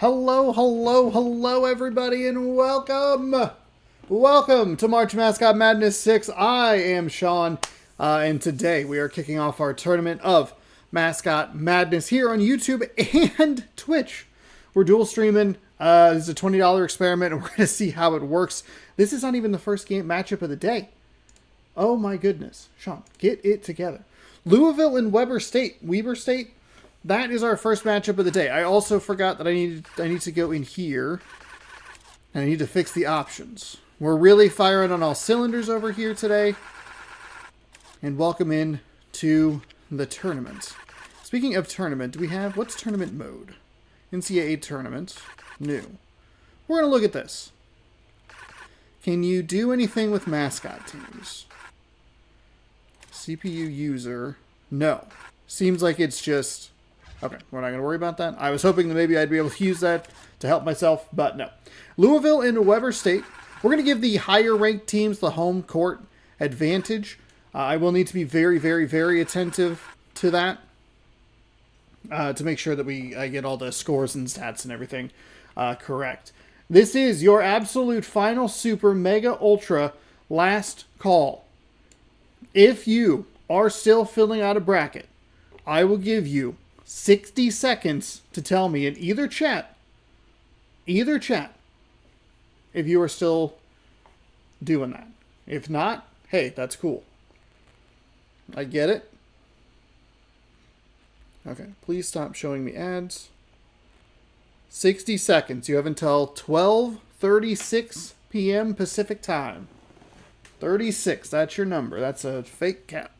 Hello, hello, hello, everybody, and welcome! Welcome to March Mascot Madness 6. I am Sean, and today we are kicking off our tournament of Mascot Madness here on YouTube and Twitch. We're dual streaming. This is a $20 experiment, and we're going to see how it works. This is not even the first game matchup of the day. Oh my goodness. Sean, get it together. Louisville and Weber State. That is our first matchup of the day. I also forgot that I need to go in here, and I need to fix the options. We're really firing on all cylinders over here today. And welcome in to the tournament. Speaking of tournament, do we have, what's tournament mode? NCAA tournament, new. We're going to look at this. Can you do anything with mascot teams? CPU user, no. Seems like it's just... Okay, we're not going to worry about that. I was hoping that maybe I'd be able to use that to help myself, but no. Louisville and Weber State. We're going to give the higher ranked teams the home court advantage. I will need to be very, very, very attentive to that to make sure that I get all the scores and stats and everything correct. This is your absolute final super mega ultra last call. If you are still filling out a bracket, I will give you 60 seconds to tell me in either chat, if you are still doing that. If not, hey, that's cool. I get it. Okay, please stop showing me ads. 60 seconds. You have until 12:36 p.m. Pacific time. 36, that's your number. That's a fake cat.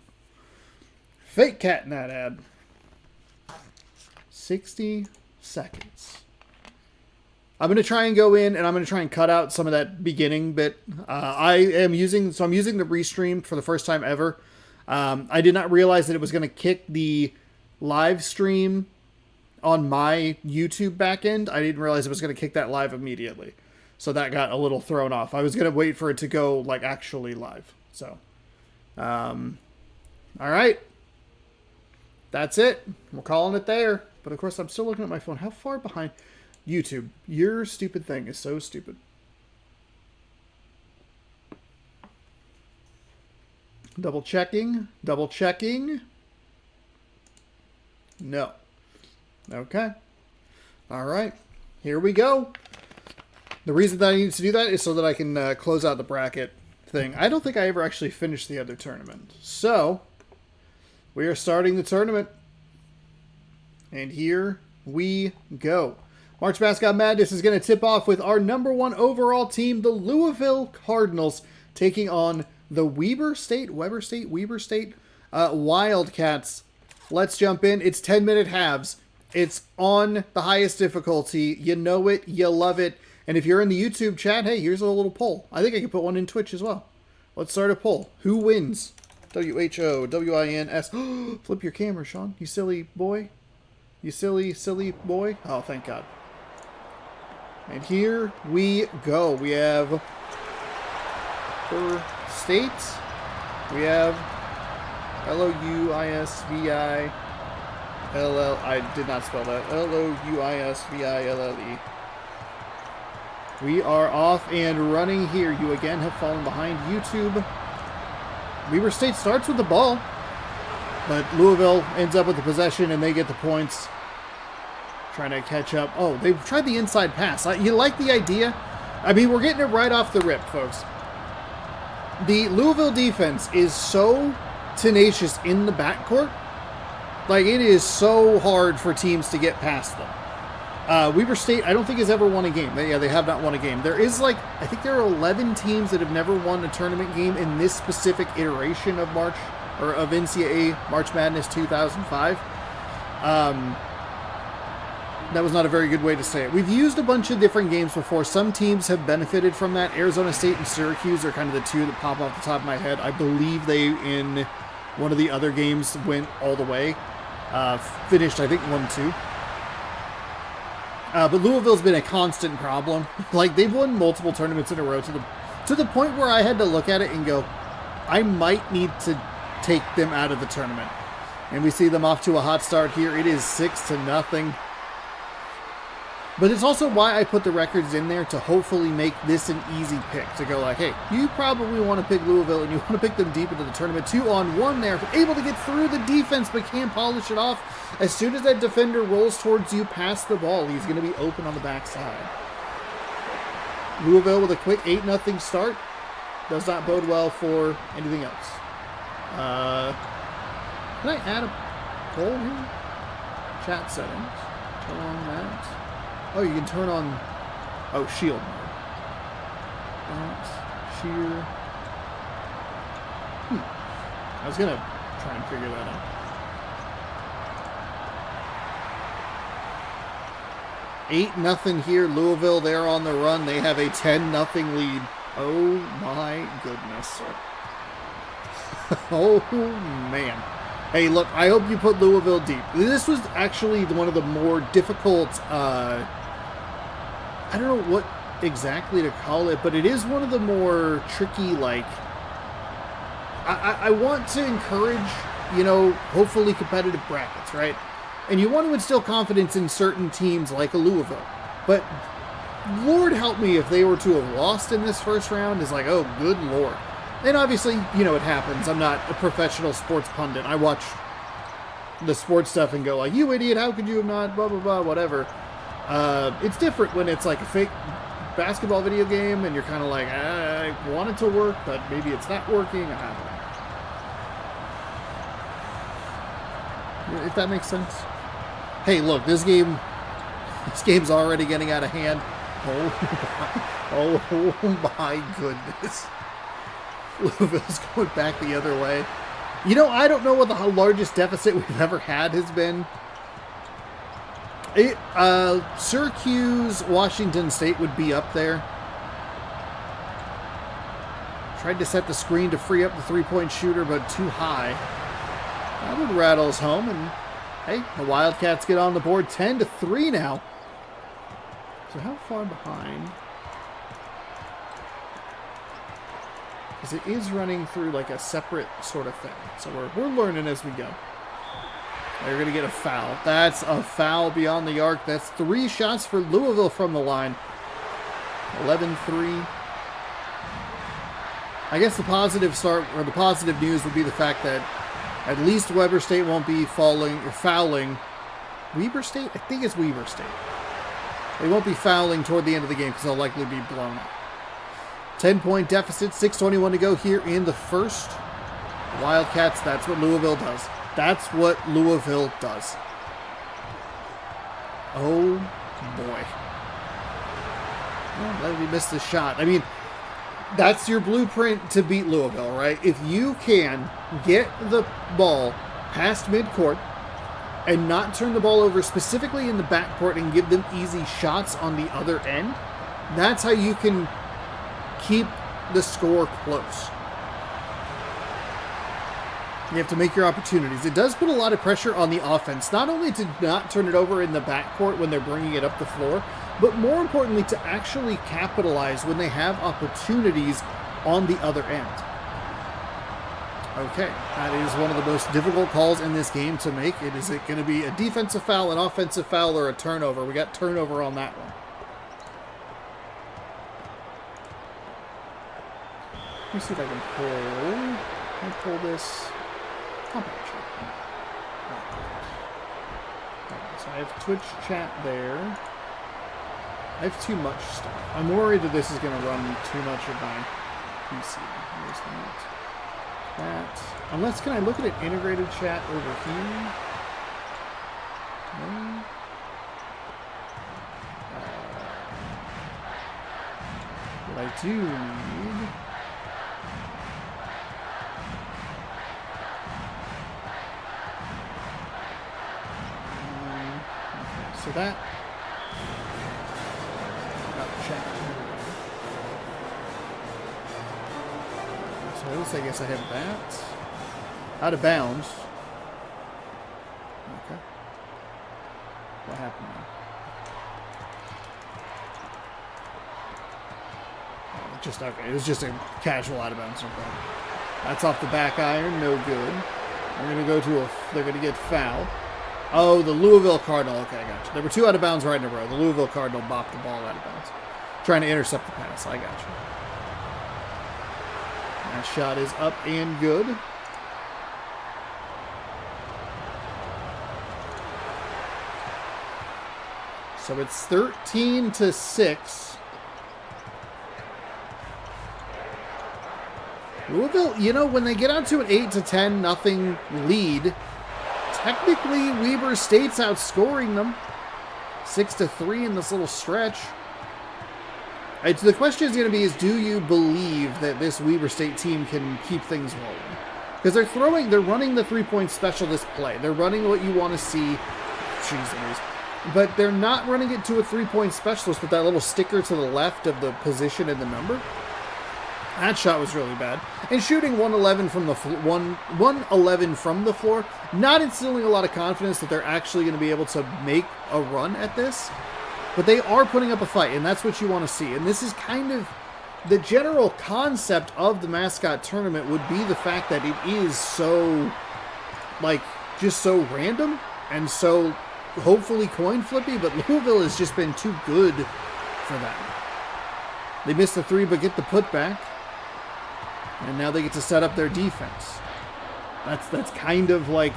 Fake cat in that ad. 60 seconds. I'm going to try and go in and I'm going to try and cut out some of that beginning bit. I'm using the restream for the first time ever. I did not realize that it was going to kick the live stream on my YouTube backend. I didn't realize it was going to kick that live immediately. So that got a little thrown off. I was going to wait for it to go like actually live. So, all right. That's it. We're calling it there. But of course, I'm still looking at my phone. How far behind? YouTube, your stupid thing is so stupid. Double checking. Double checking. No. Okay. All right. Here we go. The reason that I need to do that is so that I can close out the bracket thing. I don't think I ever actually finished the other tournament. So, we are starting the tournament. And here we go. March Mascot Madness is going to tip off with our #1 overall team, the Louisville Cardinals, taking on the Weber State Wildcats. Let's jump in. It's 10-minute halves. It's on the highest difficulty. You know it. You love it. And if you're in the YouTube chat, hey, here's a little poll. I think I can put one in Twitch as well. Let's start a poll. Who wins? WHOWINS. Flip your camera, Sean. You silly boy. You silly, silly boy. Oh, thank God. And here we go. We have for states. We have Louisvill. I did not spell that. Louisvill. We are off and running here. You again have fallen behind YouTube. Weber State starts with the ball. But Louisville ends up with the possession, and they get the points. Trying to catch up. Oh, they've tried the inside pass. You like the idea? I mean, we're getting it right off the rip, folks. The Louisville defense is so tenacious in the backcourt. Like, it is so hard for teams to get past them. Weber State, I don't think, has ever won a game. They have not won a game. There is, I think there are 11 teams that have never won a tournament game in this specific iteration of of NCAA March Madness 2005. That was not a very good way to say it. We've used a bunch of different games before. Some teams have benefited from that. Arizona State and Syracuse are kind of the two that pop off the top of my head. I believe they, in one of the other games, went all the way. Finished, I think, 1-2. But Louisville's been a constant problem. They've won multiple tournaments in a row to the point where I had to look at it and go, I might need to take them out of the tournament. And we see them off to a hot start here. It is 6-0. But it's also why I put the records in there to hopefully make this an easy pick. To go like, hey, you probably want to pick Louisville and you want to pick them deep into the tournament. 2-on-1 there. Able to get through the defense but can't polish it off. As soon as that defender rolls towards you, pass the ball. He's going to be open on the backside. Louisville with a quick 8-0 start. Does not bode well for anything else. Can I add a poll here? Chat settings. Turn on that. Oh, you can turn on... Oh, shield mode. Bounce, shear. I was going to try and figure that out. 8-0 here. Louisville, they're on the run. They have a 10-0 lead. Oh, my goodness. Oh, man. Hey, look, I hope you put Louisville deep. This was actually one of the more difficult, I don't know what exactly to call it, but it is one of the more tricky, like, I want to encourage, you know, hopefully competitive brackets, right? And you want to instill confidence in certain teams like a Louisville. But Lord help me if they were to have lost in this first round. Is like, oh, good Lord. And obviously, you know, it happens. I'm not a professional sports pundit. I watch the sports stuff and go like, you idiot, how could you have not, blah, blah, blah, whatever. It's different when it's like a fake basketball video game and you're kind of like, I want it to work, but maybe it's not working. I don't know. If that makes sense. Hey, look, this game's already getting out of hand. Oh my goodness. Louisville's going back the other way. You know, I don't know what the largest deficit we've ever had has been. Syracuse, Washington State would be up there. Tried to set the screen to free up the three-point shooter, but too high. That one rattles home, and hey, the Wildcats get on the board 10-3 now. So how far behind? Because it is running through like a separate sort of thing. So we're learning as we go. They're going to get a foul. That's a foul beyond the arc. That's 3 shots for Louisville from the line. 11-3. I guess the positive start, or the positive news would be the fact that at least Weber State won't be fouling. Weber State? I think it's Weber State. They won't be fouling toward the end of the game because they'll likely be blown up. 10-point deficit, 6:21 to go here in the first. Wildcats, that's what Louisville does. That's what Louisville does. Oh, boy. Well, let me miss the shot. I mean, that's your blueprint to beat Louisville, right? If you can get the ball past midcourt and not turn the ball over specifically in the backcourt and give them easy shots on the other end, that's how you can keep the score close. You have to make your opportunities. It does put a lot of pressure on the offense, not only to not turn it over in the backcourt when they're bringing it up the floor, but more importantly to actually capitalize when they have opportunities on the other end. Okay, that is one of the most difficult calls in this game to make. Is it going to be a defensive foul, an offensive foul, or a turnover? We got turnover on that one. Let me see if I can pull this. So I have Twitch chat there. I have too much stuff. I'm worried that this is going to run too much of my PC. Where's that? Unless, can I look at an integrated chat over here? No. What I do need... So that got checked. So this, I guess I have that. Out of bounds. Okay. What happened now? Just okay. It was just a casual out of bounds. No problem. That's off the back iron. No good. They're gonna go to they're gonna get fouled. Oh, the Louisville Cardinal. Okay, I got you. There were 2 out of bounds right in a row. The Louisville Cardinal bopped the ball out of bounds. Trying to intercept the pass. I got you. That shot is up and good. So it's 13-6. Louisville, you know, when they get out to an 8-10 nothing lead, technically Weber State's outscoring them 6-3 in this little stretch. The question is going to be: do you believe that this Weber State team can keep things rolling? Because they're running the 3-point specialist play. They're running what you want to see. Jeez, but they're not running it to a 3-point specialist with that little sticker to the left of the position and the number. That shot was really bad. And shooting 111 from the 111 from the floor, not instilling a lot of confidence that they're actually going to be able to make a run at this. But they are putting up a fight, and that's what you want to see. And this is kind of the general concept of the Mascot tournament would be the fact that it is so, like, just so random and so hopefully coin flippy, but Louisville has just been too good for that. They missed the 3 but get the putback. And now they get to set up their defense. That's kind of like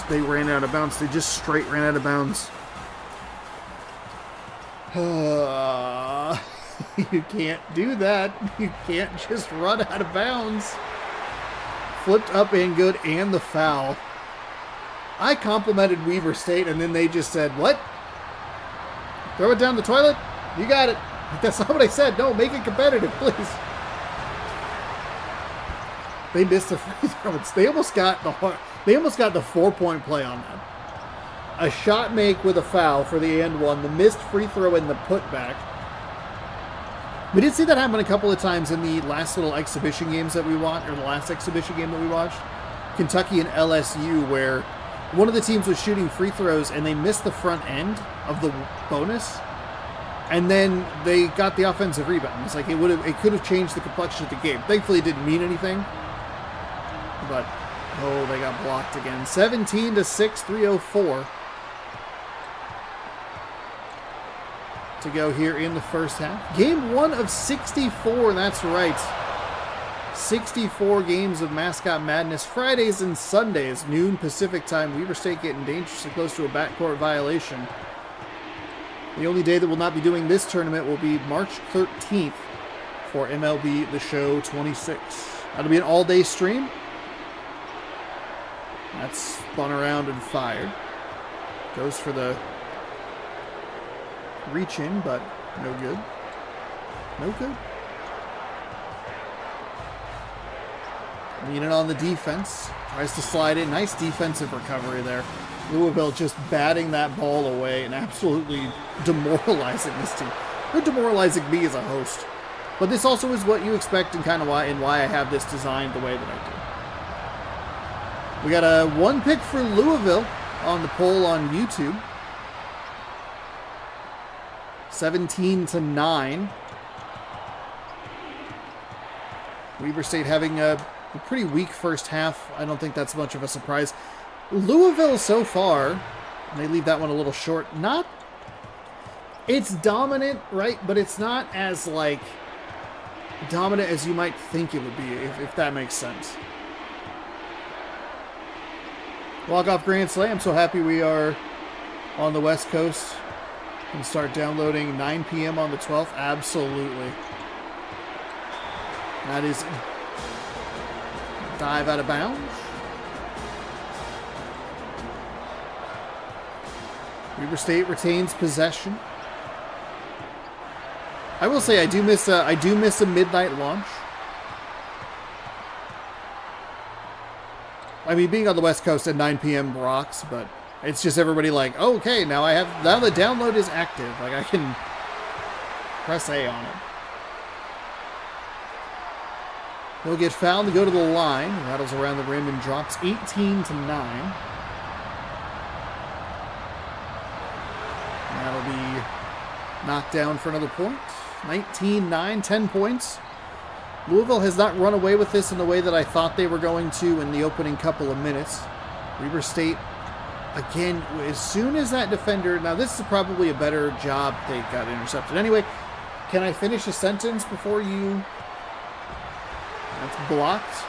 they ran out of bounds. They just straight ran out of bounds. You can't do that. You can't just run out of bounds. Flipped up and good, and the foul. I complimented Weber State, and then they just said, what? Throw it down the toilet? You got it. That's not what I said. No, make it competitive, please. They missed the free throws. They almost got the 4-point play on that. A shot make with a foul for the and one, the missed free throw and the putback. We did see that happen a couple of times in the last little exhibition games that we watched, or the last exhibition game that we watched, Kentucky and LSU, where one of the teams was shooting free throws and they missed the front end of the bonus, and then they got the offensive rebound. It's like it could have changed the complexion of the game. Thankfully, it didn't mean anything. But, oh, they got blocked again. 17-6, 3:04 to go here in the first half. Game 1 of 64, that's right. 64 games of Mascot Madness, Fridays and Sundays, noon Pacific time. Weber State getting dangerously close to a backcourt violation. The only day that we'll not be doing this tournament will be March 13th for MLB The Show 26. That'll be an all-day stream. That's spun around and fired. Goes for the reach in, but no good. No good. Leaning on the defense. Tries to slide in. Nice defensive recovery there. Louisville just batting that ball away and absolutely demoralizing this team. They're demoralizing me as a host. But this also is what you expect and kind of why I have this designed the way that I do. We got a 1 pick for Louisville on the poll on YouTube. 17-9. Weber State having a pretty weak first half. I don't think that's much of a surprise. Louisville so far, and they leave that one a little short. It's dominant, right? But it's not as like dominant as you might think it would be, if that makes sense. Walk-off Grand Slam. I'm so happy we are on the West Coast and start downloading 9 p.m. on the 12th. Absolutely. That is dive out of bounds. Weber State retains possession. I will say I do miss a midnight launch. I mean, being on the West Coast at 9 p.m. rocks, but it's just everybody like, oh, okay, now the download is active. Like, I can press A on it. He'll get fouled to go to the line. Rattles around the rim and drops 18-9. That'll be knocked down for another point. 19-9, 10 points. Louisville has not run away with this in the way that I thought they were going to in the opening couple of minutes. Weber State again, as soon as that defender... Now, this is probably a better job. They got intercepted. Anyway, can I finish a sentence before you... That's blocked.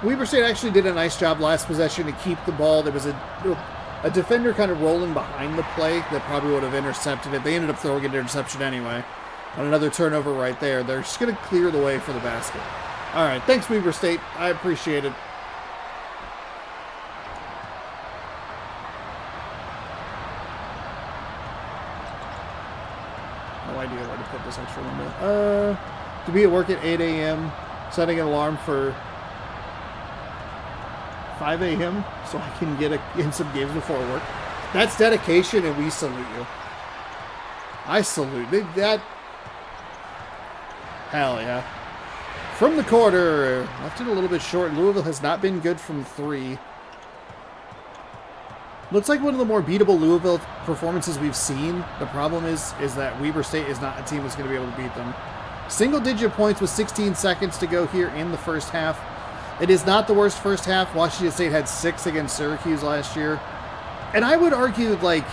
Weber State actually did a nice job last possession to keep the ball. There was a defender kind of rolling behind the play that probably would have intercepted it. They ended up throwing an interception anyway. On another turnover right there. They're just going to clear the way for the basket. All right. Thanks, Weber State. I appreciate it. No idea where to put this extra window. To be at work at 8 a.m. Setting an alarm for 5 a.m. so I can get in some games before work. That's dedication, and we salute you. I salute that. Hell yeah. From the quarter, left it a little bit short. Louisville has not been good from three. Looks like one of the more beatable Louisville performances we've seen. The problem is that Weber State is not a team that's going to be able to beat them. Single-digit points with 16 seconds to go here in the first half. It is not the worst first half. Washington State had 6 against Syracuse last year. And I would argue, like,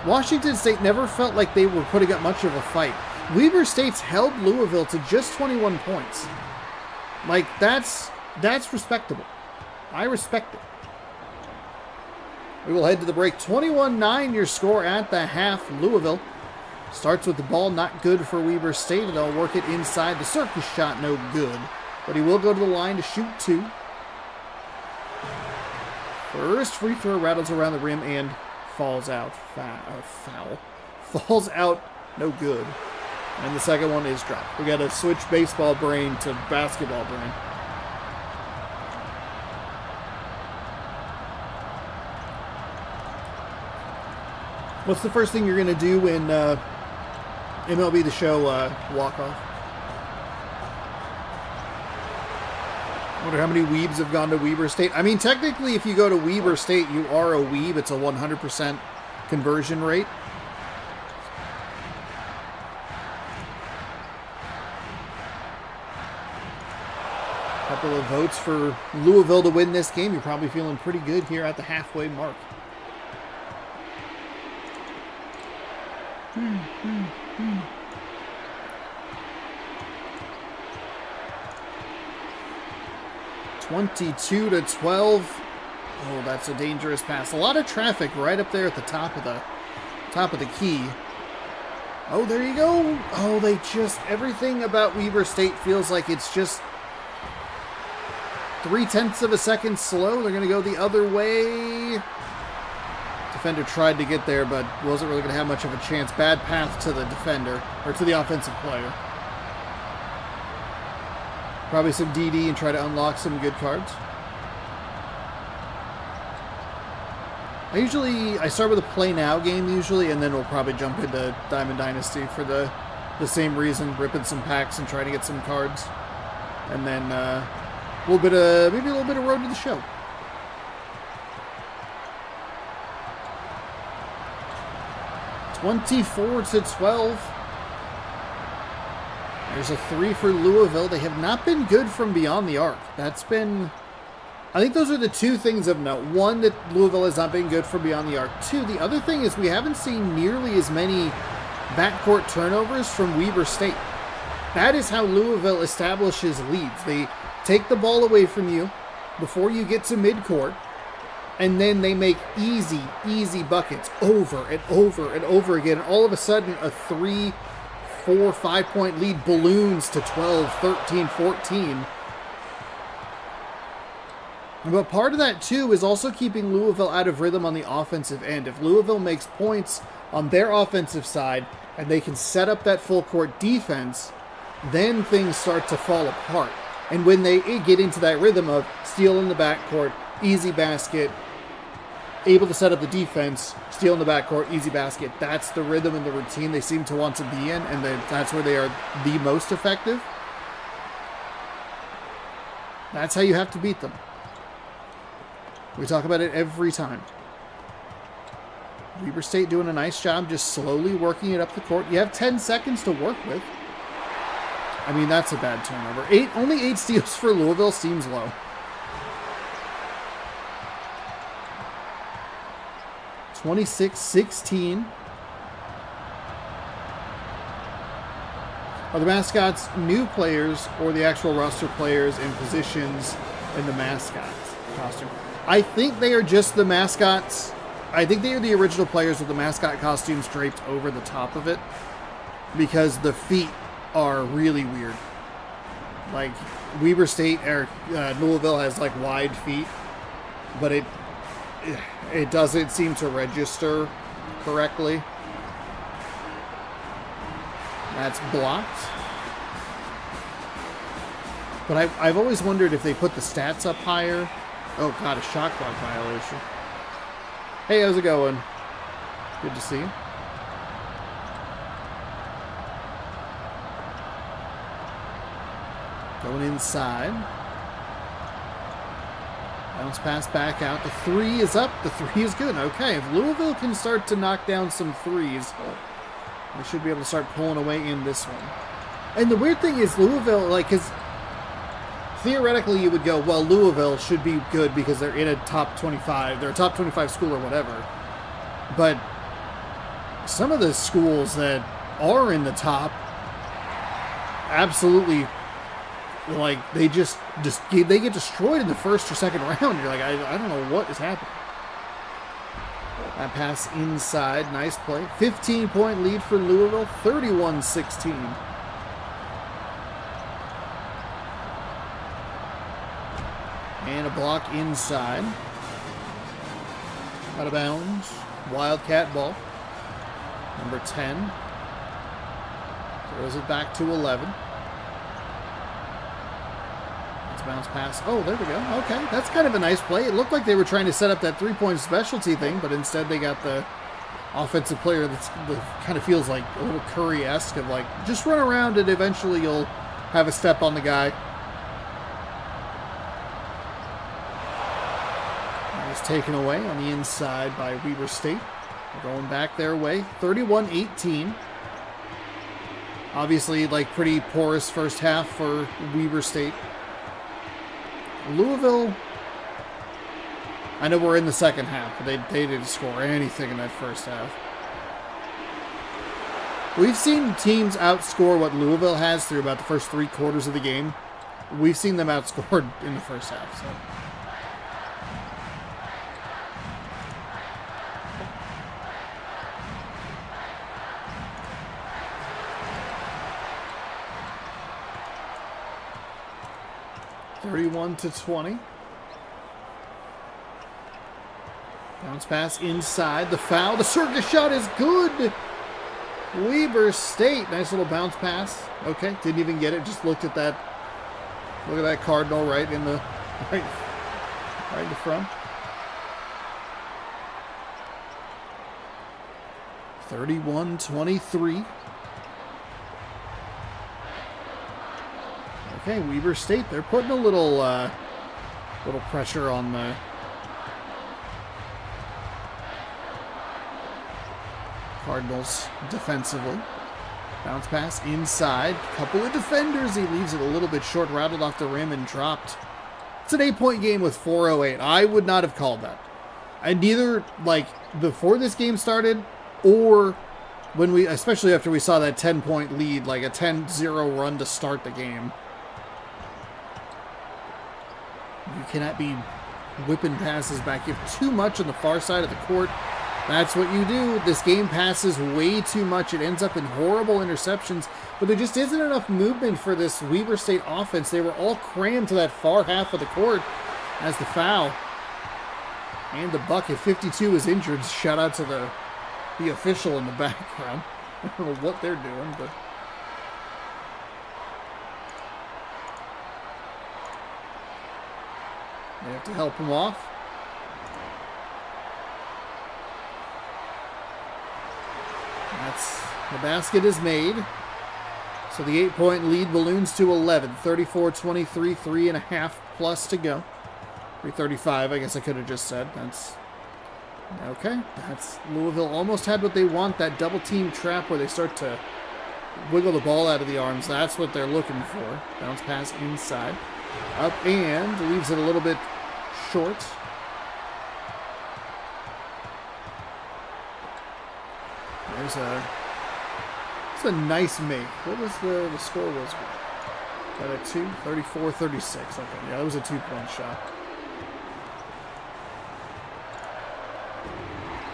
Washington State never felt like they were putting up much of a fight. Weber State's held Louisville to just 21 points. Like, that's respectable. I respect it. We will head to the break. 21-9 your score at the half. Louisville starts with the ball, not good for Weber State. They'll work it inside. The circus shot, no good. But he will go to the line to shoot 2. First free throw rattles around the rim and falls out. Foul. Falls out, no good. And the second one is dropped. We got to switch baseball brain to basketball brain. What's the first thing you're going to do when MLB The Show walk-off? I wonder how many weebs have gone to Weber State. I mean, technically, if you go to Weber State, you are a weeb. It's a 100% conversion rate. Couple of votes for Louisville to win this game. You're probably feeling pretty good here at the halfway mark. 22-12. Oh, that's a dangerous pass. A lot of traffic right up there at the top of the key. Oh, there you go. Oh, everything about Weber State feels like it's just 0.3 of a second slow. They're going to go the other way. Defender tried to get there, but wasn't really going to have much of a chance. Bad path to the defender, or to the offensive player. Probably some DD and try to unlock some good cards. I start with a play now game usually, and then we'll probably jump into Diamond Dynasty for the same reason, ripping some packs and trying to get some cards. And then maybe a little bit of Road to the Show. (24-12). There's a 3 for Louisville. They have not been good from beyond the arc. I think those are the two things of note. One, that Louisville has not been good from beyond the arc. Two, the other thing is we haven't seen nearly as many backcourt turnovers from Weber State. That is how Louisville establishes leads. They take the ball away from you before you get to midcourt, and then they make easy buckets over and over and over again. And all of a sudden, a 3, 4, 5-point lead balloons to 12, 13, 14. But part of that, too, is also keeping Louisville out of rhythm on the offensive end. If Louisville makes points on their offensive side and they can set up that full-court defense, then things start to fall apart. And when they get into that rhythm of steal in the backcourt, easy basket, able to set up the defense, steal in the backcourt, easy basket, that's the rhythm and the routine they seem to want to be in, and that's where they are the most effective. That's how you have to beat them. We talk about it every time. Weber State doing a nice job just slowly working it up the court. You have 10 seconds to work with. I mean, that's a bad turnover. Only 8 steals for Louisville seems low. 26-16. Are the mascots new players or the actual roster players in positions in the mascot costume? I think they are just the mascots. I think they are the original players with the mascot costumes draped over the top of it, because the feet are really weird. Like, Weber State or Louisville has like wide feet, but it doesn't seem to register correctly. That's blocked. But I've always wondered if they put the stats up higher. Oh god, a shot clock violation. Hey, how's it going? Good to see you. Going inside. Bounce pass back out. The 3 is up. The 3 is good. Okay, if Louisville can start to knock down some threes, they should be able to start pulling away in this one. And the weird thing is Louisville, like, because theoretically you would go, well, Louisville should be good because they're in a top 25. They're a top 25 school or whatever. But some of the schools that are in the top absolutely, like, they they get destroyed in the first or second round. You're like, I don't know what is happening. That pass inside. Nice play. 15-point lead for Louisville. 31-16. And a block inside. Out of bounds. Wildcat ball. Number 10. Throws it back to 11. Bounce pass. Oh, there we go. Okay, that's kind of a nice play. It looked like they were trying to set up that three-point specialty thing, but instead they got the offensive player that kind of feels like a little Curry-esque of like, just run around and eventually you'll have a step on the guy. That was taken away on the inside by Weber State. They're going back their way. 31-18. Obviously, like, pretty porous first half for Weber State. Louisville, I know we're in the second half, but they didn't score anything in that first half. We've seen teams outscore what Louisville has through about the first 3 quarters of the game. We've seen them outscored in the first half. So. (31-20). Bounce pass inside. The foul. The circus shot is good. Weber State. Nice little bounce pass. Okay, didn't even get it. Just looked at that. Look at that cardinal right in the front. 31-23. Okay, Weber State, they're putting a little pressure on the Cardinals defensively. Bounce pass inside. Couple of defenders. He leaves it a little bit short, rattled off the rim and dropped. It's an 8-point game with 4:08. I would not have called that. I neither, like, before this game started or when especially after we saw that 10-point lead, like a 10-0 run to start the game. You cannot be whipping passes back. You have too much on the far side of the court. That's what you do. This game passes way too much. It ends up in horrible interceptions. But there just isn't enough movement for this Weber State offense. They were all crammed to that far half of the court as the foul. And the bucket. 52 is injured. Shout out to the official in the background. I don't know what they're doing, but... they have to help him off. The basket is made. So the 8-point lead balloons to 11. 34-23, 3.5 plus to go. 3:35, I guess I could have just said. That's okay. That's Louisville almost had what they want. That double team trap where they start to wiggle the ball out of the arms. That's what they're looking for. Bounce pass inside. Up and leaves it a little bit short. There's a nice make. What was the score was? That a 2? 34-36. Okay, yeah, that was a 2-point shot.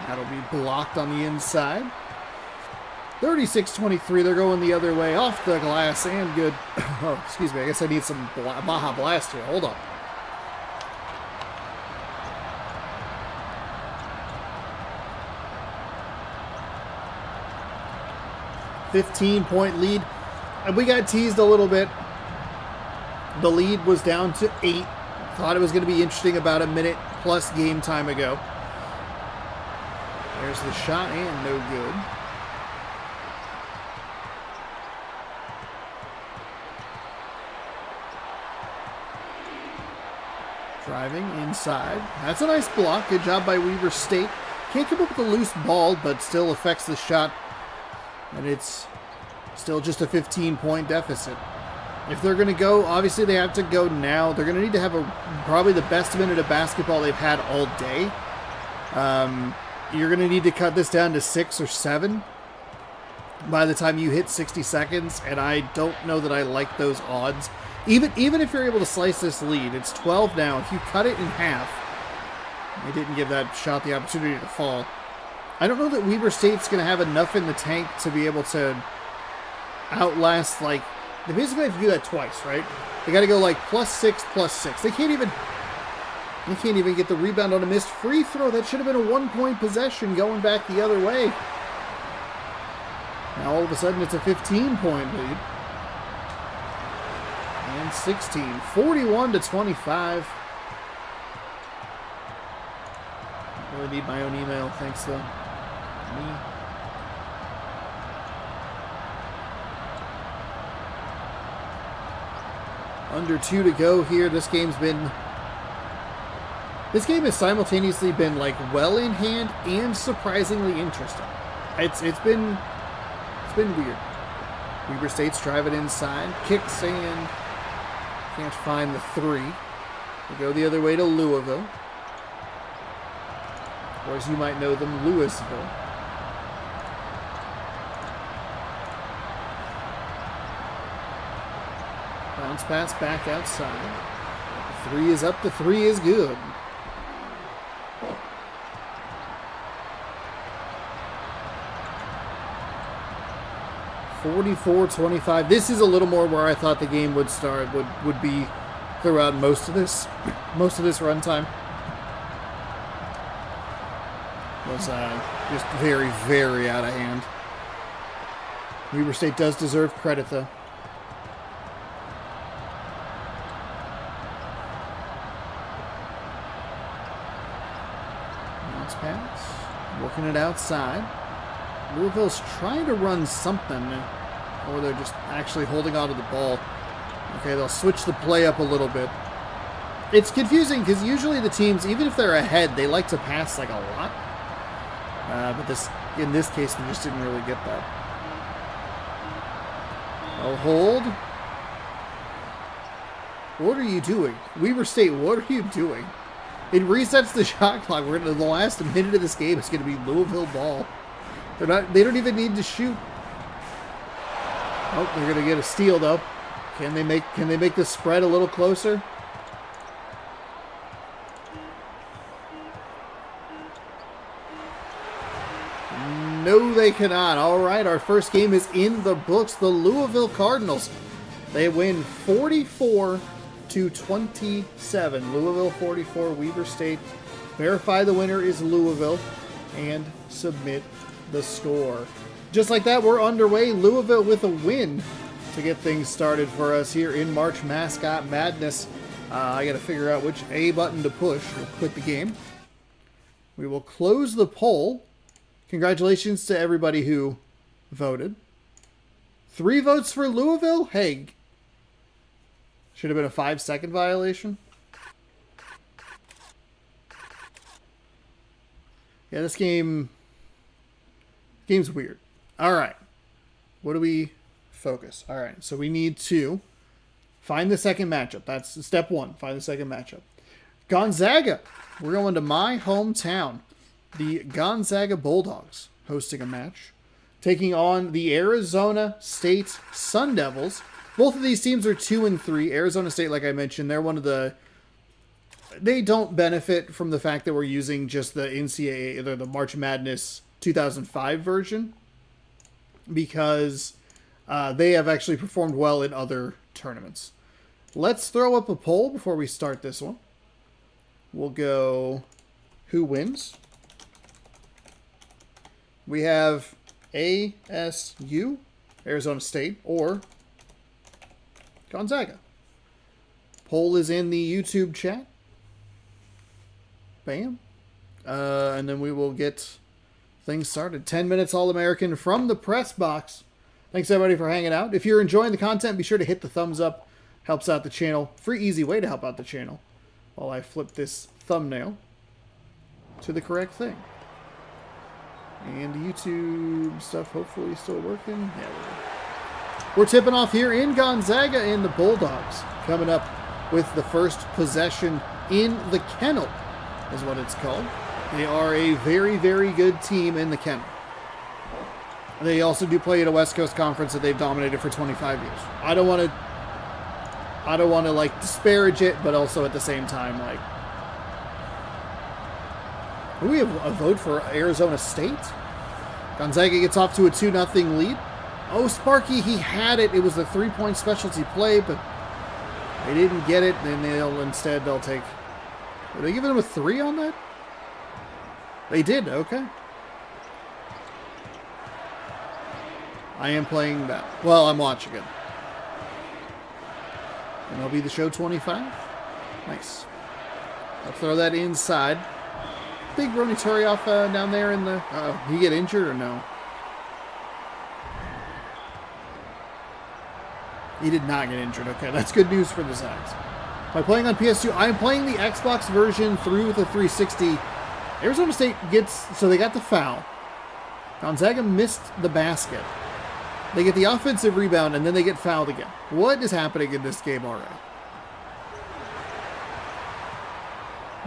That'll be blocked on the inside. 36-23, they're going the other way, off the glass, and good. Oh, excuse me, I guess I need some Baja Blast here. Hold on. .15 lead. And we got teased a little bit. The lead was down to 8. Thought it was going to be interesting about a minute plus game time ago. There's the shot, and no good. Driving inside. That's a nice block. Good job by Weber State. Can't come up with a loose ball, but still affects the shot. And it's still just a 15-point deficit. If they're going to go, obviously they have to go now. They're going to need to have probably the best minute of basketball they've had all day. You're going to need to cut this down to 6 or 7 by the time you hit 60 seconds. And I don't know that I like those odds. Even if you're able to slice this lead, it's 12 now. If you cut it in half, they didn't give that shot the opportunity to fall. I don't know that Weber State's going to have enough in the tank to be able to outlast, like, they basically have to do that twice, right? They got to go like +6. They can't even get the rebound on a missed free throw. That should have been a 1-point possession going back the other way. Now all of a sudden it's a 15-point lead. And 16, 41-25. I really need my own email, thanks though. Me. Under 2 to go here. This game has simultaneously been like well in hand and surprisingly interesting. It's been weird. Weber State's driving inside, kicks in, can't find the 3. They go the other way to Louisville, or as you might know them, Louisville. Bounce pass back outside. The 3 is up, the 3 is good. (44-25). This is a little more where I thought the game would start, would be throughout most of this runtime. Was just very, very out of hand. Weber State does deserve credit, though. Bounce pass. Working it outside. Louisville's trying to run something, or they're just actually holding on to the ball. Okay, they'll switch the play up a little bit. It's confusing because usually the teams, even if they're ahead, they like to pass like a lot. But in this case, we just didn't really get that. I'll hold. What are you doing? Weber State, what are you doing? It resets the shot clock. We're into the last minute of this game. It's going to be Louisville ball. They don't even need to shoot. Oh, they're going to get a steal though. Can they make the spread a little closer? No, they cannot. All right, our first game is in the books. The Louisville Cardinals. They win 44-27. Louisville 44, Weber State. Verify the winner is Louisville and submit the score. Just like that, we're underway. Louisville with a win to get things started for us here in March Mascot Madness. I got to figure out which A button to push or quit the game. We will close the poll. Congratulations to everybody who voted. 3 votes for Louisville? Hey, should have been a 5-second violation. Yeah, this game's weird. All right. What do we Focus. All right, so we need to find the second matchup. That's step one. Find the second matchup. Gonzaga. We're going to my hometown. The Gonzaga Bulldogs hosting a match, taking on the Arizona State Sun Devils. Both of these teams are 2-3. Arizona State, like I mentioned, they're one of the... They don't benefit from the fact that we're using just the NCAA, the March Madness 2005 version, because they have actually performed well in other tournaments. Let's throw up a poll before we start this one. We'll go who wins. We have ASU, Arizona State, or Gonzaga. Poll is in the YouTube chat. Bam. And then we will get things started. 10 minutes All-American from the press box. Thanks, everybody, for hanging out. If you're enjoying the content, be sure to hit the thumbs up. Helps out the channel. Free, easy way to help out the channel. While I flip this thumbnail to the correct thing. And the YouTube stuff hopefully still working. Yeah, we're tipping off here in Gonzaga, and the Bulldogs coming up with the first possession in the kennel, is what it's called. They are a very, very good team in the kennel. They also do play at a West Coast conference that they've dominated for 25 years. I don't want to like disparage it, but also at the same time, like, we have a vote for Arizona State. Gonzaga gets off to a 2-0 lead. Oh, Sparky, he had it. It was the 3-point specialty play, but they didn't get it. And they'll take. Were they giving him a 3 on that? They did. Okay. I am playing that. Well, I'm watching it. And I'll be the show 25. Nice. I'll throw that inside. Big Rony Turioff down there in the... he get injured or no? He did not get injured. Okay, that's good news for the Zags. By playing on PS2, I'm playing the Xbox version through the 360. Arizona State gets... So they got the foul. Gonzaga missed the basket. They get the offensive rebound, and then they get fouled again. What is happening in this game already?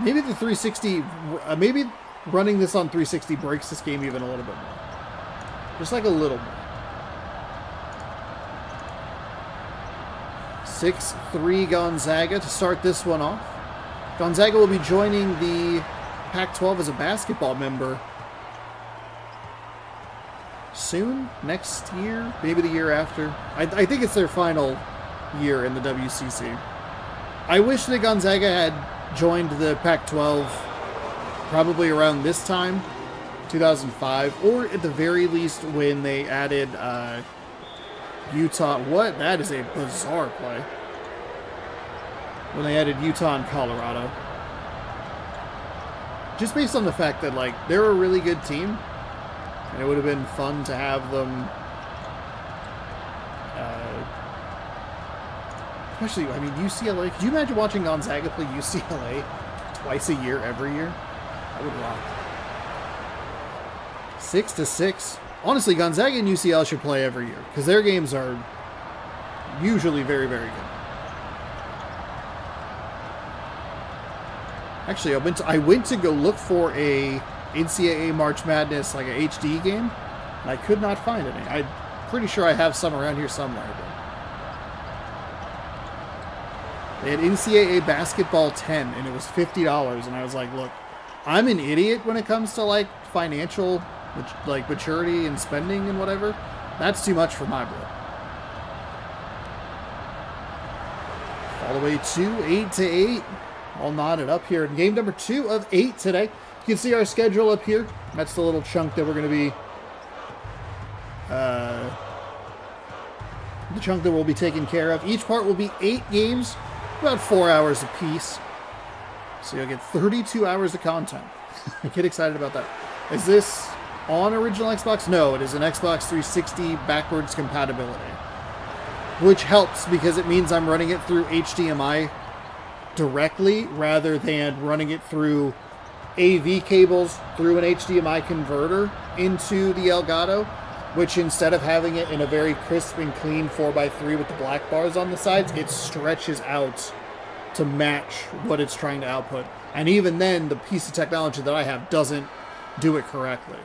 Maybe the 360, maybe running this on 360 breaks this game even a little bit more. Just like a little more. 6-3 Gonzaga to start this one off. Gonzaga will be joining the Pac-12 as a basketball member soon, next year, maybe the year after. I think it's their final year in the WCC. I wish that Gonzaga had joined the Pac-12 probably around this time, 2005, or at the very least when they added Utah. What? That is a bizarre play. When they added Utah and Colorado. Just based on the fact that, like, they're a really good team, and it would have been fun to have them, especially, I mean, UCLA. Could you imagine watching Gonzaga play UCLA twice a year, every year? That would rock. 6-6. Honestly, Gonzaga and UCL should play every year, because their games are usually very, very good. Actually, I went to go look for a NCAA March Madness, like a HD game, and I could not find any. I'm pretty sure I have some around here somewhere. But they had NCAA Basketball 10, and it was $50, and I was like, look, I'm an idiot when it comes to, like, financial, like, maturity and spending and whatever. That's too much for my blood. All the way to 8-8. All knotted up here in game number 2 of 8 today. You can see our schedule up here. That's the little chunk that we're going to be... the chunk that we'll be taking care of. Each part will be 8 games, about 4 hours apiece. So you'll get 32 hours of content. Get excited about that. Is this on original Xbox? No, it is an Xbox 360 backwards compatibility. Which helps because it means I'm running it through HDMI directly rather than running it through AV cables through an HDMI converter into the Elgato. which instead of having it in a very crisp and clean 4x3 with the black bars on the sides, it stretches out to match what it's trying to output. And even then, the piece of technology that I have doesn't do it correctly.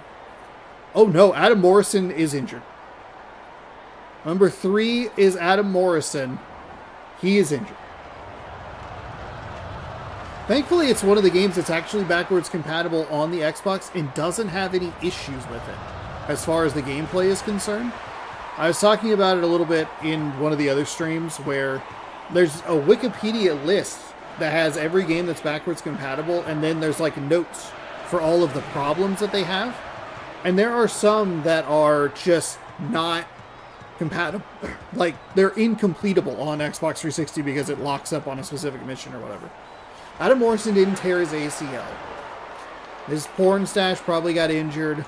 Oh no, Adam Morrison is injured. Number 3 is Adam Morrison. He is injured. Thankfully, it's one of the games that's actually backwards compatible on the Xbox and doesn't have any issues with it as far as the gameplay is concerned. I was talking about it a little bit in one of the other streams where there's a Wikipedia list that has every game that's backwards compatible, and then there's like notes for all of the problems that they have. And there are some that are just not compatible. Like, they're incompletable on Xbox 360 because it locks up on a specific mission or whatever. Adam Morrison didn't tear his ACL. His porn stash probably got injured.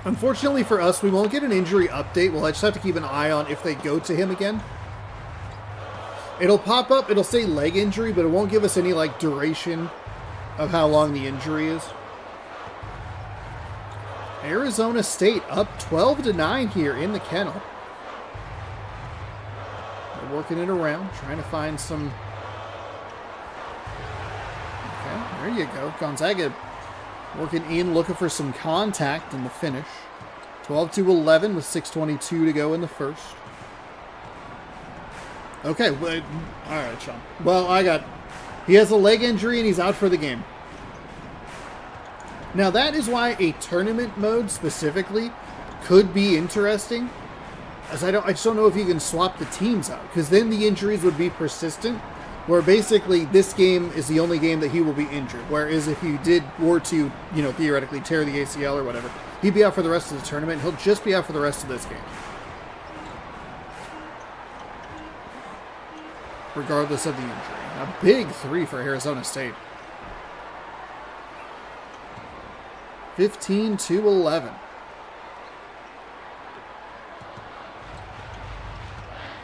Unfortunately for us, we won't get an injury update. We'll just have to keep an eye on if they go to him again. It'll pop up, it'll say leg injury, but it won't give us any, like, duration of how long the injury is. Arizona State up 12-9 here in the kennel. They're working it around, trying to find some... Okay, there you go. Gonzaga working in, looking for some contact in the finish. 12-11 with 6:22 to go in the first. Okay, well, all right, Sean. Well, he has a leg injury and he's out for the game. Now, that is why a tournament mode specifically could be interesting, as I just don't know if you can swap the teams out, because then the injuries would be persistent, where basically this game is the only game that he will be injured, whereas if he were to, theoretically tear the ACL or whatever, he'd be out for the rest of the tournament. He'll just be out for the rest of this game, regardless of the injury. A big 3 for Arizona State. 15-11.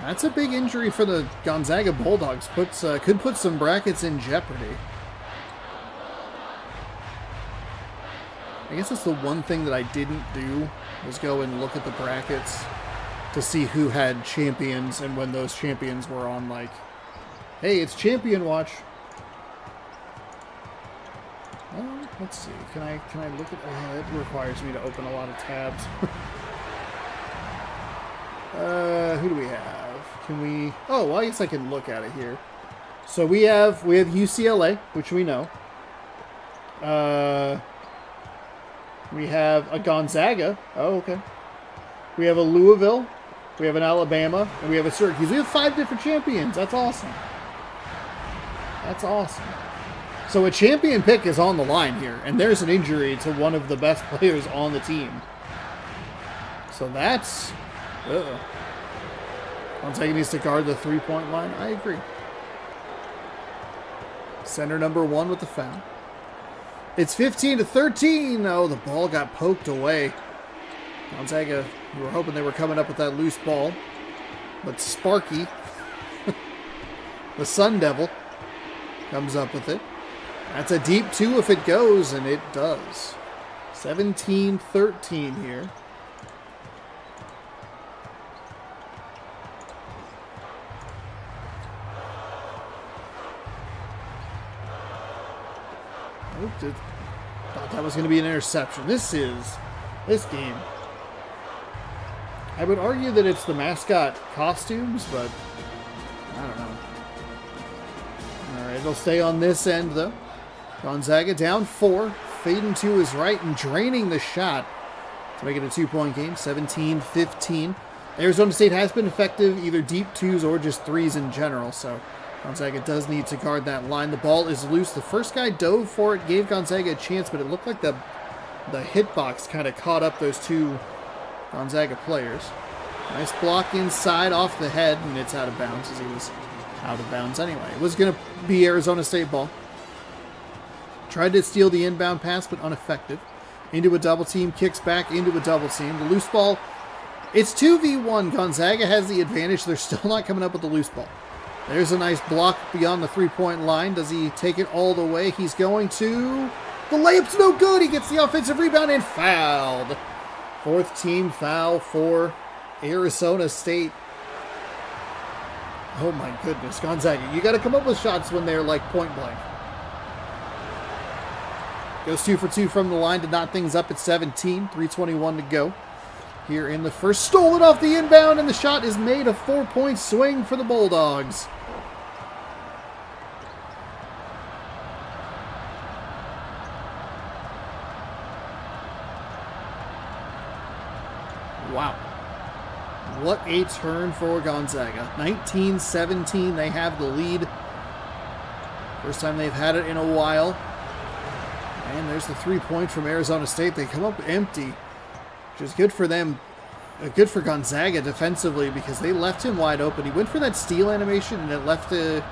That's a big injury for the Gonzaga Bulldogs. Could put some brackets in jeopardy. I guess that's the one thing that I didn't do, was go and look at the brackets to see who had champions and when those champions were on, like, hey, it's champion watch. Well, let's see. Can I look at... Oh, it requires me to open a lot of tabs. Who do we have? Can we... Oh, well, I guess I can look at it here. So we have UCLA, which we know. We have a Gonzaga. Oh, okay. We have a Louisville. We have an Alabama. And we have a Syracuse. We have 5 different champions. That's awesome. That's awesome. So a champion pick is on the line here, and there's an injury to one of the best players on the team. So that's... Gonzaga needs to guard the 3-point line. I agree. Center number 1 with the foul. It's 15-13. Oh, the ball got poked away. Gonzaga, we were hoping they were coming up with that loose ball. But Sparky, the Sun Devil, comes up with it. That's a deep 2 if it goes, and it does. 17-13 here. Thought that was going to be an interception. This game. I would argue that it's the mascot costumes, but I don't know. All right, it'll stay on this end, though. Gonzaga down 4, fading to his right and draining the shot to make it a 2-point game, 17-15. Arizona State has been effective, either deep 2s or just 3s in general, so Gonzaga does need to guard that line. The ball is loose. The first guy dove for it, gave Gonzaga a chance, but it looked like the hitbox kind of caught up those 2 Gonzaga players. Nice block inside off the head, and it's out of bounds, as he was out of bounds anyway. It was going to be Arizona State ball. Tried to steal the inbound pass, but ineffective. Into a double team, kicks back into a double team. The loose ball, it's 2v1. Gonzaga has the advantage. They're still not coming up with the loose ball. There's a nice block beyond the three-point line. Does he take it all the way? He's going to. The layup's no good. He gets the offensive rebound and fouled. Fourth team foul for Arizona State. Oh my goodness, Gonzaga. You got to come up with shots when they're like point blank. Goes 2 for 2 from the line to knot things up at 17. 3:21 to go here in the first. Stolen off the inbound, and the shot is made. A 4-point swing for the Bulldogs. Wow. What a turn for Gonzaga. 19-17, they have the lead. First time they've had it in a while. And there's the 3-point from Arizona State. They come up empty, which is good for them. Good for Gonzaga defensively because they left him wide open. He went for that steal animation, and it left a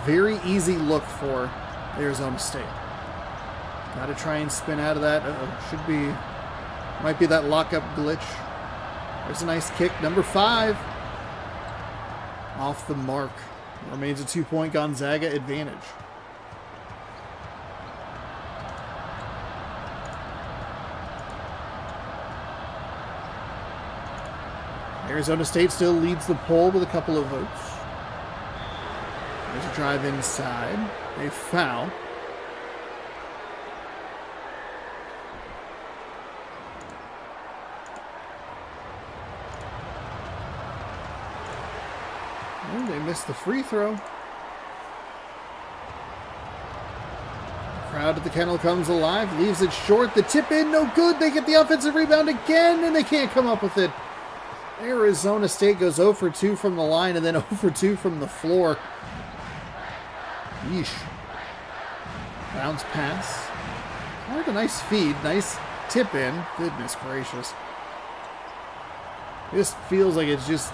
very easy look for Arizona State. Got to try and spin out of that. Should be, might be that lockup glitch. There's a nice kick, number 5. Off the mark. Remains a 2-point Gonzaga advantage. Arizona State still leads the poll with a couple of votes. There's a drive inside. A foul. Oh, they missed the free throw. The crowd at the kennel comes alive, leaves it short. The tip in, no good. They get the offensive rebound again, and they can't come up with it. Arizona State goes 0 for 2 from the line and then 0 for 2 from the floor. Yeesh. Bounce pass. Oh, a nice feed. Nice tip in. Goodness gracious. This feels like it's just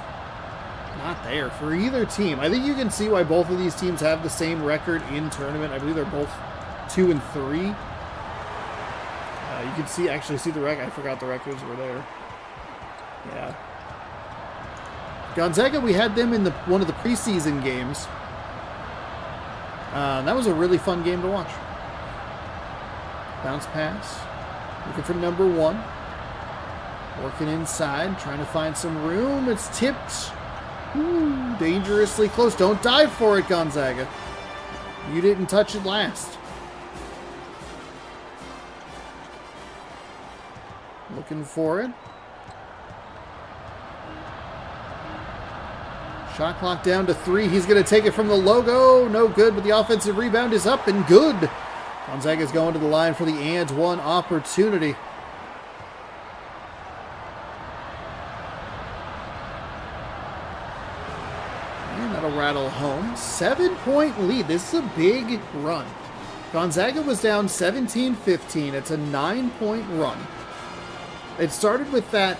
not there for either team. I think you can see why both of these teams have the same record in tournament. I believe they're both 2 and 3. You can see the record. I forgot the records were there. Yeah. Gonzaga, we had them in one of the preseason games. That was a really fun game to watch. Bounce pass. Looking for number 1. Working inside, trying to find some room. It's tipped. Ooh, dangerously close. Don't dive for it, Gonzaga. You didn't touch it last. Looking for it. Shot clock down to 3. He's going to take it from the logo. No good, but the offensive rebound is up and good. Gonzaga's going to the line for the and one opportunity. And that'll rattle home. 7-point lead. This is a big run. Gonzaga was down 17-15. It's a 9-point run. It started with that...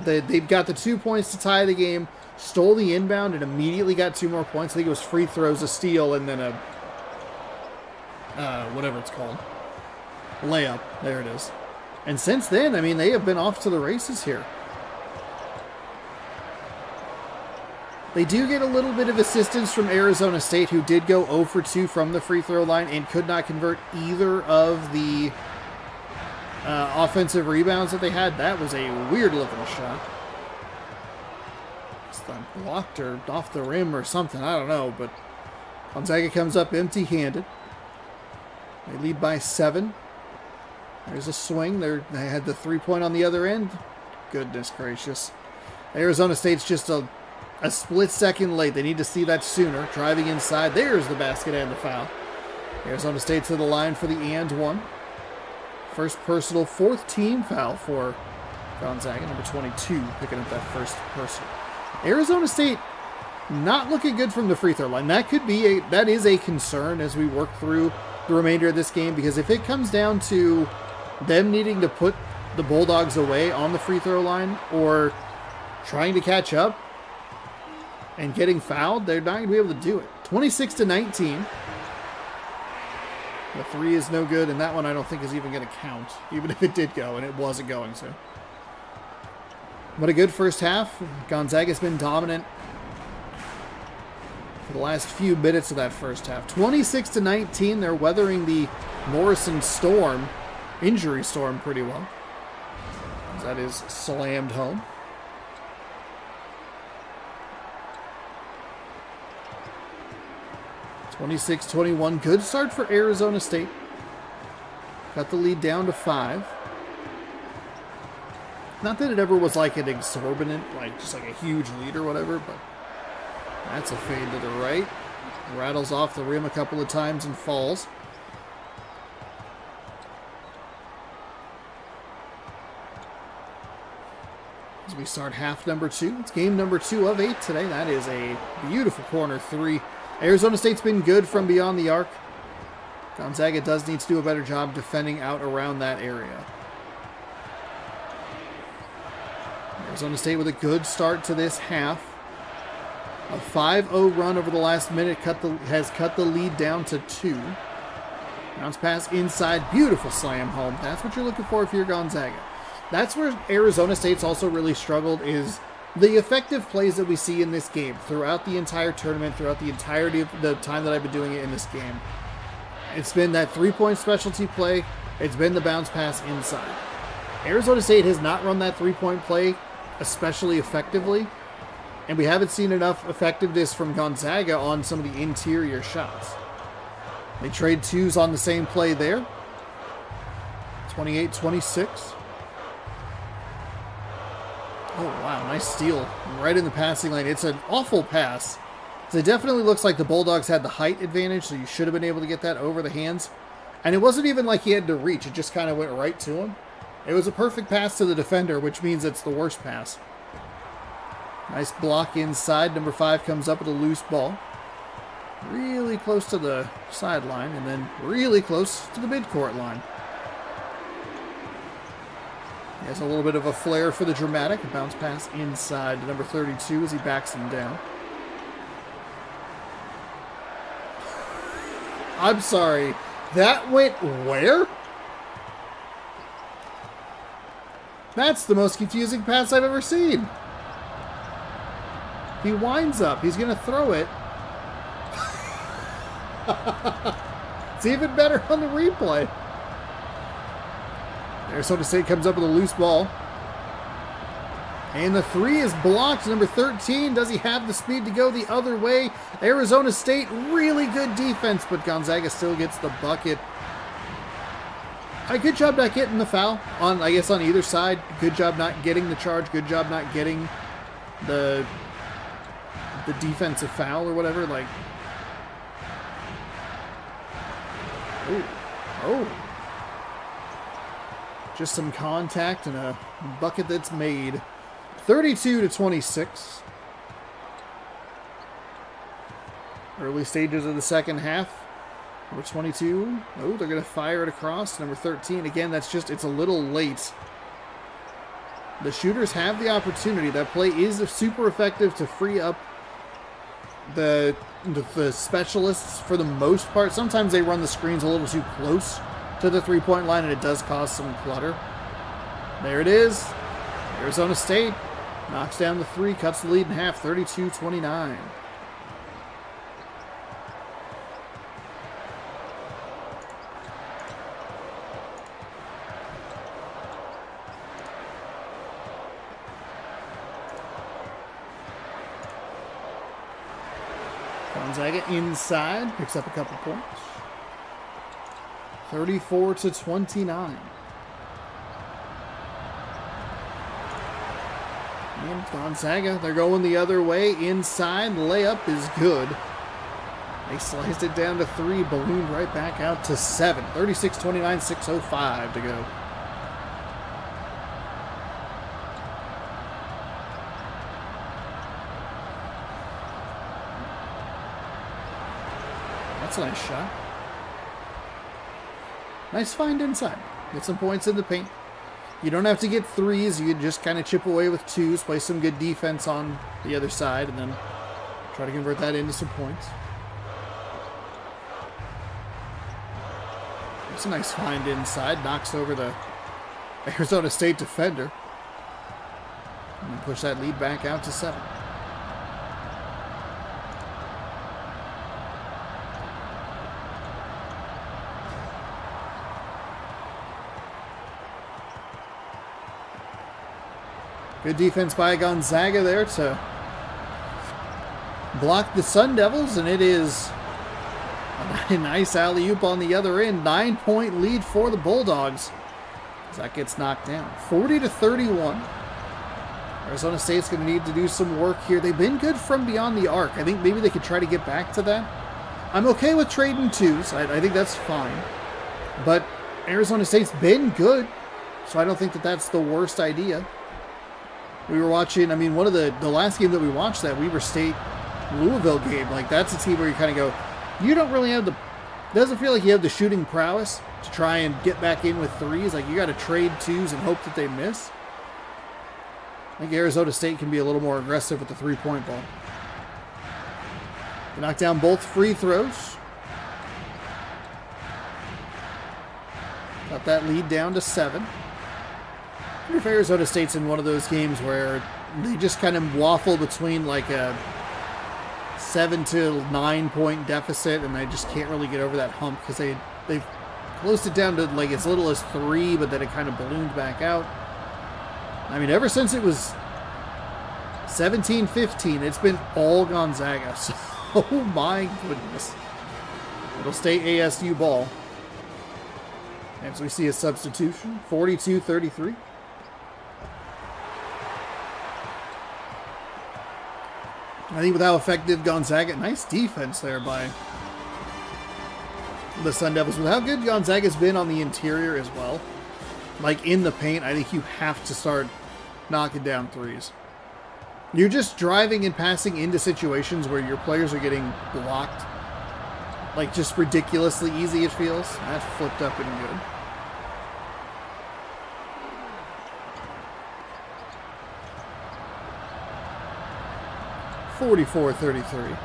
They got the 2 points to tie the game, stole the inbound, and immediately got 2 more points. I think it was free throws, a steal, and then a whatever it's called, layup. There it is. And since then, I mean, they have been off to the races here. They do get a little bit of assistance from Arizona State, who did go 0 for 2 from the free throw line and could not convert either of the offensive rebounds that they had. That was a weird-looking shot. It's blocked or off the rim or something. I don't know, but Gonzaga comes up empty-handed. They lead by 7. There's a swing. They had the 3-point on the other end. Goodness gracious. Arizona State's just a split second late. They need to see that sooner. Driving inside. There's the basket and the foul. Arizona State to the line for the and one. First personal, 4th team foul for Gonzaga. Number 22 picking up that first personal. Arizona State not looking good from the free throw line. That is a concern as we work through the remainder of this game, because if it comes down to them needing to put the Bulldogs away on the free throw line or trying to catch up and getting fouled, they're not going to be able to do it. 26-19. The 3 is no good, and that one I don't think is even going to count, even if it did go, and it wasn't going to. What a good first half. Gonzaga's been dominant for the last few minutes of that first half. 26-19. They're weathering the Morrison storm, injury storm, pretty well. That is slammed home. (26-21). Good start for Arizona State. Cut the lead down to 5. Not that it ever was like an exorbitant, like just like a huge lead or whatever, but that's a fade to the right. Rattles off the rim a couple of times and falls. As we start half number 2. It's game number 2 of 8 today. That is a beautiful corner 3. Arizona State's been good from beyond the arc. Gonzaga does need to do a better job defending out around that area. Arizona State with a good start to this half. A 5-0 run over the last minute has cut the lead down to 2. Bounce pass inside. Beautiful slam home. That's what you're looking for if you're Gonzaga. That's where Arizona State's also really struggled, is the effective plays that we see in this game throughout the entire tournament, throughout the entirety of the time that I've been doing it in this game. It's been that 3-point specialty play. It's been the bounce pass inside. Arizona State has not run that 3-point play especially effectively, and we haven't seen enough effectiveness from Gonzaga on some of the interior shots. They trade 2s on the same play there. 28-26. Oh, wow. Nice steal. Right in the passing lane. It's an awful pass. So it definitely looks like the Bulldogs had the height advantage, so you should have been able to get that over the hands. And it wasn't even like he had to reach. It just kind of went right to him. It was a perfect pass to the defender, which means it's the worst pass. Nice block inside. Number 5 comes up with a loose ball. Really close to the sideline, and then really close to the midcourt line. He has a little bit of a flair for the dramatic. A bounce pass inside to number 32 as he backs him down. I'm sorry. That went where? That's the most confusing pass I've ever seen. He winds up. He's going to throw it. It's even better on the replay. Arizona State comes up with a loose ball. And the 3 is blocked. Number 13, does he have the speed to go the other way? Arizona State, really good defense, but Gonzaga still gets the bucket. Good job not getting the foul, on either side. Good job not getting the charge. Good job not getting the defensive foul or whatever. Like, oh. Just some contact and a bucket that's made. 32-26. Early stages of the second half. Number 22. Oh, they're going to fire it across. Number 13. Again, it's a little late. The shooters have the opportunity. That play is super effective to free up the specialists for the most part. Sometimes they run the screens a little too close to the 3-point line, and it does cause some clutter. There it is. Arizona State knocks down the 3, cuts the lead in half, 32-29. Gonzaga inside, picks up a couple points. 34-29. And Gonzaga, they're going the other way. Inside, layup is good. They sliced it down to 3, ballooned right back out to 7. 36-29, 6:05 to go. That's a nice shot. Nice find inside. Get some points in the paint. You don't have to get 3s. You can just kind of chip away with 2s, play some good defense on the other side, and then try to convert that into some points. It's a nice find inside. Knocks over the Arizona State defender. And push that lead back out to 7. Good defense by Gonzaga there to block the Sun Devils, and it is a nice alley-oop on the other end. 9-point lead for the Bulldogs as that gets knocked down. 40-31. Arizona State's going to need to do some work here. They've been good from beyond the arc. I think maybe they could try to get back to that. I'm okay with trading twos. I think that's fine. But Arizona State's been good, so I don't think that that's the worst idea. We were watching, I mean, one of the last game that we watched, that Weber State-Louisville game, like, that's a team where you kind of go, you don't really have doesn't feel like you have the shooting prowess to try and get back in with threes. Like, you got to trade twos and hope that they miss. I think Arizona State can be a little more aggressive with the three-point ball. They knock down both free throws. Got that lead down to 7. I wonder if Arizona State's in one of those games where they just kind of waffle between like a 7 to 9 point deficit, and they just can't really get over that hump because they've closed it down to like as little as 3, but then it kind of ballooned back out. I mean, ever since it was 17-15, it's been all Gonzaga. So, oh my goodness. It'll stay ASU ball. As we see a substitution, 42-33. I think with how effective Gonzaga, nice defense there by the Sun Devils. With how good Gonzaga's been on the interior as well, like in the paint, I think you have to start knocking down threes. You're just driving and passing into situations where your players are getting blocked. Like just ridiculously easy it feels. That's flipped up and good. (44-33).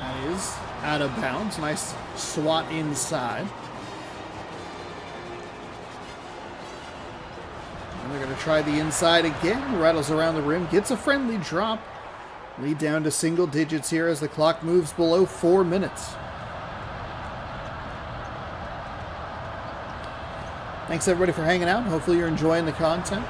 That is out of bounds. Nice swat inside. And they're going to try the inside again. Rattles around the rim. Gets a friendly drop. Lead down to single digits here as the clock moves below 4 minutes. Thanks everybody for hanging out. Hopefully you're enjoying the content.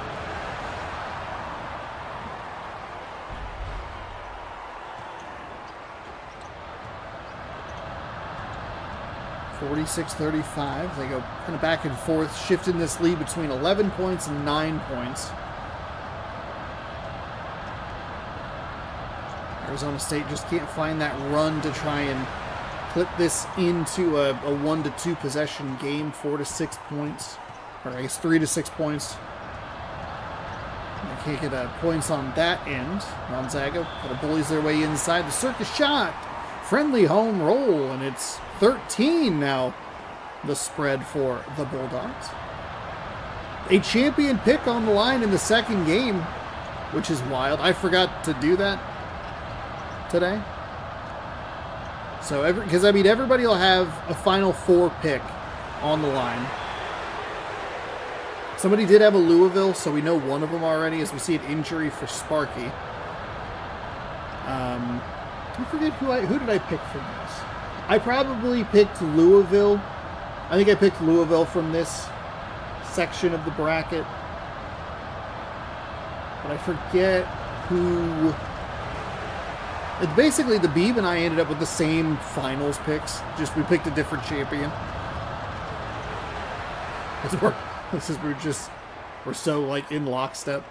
46-35. They go kind of back and forth, shifting this lead between 11 points and 9 points. Arizona State just can't find that run to try and clip this into a 1 to 2 possession game. 4 to 6 points, or I guess 3 to 6 points. They can't get points on that end. Gonzaga kind of bullies their way inside. The circus shot, friendly home roll, and it's 13 now, the spread for the Bulldogs. A champion pick on the line in the second game, which is wild. I forgot to do that today. So, because I mean, everybody will have a Final Four pick on the line. Somebody did have a Louisville, so we know one of them already, as we see an injury for Sparky. I forget who did I pick from this? I probably picked Louisville. I think I picked Louisville from this section of the bracket. But I forget who. Basically, the Beeb and I ended up with the same finals picks. Just we picked a different champion. We're so like in lockstep.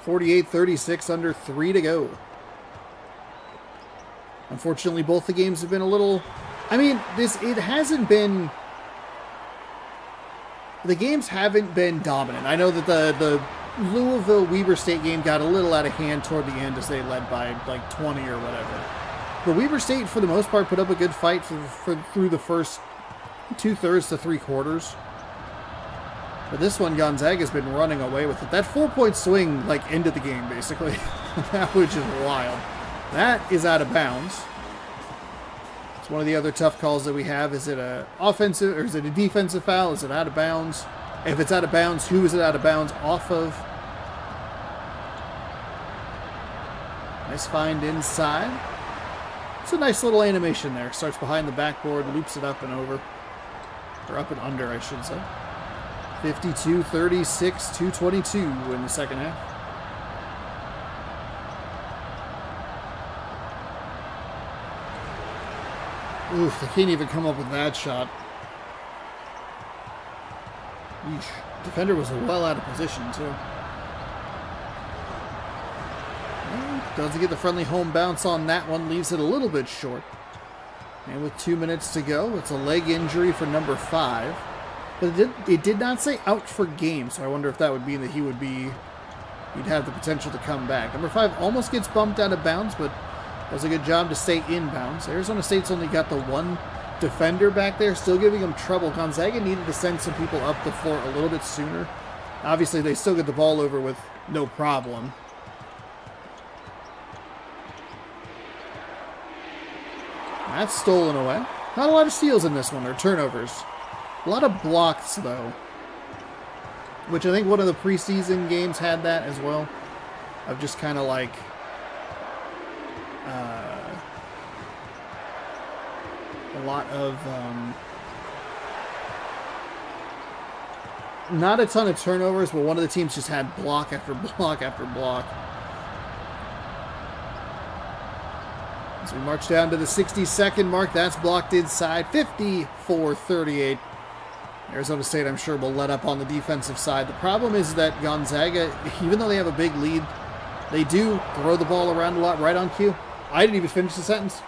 48-36, under 3 to go. Unfortunately, both the games have been a little. I mean, it hasn't been. The games haven't been dominant. I know that the Louisville-Weber State game got a little out of hand toward the end as they led by like 20 or whatever. But Weber State, for the most part, put up a good fight through the first 2/3 to 3/4. But this one, Gonzaga's been running away with it. That 4-point swing, like, ended the game, basically. That was just wild. That is out of bounds. One of the other tough calls that we have, is it a offensive or is it a defensive foul? Is it out of bounds? If it's out of bounds, who is it out of bounds off of? Nice find inside. It's a nice little animation there. Starts behind the backboard, loops it up and over. Or up and under, I should say. 52-36, 2:22 in the second half. Oof, they can't even come up with that shot. Yeesh. Defender was well out of position, too. Doesn't get the friendly home bounce on that one. Leaves it a little bit short. And with 2 minutes to go, it's a leg injury for number 5. But it did not say out for game, so I wonder if that would mean that he'd have the potential to come back. Number 5 almost gets bumped out of bounds, but does a good job to stay in bounds. Arizona State's only got the one defender back there, still giving them trouble. Gonzaga needed to send some people up the floor a little bit sooner. Obviously, they still get the ball over with no problem. That's stolen away. Not a lot of steals in this one, or turnovers. A lot of blocks, though. Which I think one of the preseason games had that as well. Of just kind of like... a lot of... not a ton of turnovers, but one of the teams just had block after block after block. As we march down to the 60-second mark, that's blocked inside. 54-38. Arizona State, I'm sure, will let up on the defensive side. The problem is that Gonzaga, even though they have a big lead, they do throw the ball around a lot right on cue. I didn't even finish the sentence.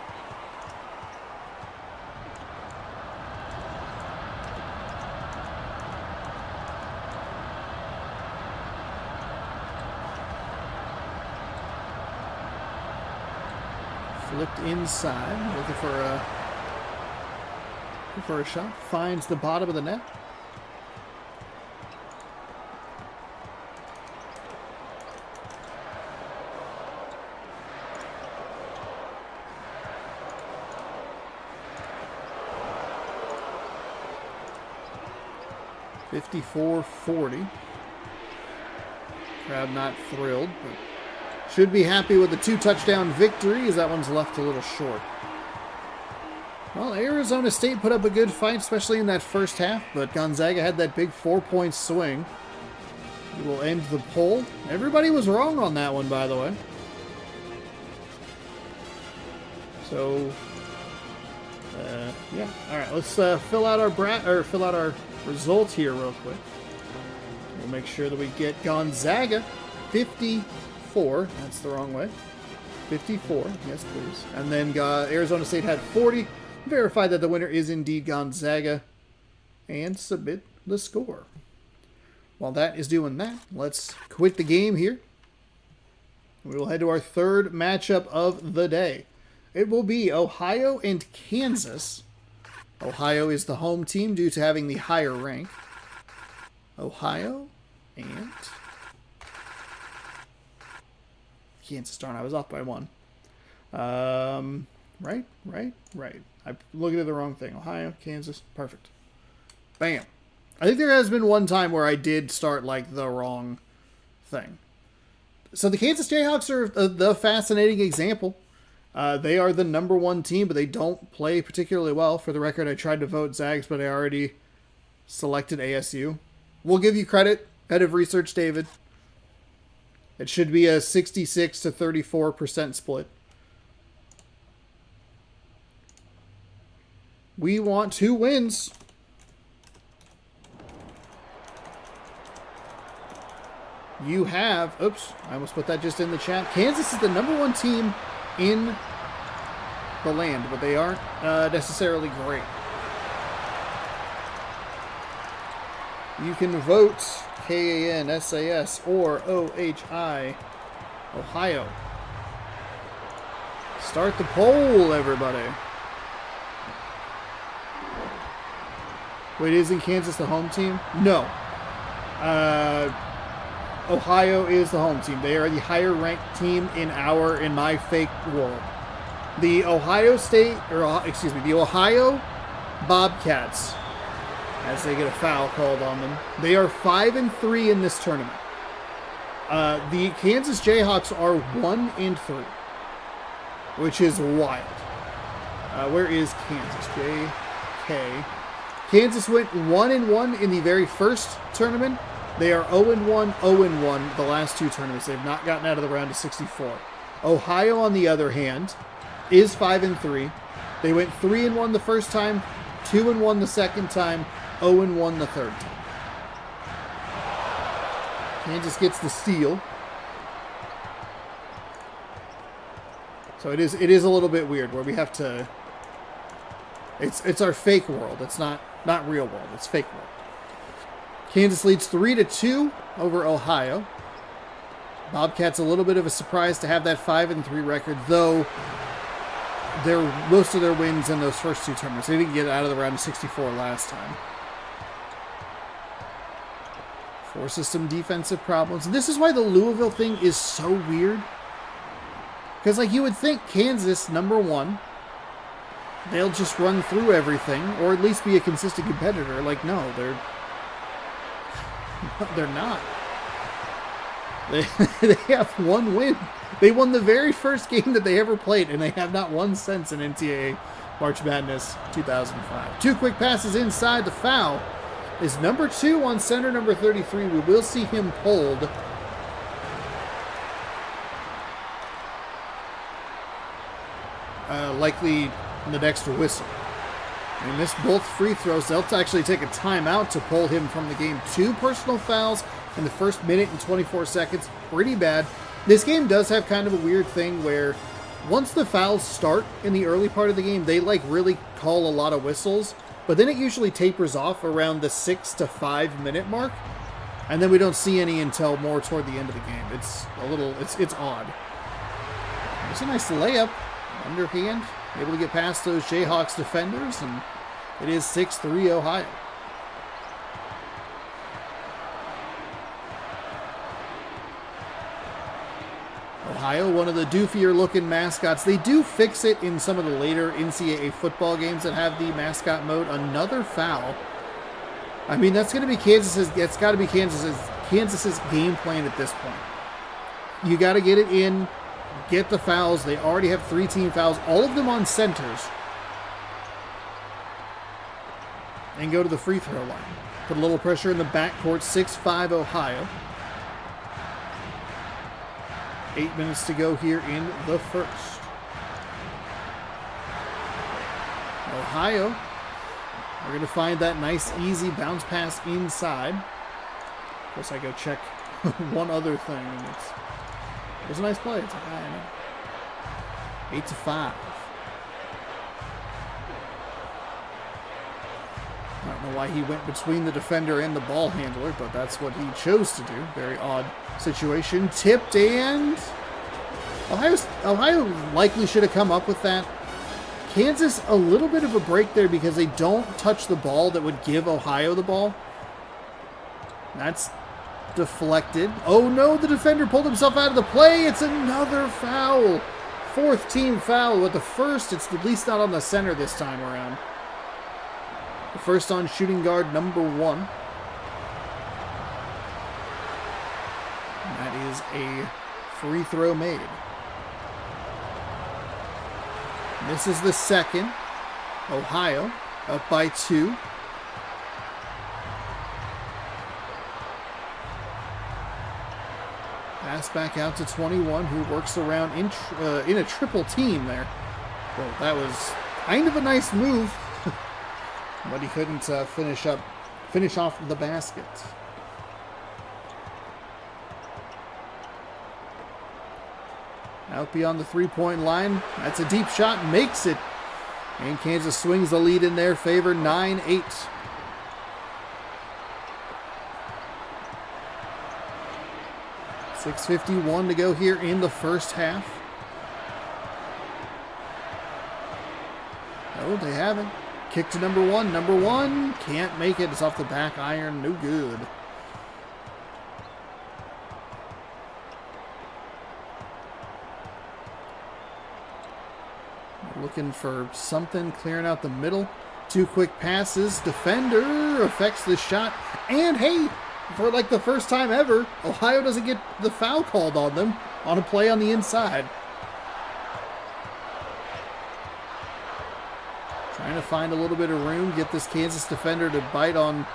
Flipped inside, looking for a shot. Finds the bottom of the net. (54-40). Crowd not thrilled, but should be happy with the 2-touchdown victory, as that one's left a little short. Well, Arizona State put up a good fight, especially in that first half, but Gonzaga had that big 4-point swing. We will end the poll. Everybody was wrong on that one, by the way. So, yeah. All right, let's fill out our results here real quick. We'll make sure that we get Gonzaga 54. That's the wrong way. 54. Yes, please. And then Arizona State had 40. Verify that the winner is indeed Gonzaga. And submit the score. While that is doing that, let's quit the game here. We will head to our third matchup of the day. It will be Ohio and Kansas. Ohio is the home team due to having the higher rank. Ohio and Kansas. Darn, I was off by one. Right. I'm looking at the wrong thing. Ohio, Kansas. Perfect. Bam. I think there has been one time where I did start like the wrong thing. So the Kansas Jayhawks are the fascinating example. They are the number 1 team, but they don't play particularly well. For the record, I tried to vote Zags, but I already selected ASU. We'll give you credit, head of research, David. It should be a 66 to 34% split. We want 2 wins. You have, oops, I almost put that just in the chat. Kansas is the number 1 team in the land, but they aren't necessarily great. You can vote KANSAS or OHI, Ohio. Start the poll, everybody. Wait, isn't Kansas the home team? No. Ohio is the home team. They are the higher ranked team in my fake world. The the Ohio Bobcats, as they get a foul called on them, they are 5-3 in this tournament. The Kansas Jayhawks are 1-3, which is wild. Where is Kansas? JK. Kansas went 1-1 in the very first tournament. They are 0-1, 0-1 the last two tournaments. They've not gotten out of the round of 64. Ohio, on the other hand, is 5-3. They went 3-1 the first time, 2-1 the second time, 0-1 the third time. Kansas gets the steal. So it is a little bit weird where we have to. It's our fake world. It's not real world. It's fake world. Kansas leads 3-2 over Ohio. Bobcats a little bit of a surprise to have that 5-3 record, though most of their wins in those first two tournaments. They didn't get out of the round of 64 last time. Forces some defensive problems. And this is why the Louisville thing is so weird. Because, like, you would think Kansas, number one, they'll just run through everything, or at least be a consistent competitor. Like, no, they're not. They have one win. They won the very first game that they ever played, and they have not won since in NCAA March Madness 2005. Two quick passes inside. The foul is number 2 on center, number 33. We will see him pulled. Likely the next whistle. They missed both free throws. They'll actually take a timeout to pull him from the game. 2 personal fouls in the first minute and 24 seconds. Pretty bad. This game does have kind of a weird thing where once the fouls start in the early part of the game, they like really call a lot of whistles, but then it usually tapers off around the 6 to 5 minute mark, and then we don't see any until more toward the end of the game. It's a little, it's odd. It's a nice layup, underhand, able to get past those Jayhawks defenders, and it is 6-3 Ohio. Ohio, one of the doofier looking mascots. They do fix it in some of the later NCAA football games that have the mascot mode. Another foul. I mean, that's going to be Kansas's game plan at this point. You got to get it in, get the fouls. They already have 3 team fouls, all of them on centers, and go to the free throw line. Put a little pressure in the backcourt. 6-5 Ohio. 8 minutes to go here in the first. Ohio are going to find that nice, easy bounce pass inside. Of course, I go check one other thing, and it was a nice play. It's like, I know. 8-5. I don't know why he went between the defender and the ball handler, but that's what he chose to do. Very odd situation. Tipped, and Ohio likely should have come up with that. Kansas, a little bit of a break there because they don't touch the ball that would give Ohio the ball. That's deflected. Oh no, the defender pulled himself out of the play. It's another foul. 4th team foul. With the first, it's at least not on the center this time around. The first on shooting guard number 1. And that is a free throw made. This is the second. Ohio up by 2. Pass back out to 21, who works around in a triple team there. Well, that was kind of a nice move. But he couldn't finish off the basket. Out beyond the 3-point line. That's a deep shot. Makes it. And Kansas swings the lead in their favor. 9-8. .651 to go here in the first half. Oh, they haven't. Kick to number 1. Number 1 can't make it. It's off the back iron. No good. looking for something, clearing out the middle. 2 quick passes. Defender affects the shot. And hey, for like the first time ever, Ohio doesn't get the foul called on them on a play on the inside. Trying to find a little bit of room, get this Kansas defender to bite on.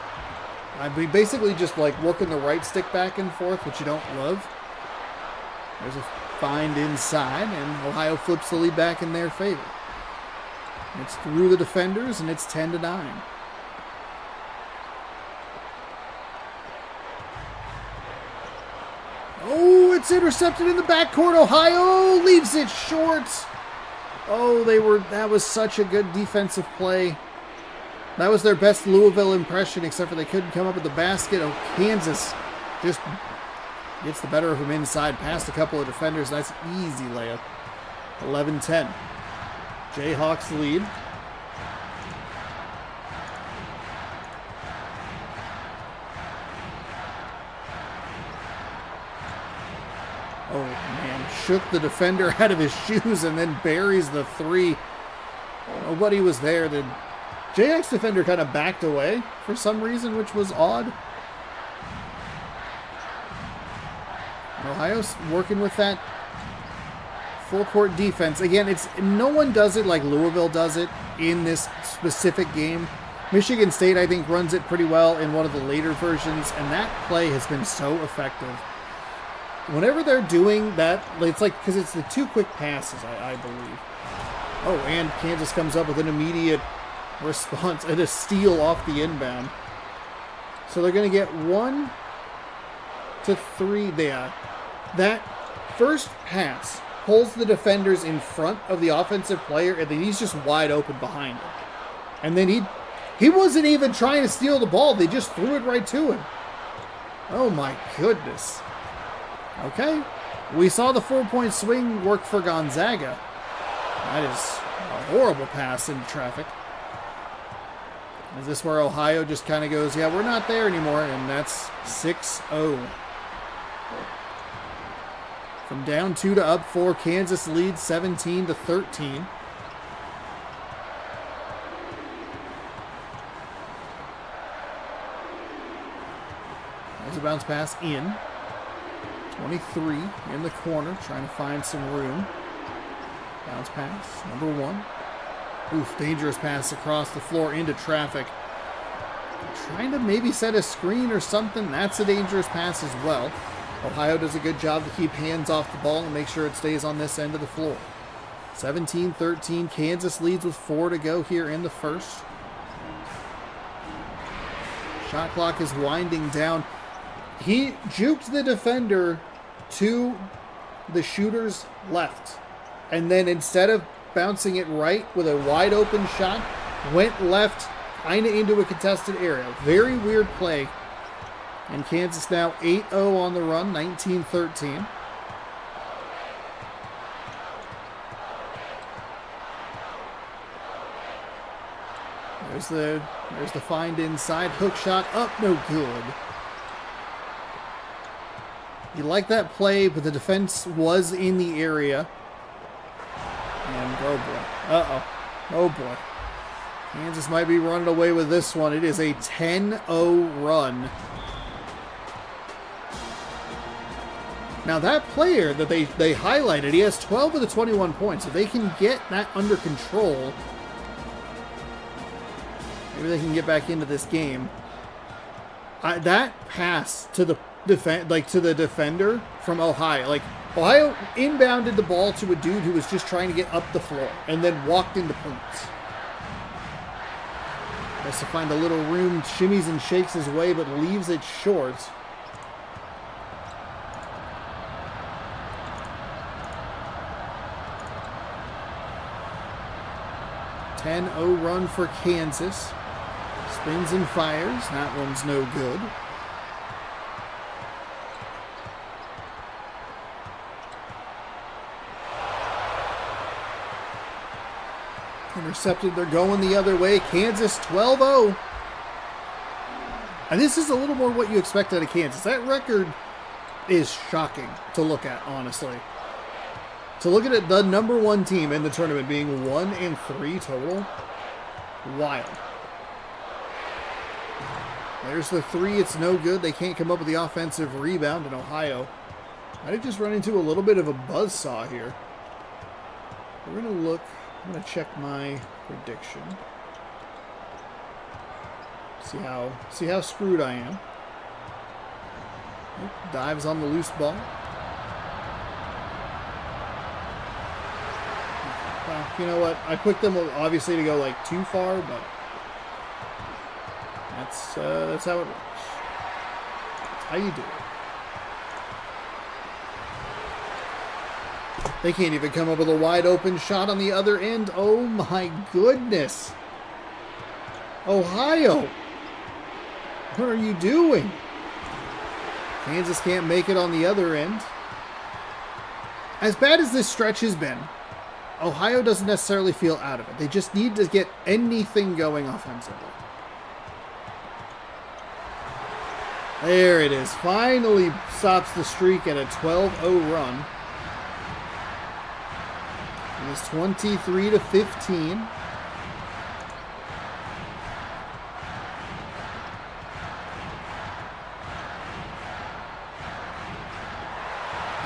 I mean, basically just like working the right stick back and forth, which you don't love. There's a find inside, and Ohio flips the lead back in their favor. It's through the defenders, and it's 10-9. Oh, it's intercepted in the backcourt. Ohio leaves it short. Oh, that was such a good defensive play. That was their best Louisville impression, except for they couldn't come up with the basket. Oh, Kansas just gets the better of him inside, past a couple of defenders. Nice, easy layup. 11-10. Jayhawks lead. Oh, man. Shook the defender out of his shoes and then buries the 3. Nobody was there. The Jayhawks defender kind of backed away for some reason, which was odd. Ohio's working with that full court defense. Again, no one does it like Louisville does it in this specific game. Michigan State, I think, runs it pretty well in one of the later versions, and that play has been so effective. Whenever they're doing that, it's like, because it's the 2 quick passes, I believe. Oh, and Kansas comes up with an immediate response and a steal off the inbound. So they're going to get 1 to 3 there. That first pass pulls the defenders in front of the offensive player, and then he's just wide open behind him. And then he wasn't even trying to steal the ball. They just threw it right to him. Oh my goodness. Okay. We saw the 4-point swing work for Gonzaga. That is a horrible pass into traffic. Is this where Ohio just kind of goes, yeah, we're not there anymore, and that's 6-0. From down 2 to up 4, Kansas leads 17-13. There's a bounce pass in. 23 in the corner, trying to find some room. Bounce pass, number 1. Oof, dangerous pass across the floor into traffic. Trying to maybe set a screen or something. That's a dangerous pass as well. Ohio does a good job to keep hands off the ball and make sure it stays on this end of the floor. 17-13. Kansas leads with 4 to go here in the first. Shot clock is winding down. He juked the defender to the shooter's left. And then instead of bouncing it right with a wide open shot, went left kind of into a contested area. Very weird play. And Kansas now 8-0 on the run, 19-13. There's the find inside. Hook shot up, no good. You like that play, but the defense was in the area. And oh boy. Uh-oh. Oh boy. Kansas might be running away with this one. It is a 10-0 run. Now that player that they highlighted, he has 12 of the 21 points. If they can get that under control, maybe they can get back into this game. That pass to the defender from Ohio, Ohio inbounded the ball to a dude who was just trying to get up the floor and then walked into points. Has to find a little room, shimmies and shakes his way, but leaves it short. .10 run for Kansas. Spins and fires. That one's no good. Intercepted. They're going the other way. Kansas 12-0. And this is a little more what you expect out of Kansas. That record is shocking to look at, honestly. So look at it, the number 1 team in the tournament being 1-3 total. Wild. There's the 3. It's no good. They can't come up with the offensive rebound in Ohio. I did just run into a little bit of a buzzsaw here. We're going to look. I'm going to check my prediction. See how screwed I am. Dives on the loose ball. Well, you know what? I picked them obviously to go like too far, but that's how it works. That's how you do it. They can't even come up with a wide open shot on the other end. Oh my goodness. Ohio, what are you doing? Kansas can't make it on the other end. As bad as this stretch has been, Ohio doesn't necessarily feel out of it. They just need to get anything going offensively. There it is. Finally stops the streak at a 12-0 run. And it's 23-15.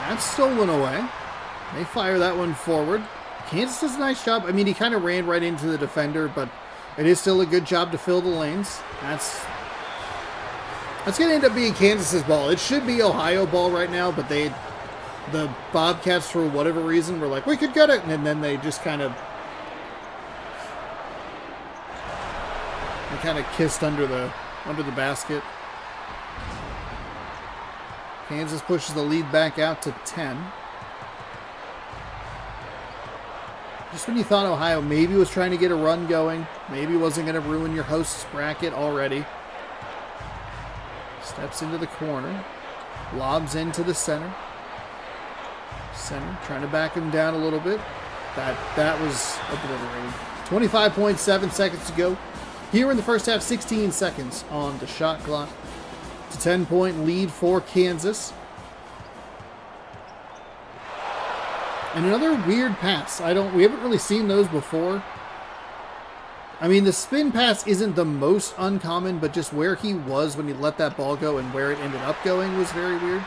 That's stolen away. They fire that one forward. Kansas does a nice job. I mean, he kind of ran right into the defender, but it is still a good job to fill the lanes. That's going to end up being Kansas's ball. It should be Ohio ball right now, but the Bobcats, for whatever reason, were like, we could get it, and then they just kind of kissed under the basket. Kansas pushes the lead back out to 10. Just when you thought Ohio maybe was trying to get a run going, maybe wasn't going to ruin your host's bracket already. Steps into the corner, lobs into the center. Center trying to back him down a little bit. That was obliterated. 25.7 seconds to go. Here in the first half, 16 seconds on the shot clock. It's a 10-point lead for Kansas. And another weird pass. We haven't really seen those before. I mean, the spin pass isn't the most uncommon, but just where he was when he let that ball go and where it ended up going was very weird.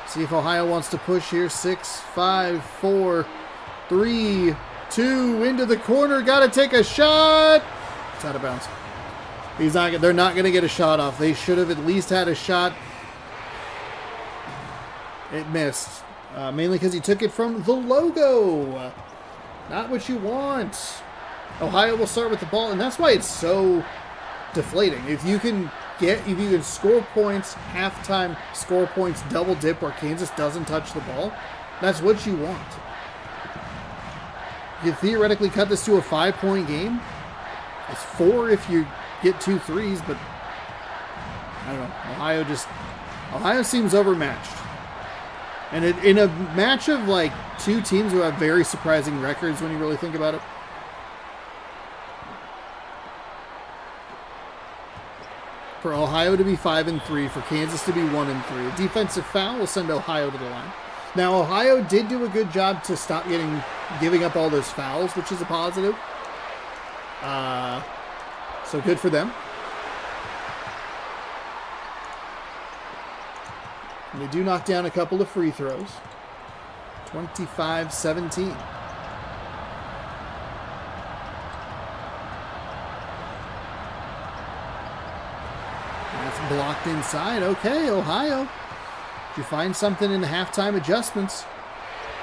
See if Ohio wants to push here. 6, 5, 4, 3, 2, into the corner. Got to take a shot. It's out of bounds. They're not going to get a shot off. They should have at least had a shot. It missed. Mainly because he took it from the logo. Not what you want. Ohio will start with the ball, and that's why it's so deflating. If you can score points, halftime score points, double dip where Kansas doesn't touch the ball, that's what you want. You can theoretically cut this to a 5-point game. It's 4 if you get 2 threes, but I don't know. Ohio seems overmatched. And in a match of like 2 teams who have very surprising records when you really think about it. For Ohio to be 5-3, for Kansas to be 1-3. A defensive foul will send Ohio to the line. Now, Ohio did do a good job to stop giving up all those fouls, which is a positive. So good for them. And they do knock down a couple of free throws. 25-17. That's blocked inside. Okay, Ohio. Did you find something in the halftime adjustments?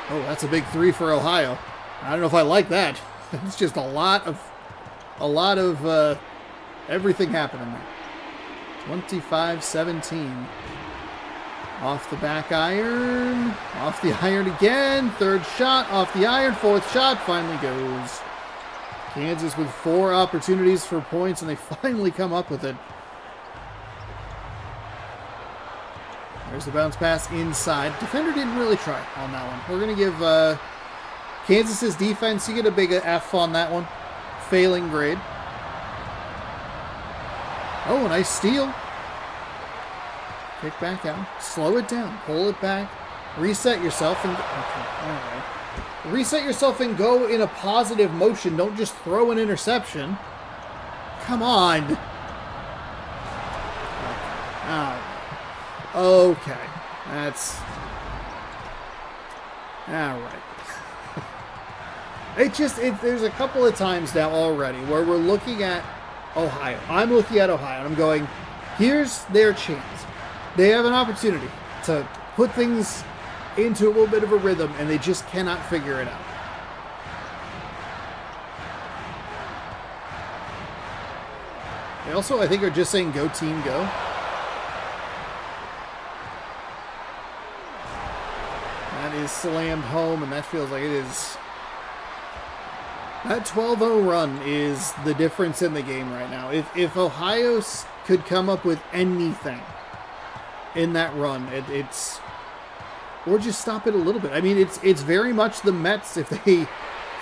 Oh, that's a big 3 for Ohio. I don't know if I like that. It's just a lot of everything happening there. 25-17. Off the back iron. Off the iron again. Third shot. Off the iron. Fourth shot. Finally goes. Kansas with 4 opportunities for points, and they finally come up with it. There's the bounce pass inside. Defender didn't really try on that one. We're going to give Kansas's defense, you get a big F on that one. Failing grade. Oh, a nice steal. Kick back out. Slow it down. Pull it back. Reset yourself and... Okay, all right. Reset yourself and go in a positive motion. Don't just throw an interception. Come on. Okay. That's... All right. There's a couple of times now already where we're looking at Ohio. I'm looking at Ohio and I'm going, here's their chance. They have an opportunity to put things into a little bit of a rhythm, and they just cannot figure it out. They also, I think, are just saying, go team, go. That is slammed home, and that feels like it is. That 12-0 run is the difference in the game right now. If Ohio could come up with anything in that run, it's... Or just stop it a little bit. I mean, it's very much the Mets if they,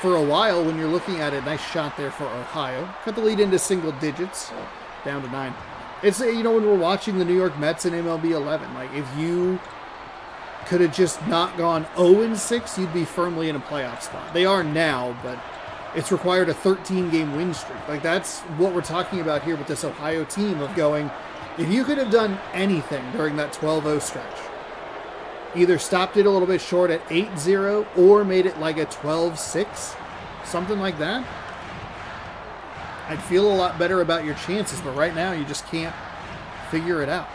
for a while, when you're looking at it, nice shot there for Ohio. Cut the lead into single digits, down to 9. It's, when we're watching the New York Mets in MLB 11, like, if you could have just not gone 0-6, you'd be firmly in a playoff spot. They are now, but it's required a 13-game win streak. Like, that's what we're talking about here with this Ohio team of going, if you could have done anything during that 12-0 stretch, either stopped it a little bit short at 8-0 or made it like a 12-6, something like that, I'd feel a lot better about your chances. But right now, you just can't figure it out.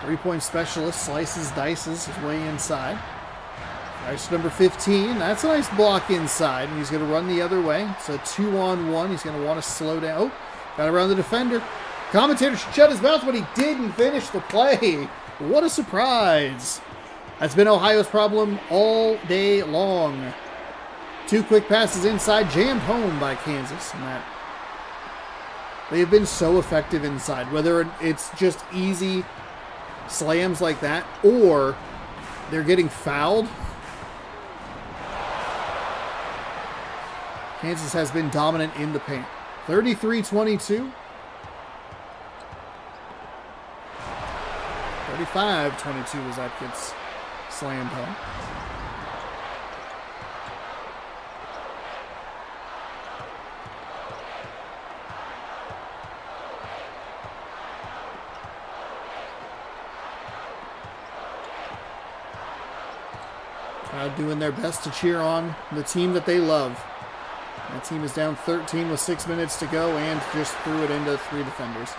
3-point specialist slices, dices his way inside. Dice number 15. That's a nice block inside, and he's going to run the other way. It's a 2-on-1. He's going to want to slow down. Oh, got around the defender. Commentator shut his mouth, but he didn't finish the play. What a surprise. That's been Ohio's problem all day long. 2 quick passes inside, jammed home by Kansas. And that they have been so effective inside, whether it's just easy slams like that or they're getting fouled. Kansas has been dominant in the paint. 33-22. 35-22 as that gets slammed home. Crowd doing their best to cheer on the team that they love. That team is down 13 with 6 minutes to go and just threw it into 3 defenders.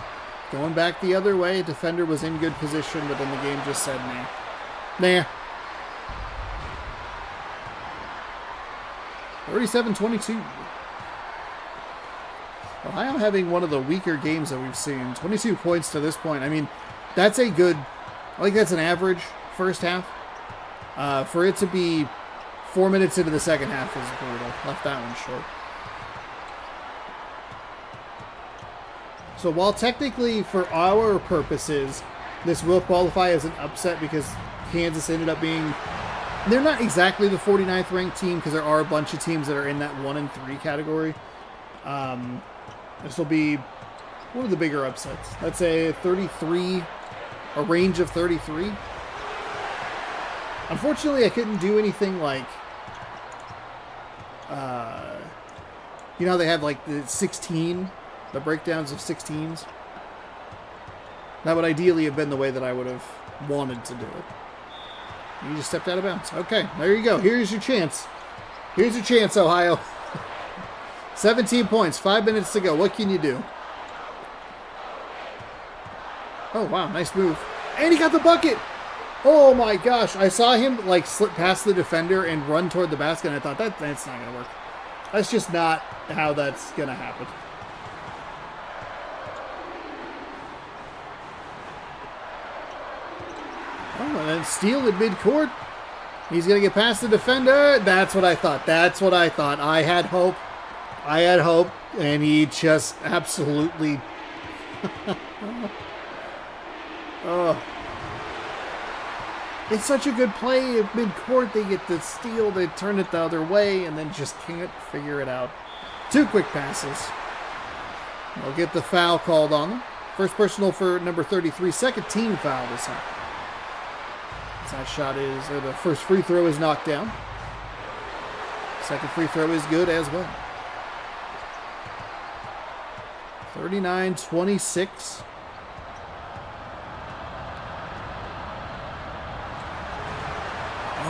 Going back the other way, defender was in good position, but then the game just said, nah. Nah. 37-22. Ohio having one of the weaker games that we've seen. 22 points to this point. I mean, that's a good, I think that's an average first half. For it to be 4 minutes into the second half is brutal. Left that one short. So while technically for our purposes, this will qualify as an upset because Kansas ended up being, they're not exactly the 49th ranked team because there are a bunch of teams that are in that 1 and 3 category. This will be one of the bigger upsets. Let's say 33, a range of 33. Unfortunately, I couldn't do anything like, you know, they have like the 16, the breakdowns of 16s. That would ideally have been the way that I would have wanted to do it. You just stepped out of bounds. Okay, there you go. Here's your chance. Here's your chance, Ohio. 17 points, 5 minutes to go. What can you do? Oh, wow, nice move. And he got the bucket. Oh, my gosh. I saw him, like, slip past the defender and run toward the basket, and I thought, that's not going to work. That's just not how that's going to happen. Oh, and then steal at midcourt. He's going to get past the defender. That's what I thought. That's what I thought. I had hope. I had hope. And he just absolutely... Oh. It's such a good play at midcourt. They get the steal. They turn it the other way and then just can't figure it out. 2 quick passes. They'll get the foul called on them. First personal for number 33. Second team foul this time. That shot is, or the first free throw is knocked down. Second free throw is good as well. 39-26.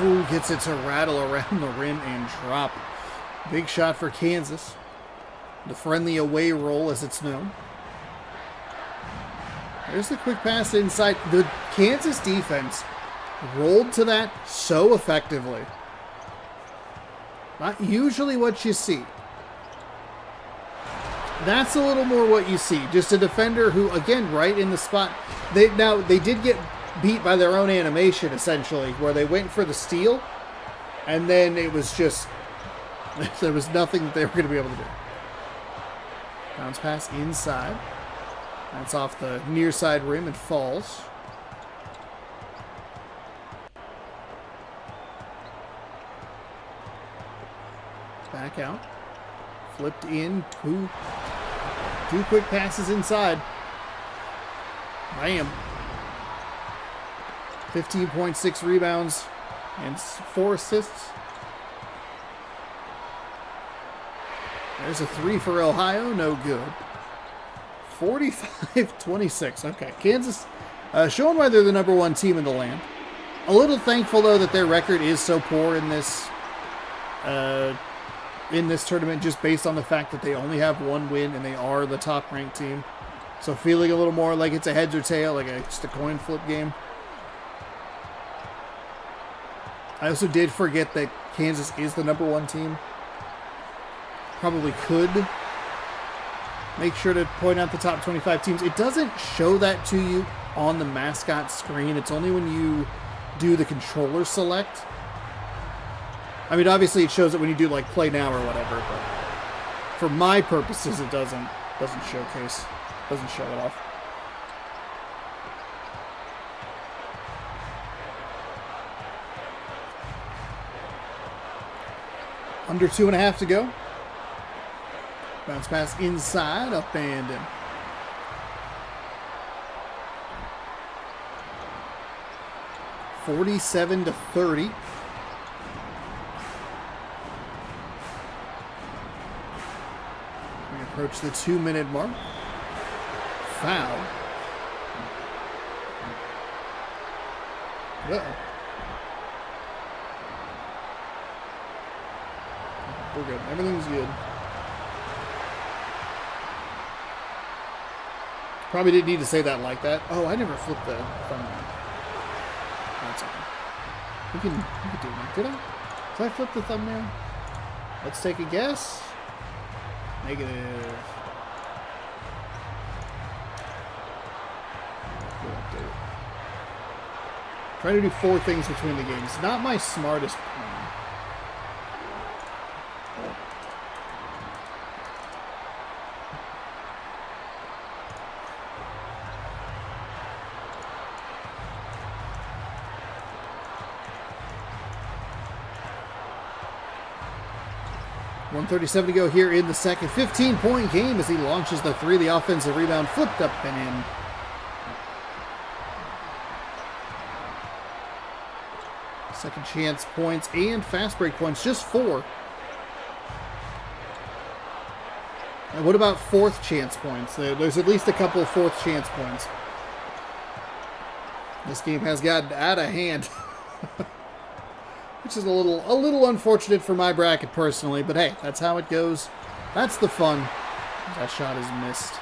Oh, gets it to rattle around the rim and drop. Big shot for Kansas. The friendly away roll, as it's known. There's the quick pass inside. The Kansas defense rolled to that so effectively. Not usually what you see. That's a little more what you see. Just a defender who, again, right in the spot. They did get beat by their own animation, essentially, where they went for the steal, and then it was just, there was nothing that they were going to be able to do. Bounce pass inside. That's off the near side rim and falls. Back out. Flipped in. Two quick passes inside. Bam. 15.6 rebounds and 4 assists. There's a 3 for Ohio. No good. 45-26. Okay, Kansas showing why they're the #1 team in the land. A little thankful, though, that their record is so poor in this tournament, just based on the fact that they only have 1 win and they are the top-ranked team. So feeling a little more like it's a heads or tail, like just a coin flip game. I also did forget that Kansas is the #1 team. Probably could make sure to point out the top 25 teams. It doesn't show that to you on the Mascot screen. It's only when you do the controller select. I mean, obviously it shows it when you do like play now or whatever, but for my purposes, it doesn't showcase, doesn't show it off. Under 2.5 to go. Bounce pass inside, up and in. (47-30). We approach the 2-minute mark. Foul. Uh-oh. We're good. Everything's good. Probably didn't need to say that like that. Oh, I never flipped the thumbnail. That's okay. We can do that. Did I? Did I flip the thumbnail? Let's take a guess. Negative. We'll update it. Trying to do 4 things between the games. Not my smartest plan. .137 to go here in the second. 15-point game as he launches the 3. The offensive rebound flipped up and in. Second chance points and fast break points, just 4. And what about 4th chance points? There's at least a couple of 4th chance points. This game has gotten out of hand. Which is a little unfortunate for my bracket personally, but hey, that's how it goes. That's the fun. That shot is missed.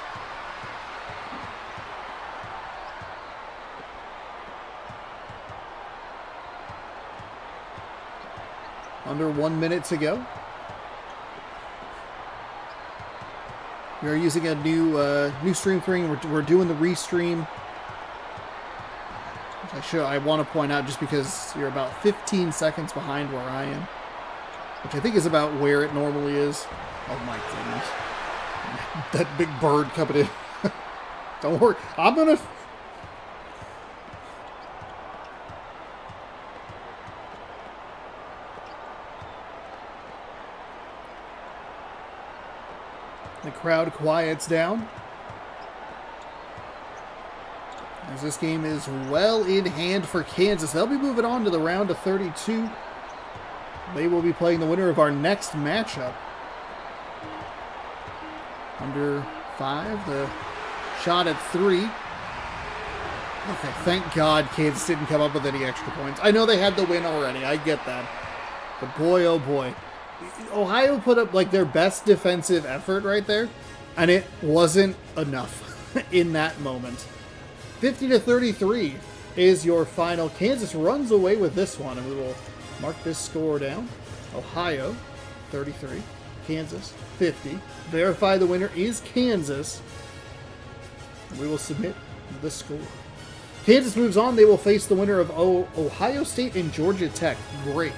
Under 1 minute to go. We are using a new stream screen. We're doing the restream. I want to point out just because you're about 15 seconds behind where I am, which I think is about where it normally is. Oh my goodness. That big bird coming in. Don't worry. I'm going to... The crowd quiets down. as this game is well in hand for Kansas. They'll be moving on to the round of 32. They will be playing the winner of our next matchup. Under 5, the shot at 3. Okay, thank God Kansas didn't come up with any extra points. I know they had the win already. I get that. But boy, oh boy. Ohio put up like their best defensive effort right there, and it wasn't enough in that moment. 50-33 is your final. Kansas runs away with this one, and we will mark this score down. Ohio, 33. Kansas, 50. Verify the winner is Kansas. We will submit the score. Kansas moves on. They will face the winner of Ohio State and Georgia Tech. Great.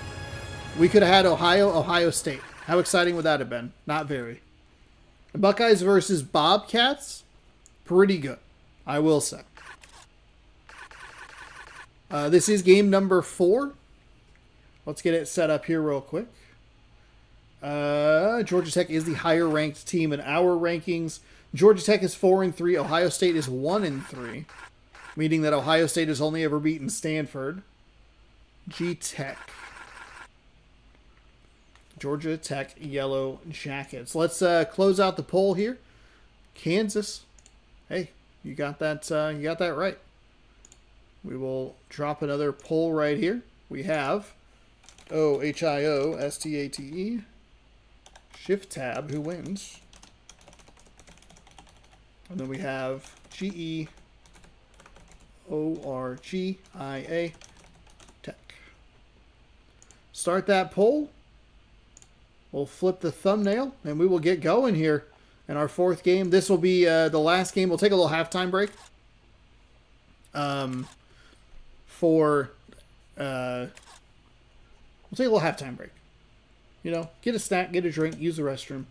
We could have had Ohio State. How exciting would that have been? Not very. The Buckeyes versus Bobcats. Pretty good, I will say. This is game number 4. Let's get it set up here real quick. Georgia Tech is the higher ranked team in our rankings. Georgia Tech is 4-3. Ohio State is 1-3. Meaning that Ohio State has only ever beaten Stanford. G-Tech. Georgia Tech Yellow Jackets. Let's close out the poll here. Kansas. Hey, you got that right. We will drop another poll right here. We have OHIO Shift tab, who wins. And then we have GEORGIA Tech. Start that poll. We'll flip the thumbnail, and we will get going here in our 4th game. This will be the last game. We'll take a little halftime break. We'll take a little halftime break. You know, get a snack, get a drink, use the restroom,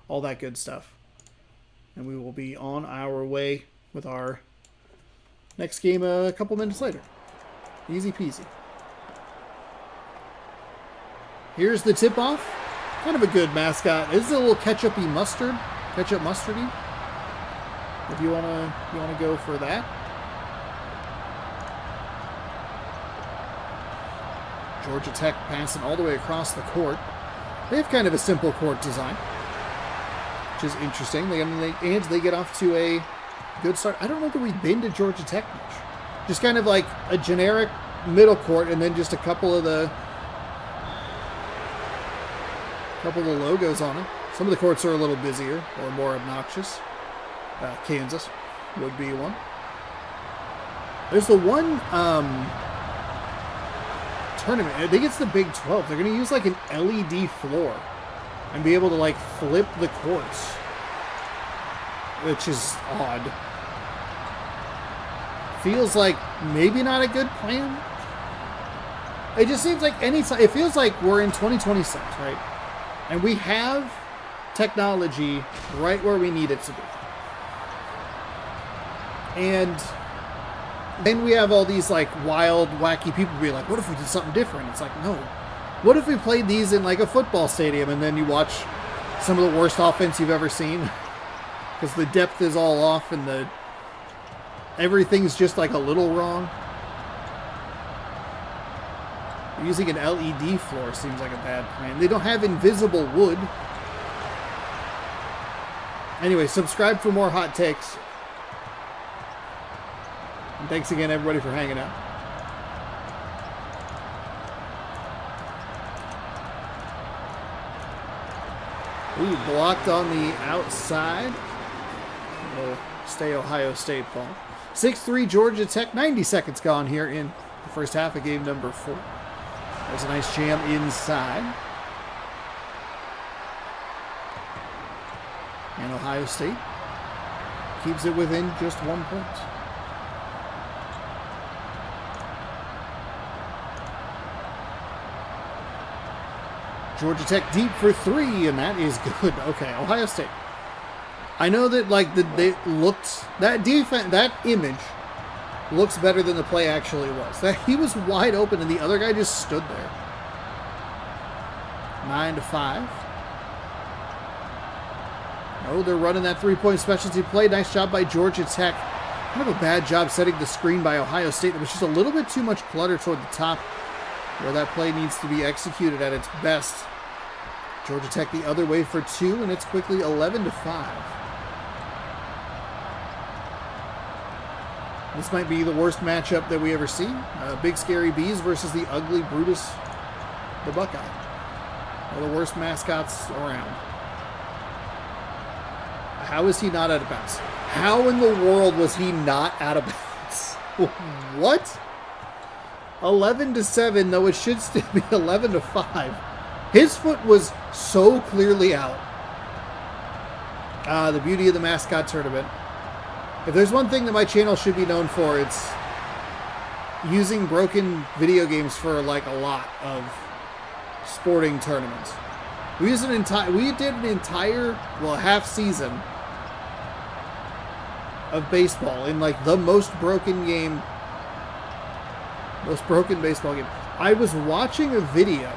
all that good stuff. And we will be on our way with our next game a couple minutes later. Easy peasy. Here's the tip-off. Kind of a good mascot. This is a little ketchup-y mustard. Ketchup mustardy. If you wanna go for that. Georgia Tech passing all the way across the court. They have kind of a simple court design, which is interesting. They get off to a good start. I don't know that we've been to Georgia Tech much. Just kind of like a generic middle court, and then just a couple of the logos on it. Some of the courts are a little busier or more obnoxious. Kansas would be one. There's the one tournament. I think it's the Big 12. They're going to use like an LED floor and be able to like flip the courts, which is odd. Feels like maybe not a good plan. It just seems like it feels like we're in 2026, right? And we have technology right where we need it to be. And then we have all these like wild, wacky people be like, what if we did something different? It's like, no. What if we played these in like a football stadium, and then you watch some of the worst offense you've ever seen? Because the depth is all off and everything's just like a little wrong. Using an LED floor seems like a bad plan. They don't have invisible wood. Anyway, subscribe for more hot takes. And thanks again, everybody, for hanging out. Ooh, blocked on the outside. We'll stay Ohio State ball. 6-3 Georgia Tech. 90 seconds gone here in the first half of game number 4. There's a nice jam inside. And Ohio State keeps it within just 1 point. Georgia Tech deep for 3, and that is good. Okay, Ohio State. I know that like that image looks better than the play actually was. That he was wide open and the other guy just stood there. 9-5. Oh, they're running that 3-point specialty play. Nice job by Georgia Tech. Kind of a bad job setting the screen by Ohio State. There was just a little bit too much clutter toward the top where that play needs to be executed at its best. Georgia Tech the other way for 2, and it's quickly 11-5. This might be the worst matchup that we ever see. Big Scary Bees versus the ugly Brutus, the Buckeye. One of the worst mascots around. How is he not out of bounds? How in the world was he not out of bounds? What? 11-7, though it should still be 11-5. His foot was so clearly out. The beauty of the mascot tournament. If there's one thing that my channel should be known for, it's using broken video games for like a lot of sporting tournaments. We did an entire half season of baseball in like the most broken baseball game. I was watching a video,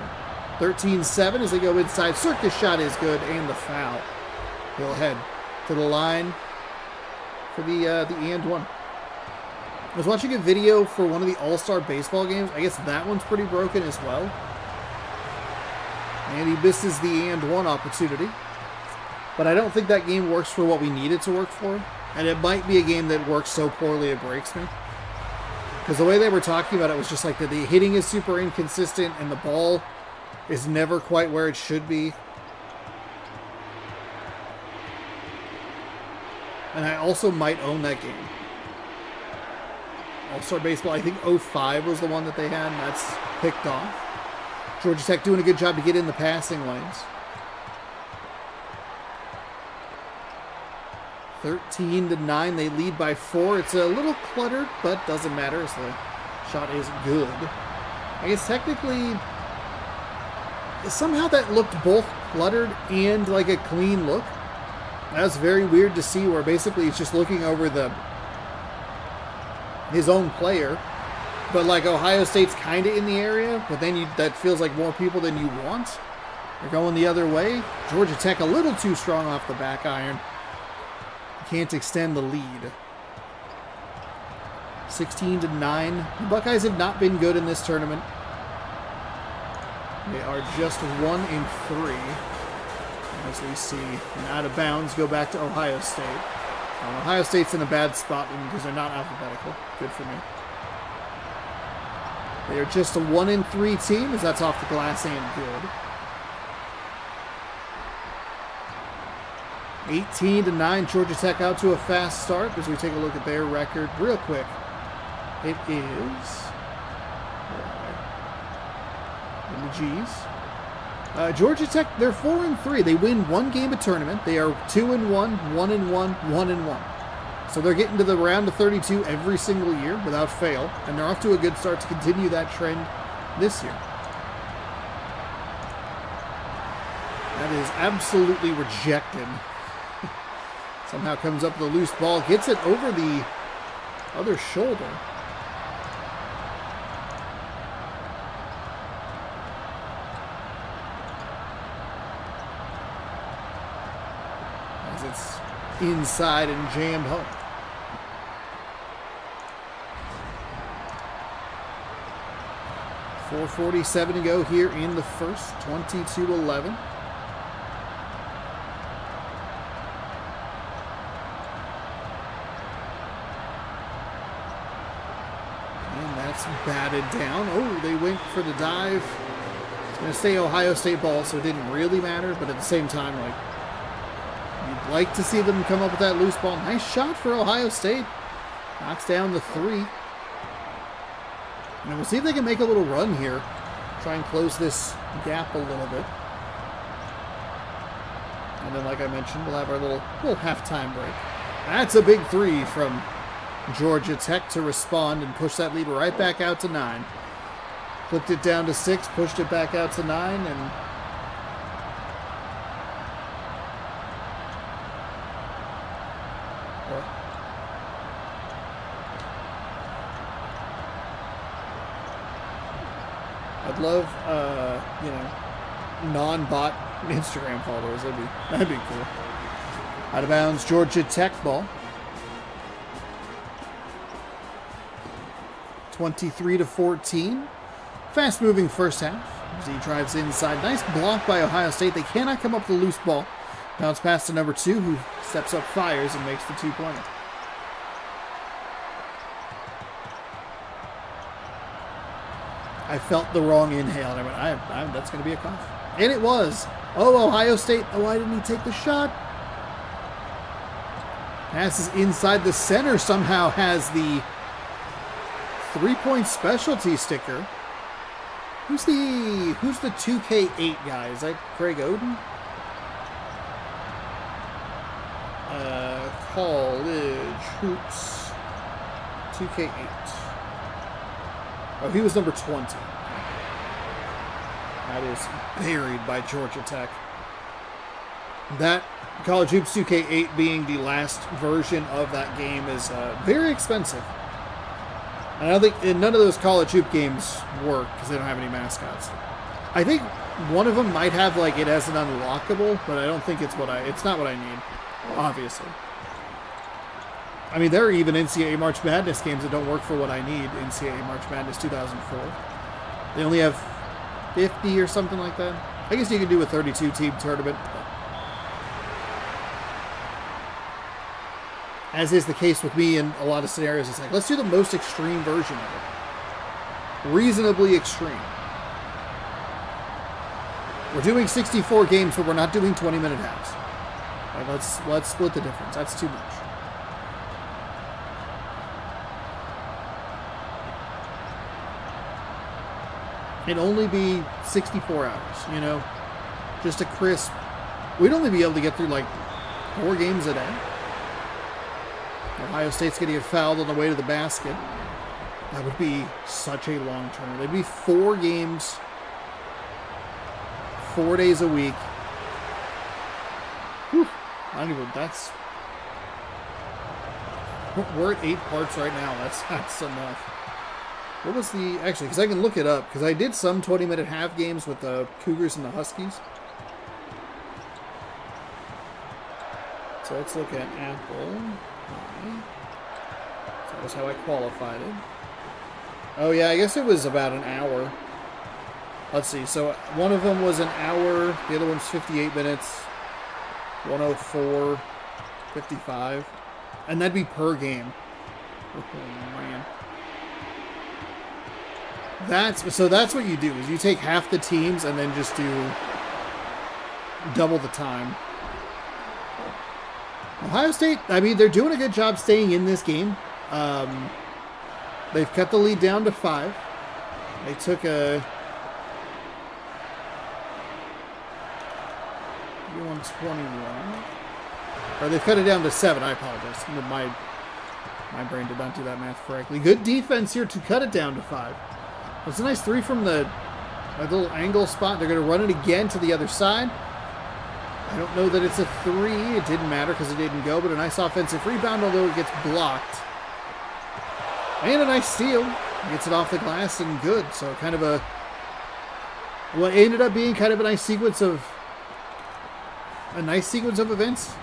13-7 as they go inside. Circus shot is good, and the foul. He'll head to the line for the and one. I was watching a video for one of the All-Star baseball games. I guess that one's pretty broken as well. And he misses the and one opportunity. But I don't think that game works for what we need it to work for. And it might be a game that works so poorly it breaks me. Because the way they were talking about it was just like that the hitting is super inconsistent and the ball is never quite where it should be. And I also might own that game. All-Star Baseball, I think 05 was the one that they had, and that's picked off. Georgia Tech doing a good job to get in the passing lanes. 13-9, they lead by 4. It's a little cluttered, but doesn't matter as the shot is good. I guess technically, somehow that looked both cluttered and like a clean look. That's very weird to see, where basically he's just looking over his own player, but like Ohio State's kind of in the area, but then that feels like more people than you want. They're going the other way. Georgia Tech a little too strong off the back iron. Can't extend the lead. 16-9. The Buckeyes have not been good in this tournament. They are just 1-3. As we see an out of bounds go back to Ohio State. Ohio State's in a bad spot because they're not alphabetical. Good for me. They are just a 1-3 team, as that's off the glass and good. 18-9, Georgia Tech out to a fast start as we take a look at their record real quick. It is in the G's. Georgia Tech, they're 4-3. They win one game a tournament. They are 2-1, 1-1, 1-1. So they're getting to the round of 32 every single year without fail, and they're off to a good start to continue that trend this year. That is absolutely rejected. Somehow comes up with a loose ball, gets it over the other shoulder. As it's inside and jammed home. .447 to go here in the first, 22-11. Batted down. Oh, they went for the dive. It's going to stay Ohio State ball, so it didn't really matter, but at the same time, like, you'd like to see them come up with that loose ball. Nice shot for Ohio State. Knocks down the 3. And we'll see if they can make a little run here. Try and close this gap a little bit. And then, like I mentioned, we'll have our little halftime break. That's a big 3 from Georgia Tech to respond and push that lead right back out to 9. Flipped it down to 6, pushed it back out to 9, and I'd love, non-bot Instagram followers. That'd be cool. Out of bounds, Georgia Tech ball. 23-14. Fast-moving first half as he drives inside. Nice block by Ohio State. They cannot come up with a loose ball. Bounce pass to number 2, who steps up, fires, and makes the 2-pointer. I felt the wrong inhale. And I went, that's going to be a cough. And it was. Oh, Ohio State. Oh, why didn't he take the shot? Passes inside. The center somehow has the 3-point specialty sticker. Who's the 2K8 guy? Is that Craig Oden? College hoops 2K8. Oh, he was number 20. That is buried by Georgia Tech. That College Hoops 2K8 being the last version of that game is very expensive. And I don't think none of those college hoop games work because they don't have any mascots. I think one of them might have like it as an unlockable, but I don't think it's not what I need, obviously. I mean, there are even NCAA March Madness games that don't work for what I need. NCAA March Madness 2004. They only have 50 or something like that. I guess you could do a 32-team tournament. As is the case with me in a lot of scenarios, it's like, let's do the most extreme version of it. Reasonably extreme. We're doing 64 games, but we're not doing 20-minute halves. Right, let's split the difference. That's too much. It'd only be 64 hours, you know? Just a crisp. We'd only be able to get through like 4 games a day. Ohio State's going to get fouled on the way to the basket. That would be such a long term. They'd be 4 games, 4 days a week. Whew. I don't even, we're at 8 parts right now. That's enough. What was actually, because I can look it up, because I did some 20-minute half games with the Cougars and the Huskies. So let's look at Apple. So that was how I qualified it. Oh yeah, I guess it was about an hour. Let's see, so one of them was an hour, the other one's 58 minutes, 104, 55, and that'd be per game. Oh man. That's what you do, is you take half the teams and then just do double the time. Ohio State, I mean, they're doing a good job staying in this game. They've cut the lead down to 5. They took a 121. Or they've cut it down to 7. I apologize. My brain did not do that math correctly. Good defense here to cut it down to 5. It's a nice 3 from the little angle spot. They're going to run it again to the other side. I don't know that it's a 3. It didn't matter because it didn't go, but a nice offensive rebound, although it gets blocked. And a nice steal. Gets it off the glass and good. So kind of what ended up being kind of a nice sequence of events.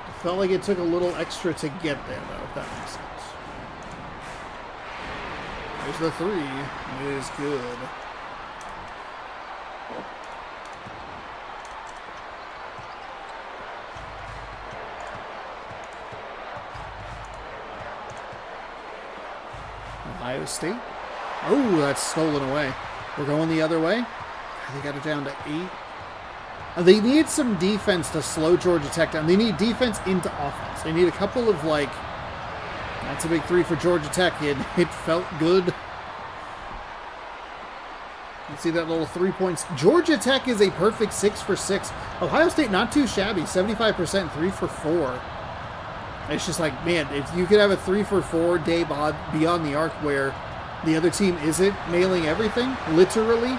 It felt like it took a little extra to get there, though, if that makes sense. There's the 3. It is good. Ohio State. Oh, that's stolen away. We're going the other way. They got it down to 8. They need some defense to slow Georgia Tech down. They need defense into offense. They need a couple of, like... That's a big 3 for Georgia Tech. It felt good. You see that little 3 points. Georgia Tech is a perfect 6 for 6. Ohio State, not too shabby. 75%, 3 for 4. It's just like, man, if you could have a 3 for 4 day beyond the arc where the other team isn't nailing everything, literally.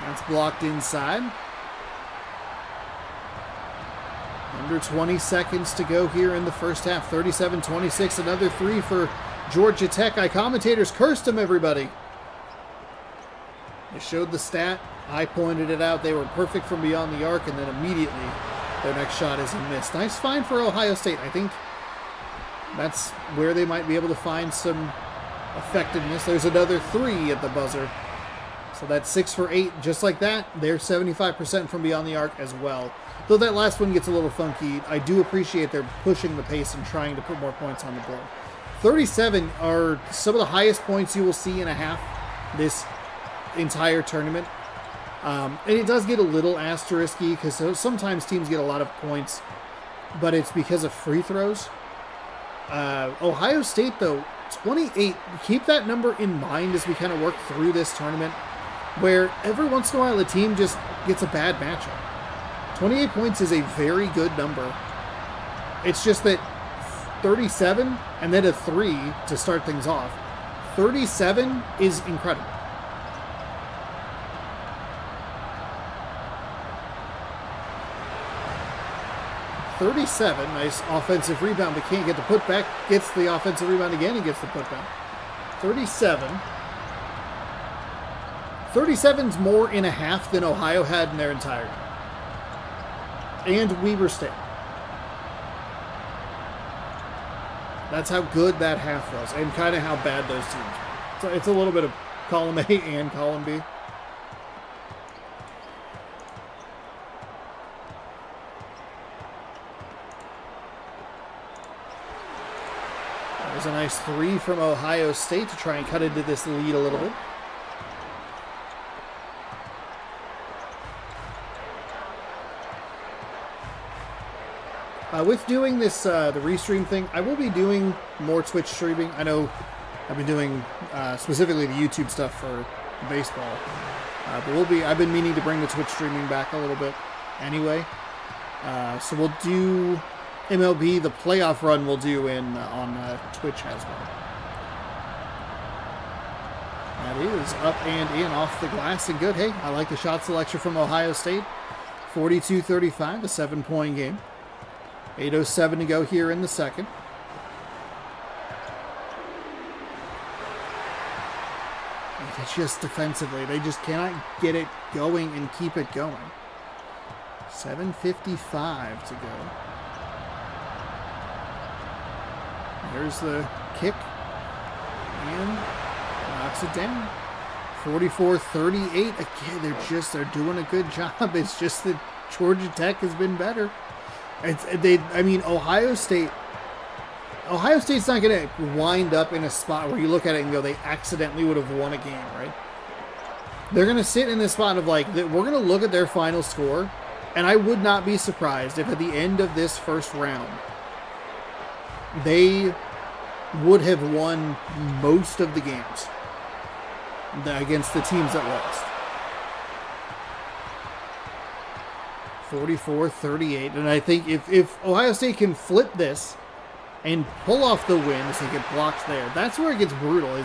That's blocked inside. Under 20 seconds to go here in the first half. 37-26, another 3 for Georgia Tech. Commentators cursed them, everybody. They showed the stat. I pointed it out. They were perfect from beyond the arc, and then immediately their next shot is a miss. Nice find for Ohio State. I think That's where they might be able to find some effectiveness. There's another 3 at the buzzer. So that's 6 for 8. Just like that, they're 75% from beyond the arc as well. Though that last one gets a little funky, I do appreciate they're pushing the pace and trying to put more points on the board. 37 are some of the highest points you will see in a half this entire tournament. And it does get a little asterisky because sometimes teams get a lot of points, but it's because of free throws. Ohio State, though, 28. Keep that number in mind as we kind of work through this tournament, where every once in a while a team just gets a bad matchup. 28 points is a very good number. It's just that 37 and then a 3 to start things off. 37 is incredible. Nice offensive rebound, but can't get the putback. Gets the offensive rebound again and gets the putback. 37. 37's more in a half than Ohio had in their entirety. And Weber State. That's how good that half was, and kind of how bad those teams were. So it's a little bit of column A and column B. There's a nice 3 from Ohio State to try and cut into this lead a little bit. With doing this, the restream thing, I will be doing more Twitch streaming. I know I've been doing specifically the YouTube stuff for baseball, but I've been meaning to bring the Twitch streaming back a little bit anyway. So we'll do MLB, the playoff run we'll do on Twitch as well. That is up and in off the glass and good. Hey, I like the shot selection from Ohio State. 42-35, a 7-point game. 8:07 to go here in the second. It's just defensively, they just cannot get it going and keep it going. 7:55 to go. There's the kick and knocks it down. 44-38. Again, they're doing a good job. It's just that Georgia Tech has been better. Ohio State's not going to wind up in a spot where you look at it and go, they accidentally would have won a game, right? They're going to sit in this spot of we're going to look at their final score, and I would not be surprised if at the end of this first round, they would have won most of the games against the teams that lost. 44-38, and I think if Ohio State can flip this and pull off the win as they get blocked there, that's where it gets brutal.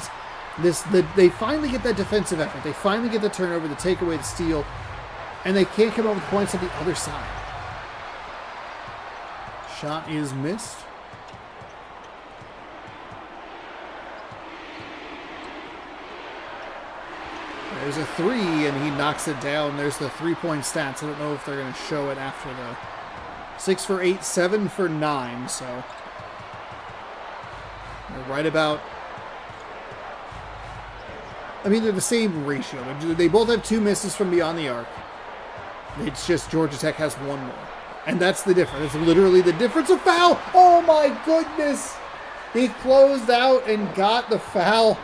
They finally get that defensive effort, they finally get the turnover, the takeaway, the steal, and they can't come up with points on the other side. Shot is missed. There's a 3, and he knocks it down. There's the 3-point stats. I don't know if they're going to show it after the 6 for 8, 7 for 9. So they're right about. They're the same ratio. They both have 2 misses from beyond the arc. It's just Georgia Tech has 1 more, and that's the difference. It's literally the difference of foul. Oh my goodness! He closed out and got the foul.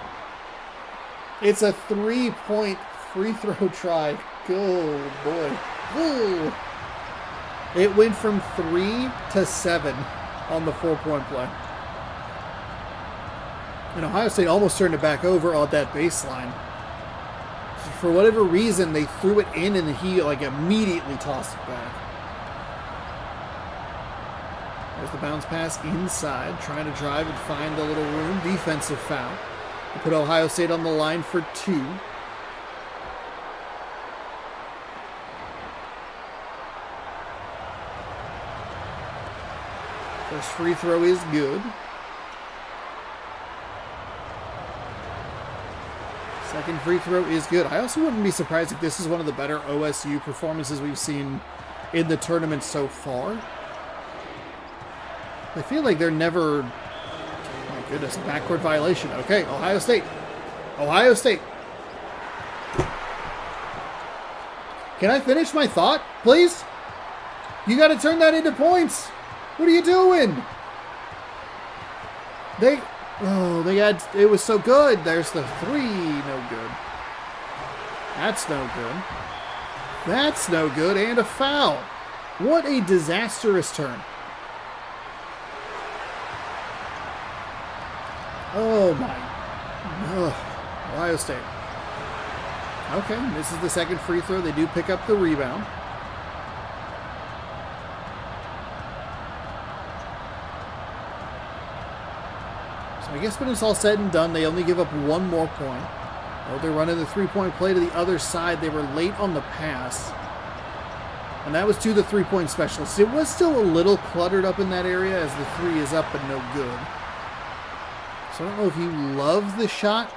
It's a 3-point free throw try. Good boy. Ooh. It went from 3 to 7 on the 4-point play. And Ohio State almost turned it back over on that baseline. For whatever reason, they threw it in and he immediately tossed it back. There's the bounce pass inside, trying to drive and find a little room. Defensive foul. They put Ohio State on the line for 2. First free throw is good. Second free throw is good. I also wouldn't be surprised if this is one of the better OSU performances we've seen in the tournament so far. I feel like they're never goodness, a backcourt violation. Okay, Ohio State. Ohio State. Can I finish my thought, please? You got to turn that into points. What are you doing? They had, it was so good. There's the three, no good. That's no good. That's no good, and a foul. What a disastrous turn. Oh my. Ugh. Ohio State. Okay, this is the second free throw. They do pick up the rebound. So I guess when it's all said and done, they only give up one more point. Oh, they're running the three-point play to the other side. They were late on the pass. And that was to the three-point specialist. It was still a little cluttered up in that area as the three is up and no good. So I don't know if you love the shot,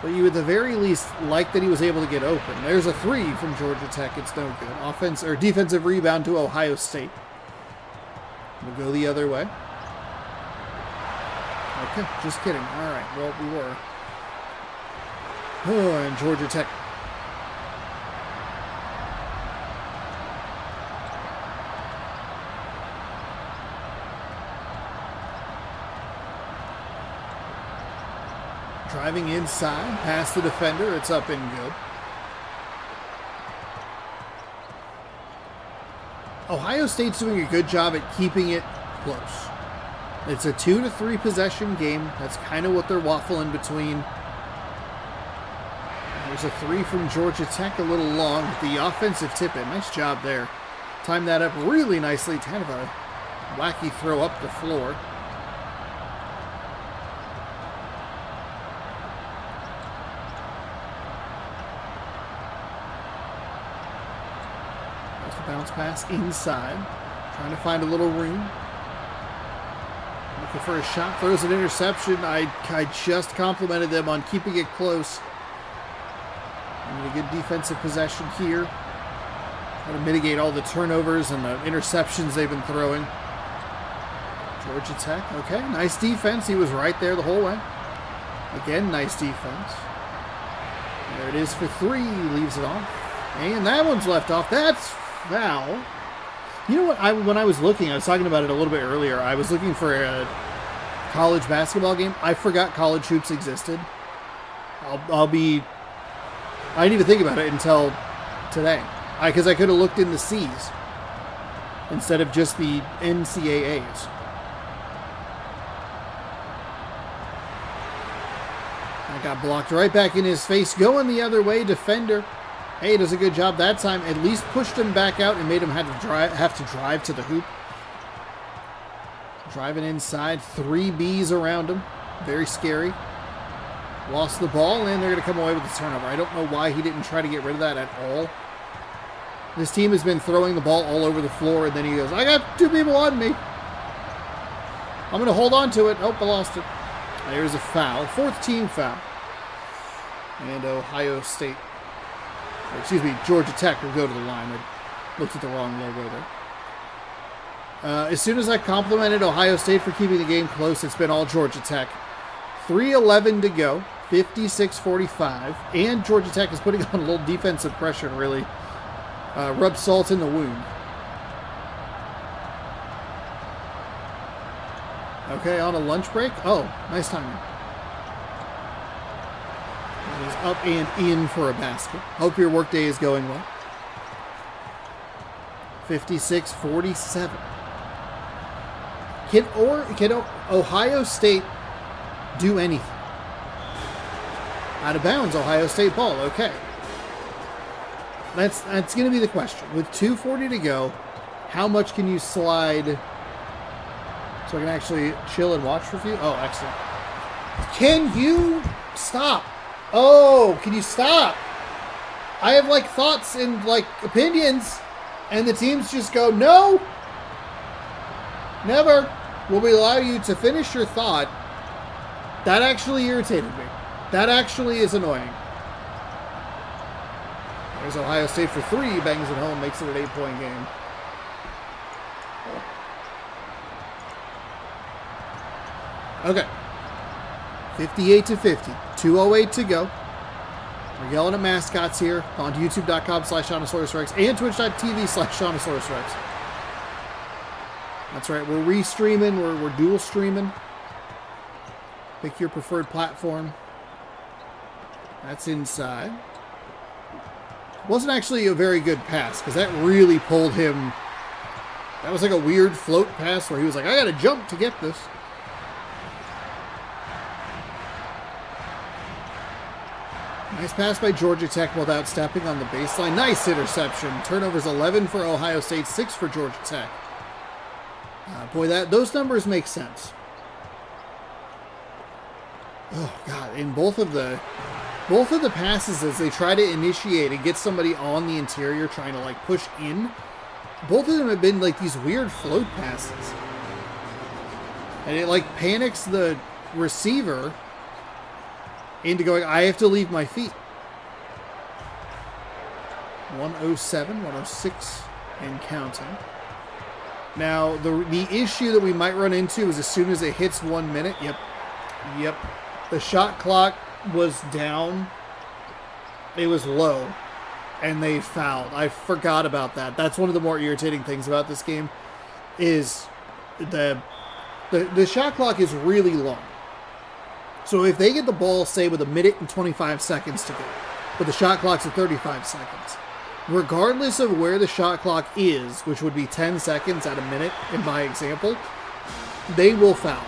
but you at the very least like that he was able to get open. There's a three from Georgia Tech. It's no good. Offense or defensive rebound to Ohio State. We'll go the other way. Okay, just kidding. All right, well, we were. Oh, and Georgia Tech. Driving inside, past the defender, it's up and good. Ohio State's doing a good job at keeping it close. It's a 2 to 3 possession game. That's kind of what they're waffling between. There's a three from Georgia Tech, a little long. The offensive tip-in, nice job there. Timed that up really nicely. Kind of a wacky throw up the floor. There's the bounce pass inside. Trying to find a little room. Looking for a shot, throws an interception. I just complimented them on keeping it close. And a good defensive possession here. Try to mitigate all the turnovers and the interceptions they've been throwing. Georgia Tech, okay, nice defense. He was right there the whole way. Again, nice defense. There it is for three, leaves it off. And that one's left off. That's foul. You know what, when I was looking, I was talking about it a little bit earlier. I was looking for a college basketball game. I forgot college hoops existed. I didn't even think about it until today. Because I could have looked in the C's instead of just the NCAAs. I got blocked right back in his face. Going the other way, defender. Hey, does a good job that time. At least pushed him back out and made him have to drive to the hoop. Driving inside. 3 Bs around him. Very scary. Lost the ball, and they're going to come away with the turnover. I don't know why he didn't try to get rid of that at all. This team has been throwing the ball all over the floor, and then he goes, I got 2 people on me. I'm going to hold on to it. Oh, I lost it. There's a foul. 4th team foul. And Ohio State, excuse me, Georgia Tech will go to the line. I looked at the wrong logo there. As soon as I complimented Ohio State for keeping the game close, it's been all Georgia Tech. 3:11 to go. 56-45, and Georgia Tech is putting on a little defensive pressure and really rub salt in the wound. Okay, on a lunch break. Oh, nice timing. That is up and in for a basket. Hope your workday is going well. 56-47. Can Ohio State do anything? Out of bounds, Ohio State ball. Okay. That's going to be the question. With 2:40 to go, how much can you slide so I can actually chill and watch for a few? Oh, excellent. Can you stop? Oh, can you stop? I have thoughts and opinions, and the teams just go, no, never will we allow you to finish your thought. That actually irritated me. That actually is annoying. There's Ohio State for 3, bangs it home, makes it an 8-point game. Okay. 58-50. 2:08 to go. We're yelling at mascots here on youtube.com/Seannosaurus and twitch.tv/Seannosaurus. That's right. We're restreaming. We're dual streaming. Pick your preferred platform. That's inside. Wasn't actually a very good pass because that really pulled him. That was like a weird float pass where he was like, I got to jump to get this. Nice pass by Georgia Tech without stepping on the baseline. Nice interception. Turnovers 11 for Ohio State, 6 for Georgia Tech. Boy, those numbers make sense. Oh God! In both of the passes, as they try to initiate and get somebody on the interior, trying to like push in, both of them have been like these weird float passes, and it like panics the receiver into going, I have to leave my feet. 107, 106, and counting. Now, the issue that we might run into is as soon as it hits 1 minute, yep, the shot clock was down. It was low, and they fouled. I forgot about that. That's one of the more irritating things about this game is the shot clock is really long. So if they get the ball, say, with 1 minute and 25 seconds to go, but the shot clock's at 35 seconds, regardless of where the shot clock is, which would be 10 seconds at a minute in my example, they will foul.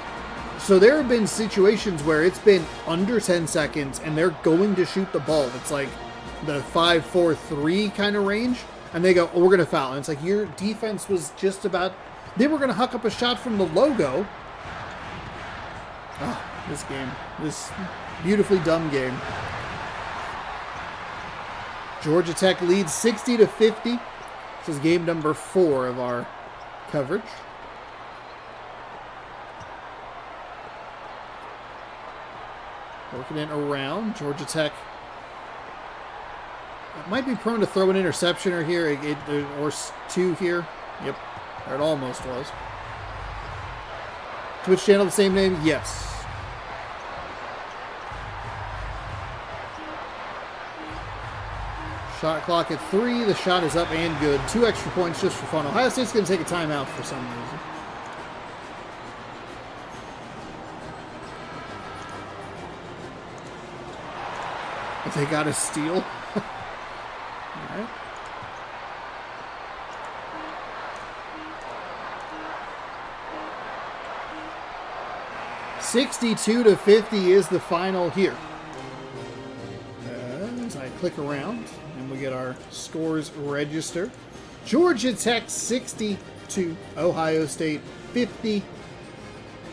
So there have been situations where it's been under 10 seconds and they're going to shoot the ball. It's like the 5-4-3 kind of range, and they go, oh, we're going to foul. And it's like your defense was just about, they were going to huck up a shot from the logo. Oh, this game, this beautifully dumb game. Georgia Tech leads 60-50. This is game number 4 of our coverage. Working it around. Georgia Tech might be prone to throw an interception or here, or 2 here. Yep, there it almost was. Twitch channel, the same name? Yes. Shot clock at 3. The shot is up and good. 2 extra points just for fun. Ohio State's going to take a timeout for some reason. If they got a steal. All right. $62-50 is the final here. As I click around and we get our scores register. Georgia Tech 60 to Ohio State 50.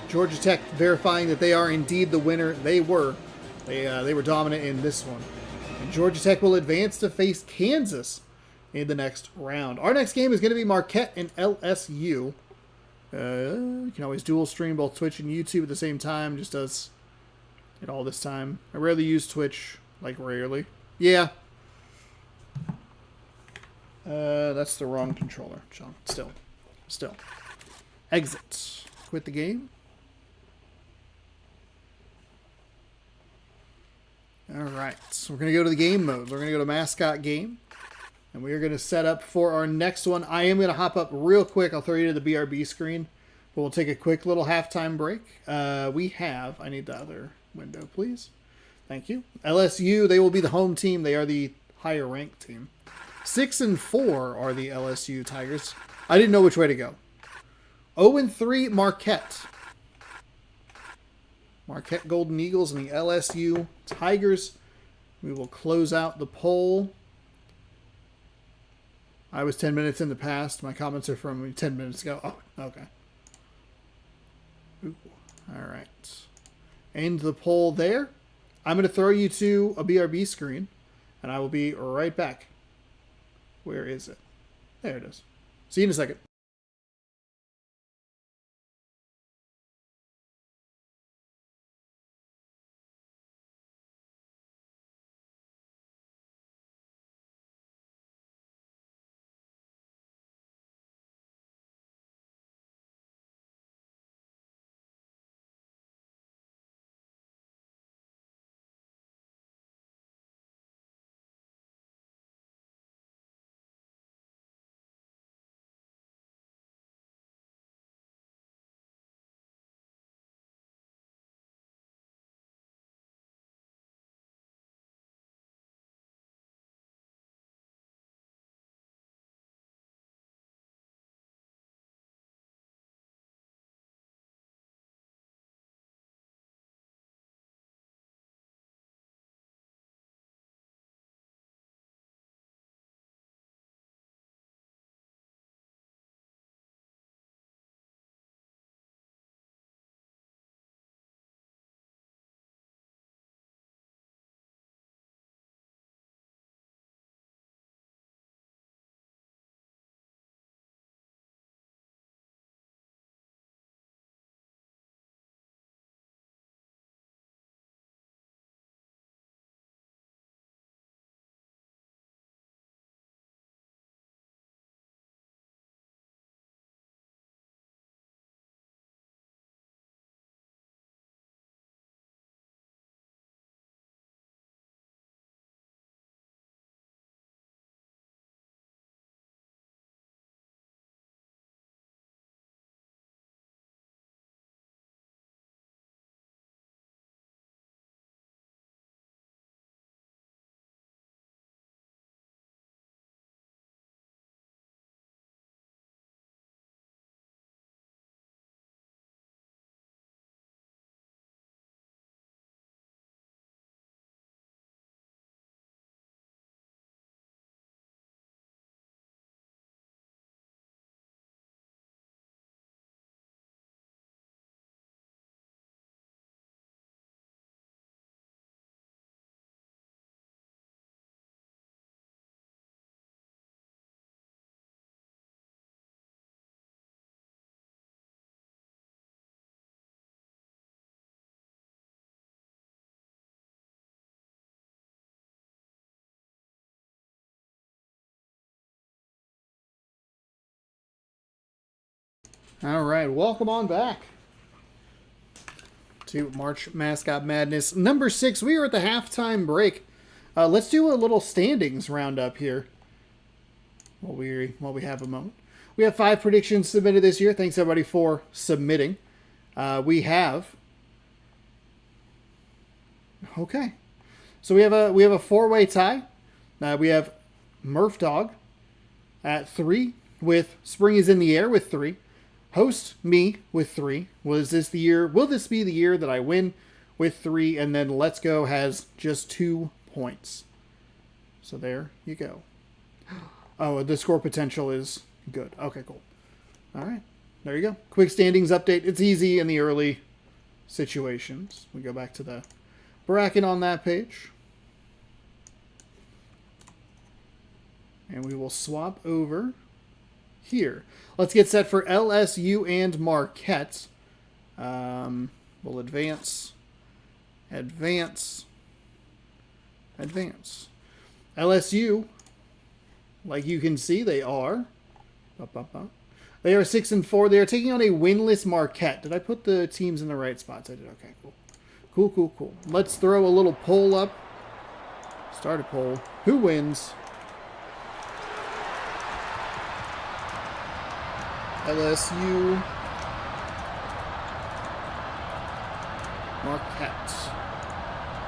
Georgia Tech verifying that they are indeed the winner. They were. They were dominant in this one. And Georgia Tech will advance to face Kansas in the next round. Our next game is going to be Marquette and LSU. You can always dual stream both Twitch and YouTube at the same time. Just does it all this time. I rarely use Twitch, like rarely. Yeah. That's the wrong controller, Sean. Still. Exit. Quit the game. All right, so we're going to go to the game mode. We're going to go to mascot game, and we are going to set up for our next one. I am going to hop up real quick. I'll throw you to the BRB screen, but we'll take a quick little halftime break. We have, I need the other window, please. Thank you. LSU, they will be the home team. They are the higher ranked team. 6-4 are the LSU Tigers. I didn't know which way to go. 0-3 Marquette. Marquette Golden Eagles and the LSU Tigers. We will close out the poll. I was 10 minutes in the past. My comments are from 10 minutes ago. Oh, okay. Ooh, all right. End the poll there. I'm going to throw you to a BRB screen, and I will be right back. Where is it? There it is. See you in a second. All right, welcome on back to March Mascot Madness number 6. We are at the halftime break. Let's do a little standings roundup here while we have a moment. We have 5 predictions submitted this year. Thanks everybody for submitting. We have okay, so we have a 4-way tie. We have Murph Dog at 3 with Spring is in the Air with 3. Host me with 3. Will this be the year that I win with 3? And then Let's Go has just 2 points. So there you go. Oh, the score potential is good. Okay, cool. All right, there you go. Quick standings update. It's easy in the early situations. We go back to the bracket on that page. And we will swap over here. Let's get set for LSU and Marquette. We'll advance. LSU, like you can see, they are 6-4. They are taking on a winless Marquette. Did I put the teams in the right spots? I did. Okay, cool. Let's throw a little poll up. Start a poll. Who wins? LSU, Marquette.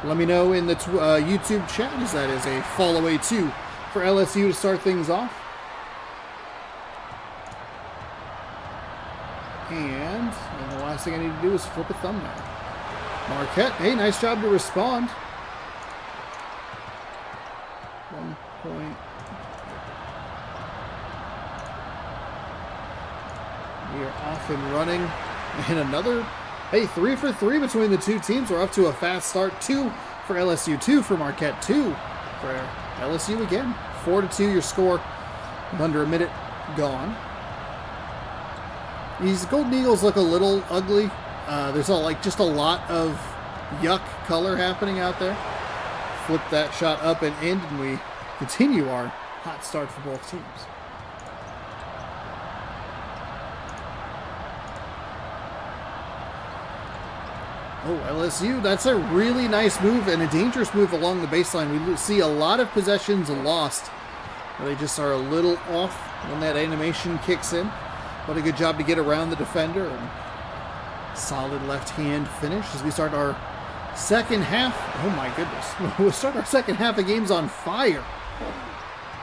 Let me know in the YouTube chat, as that is a fall away 2 for LSU to start things off. And the last thing I need to do is flip a thumbnail. Marquette, hey, nice job to respond. 1 point. We are off and running. And another, 3 for 3 between the two teams. We're up to a fast start. 2 for LSU, 2 for Marquette, 2 for LSU again. 4-2 your score with under a minute gone. These Golden Eagles look a little ugly. There's just a lot of yuck color happening out there. Flip that shot up and in, and we continue our hot start for both teams. Oh, LSU, that's a really nice move and a dangerous move along the baseline. We see a lot of possessions lost where they just are a little off when that animation kicks in. What a good job to get around the defender, and solid left hand finish as we start our second half. Oh my goodness. We'll start our second half of games on fire.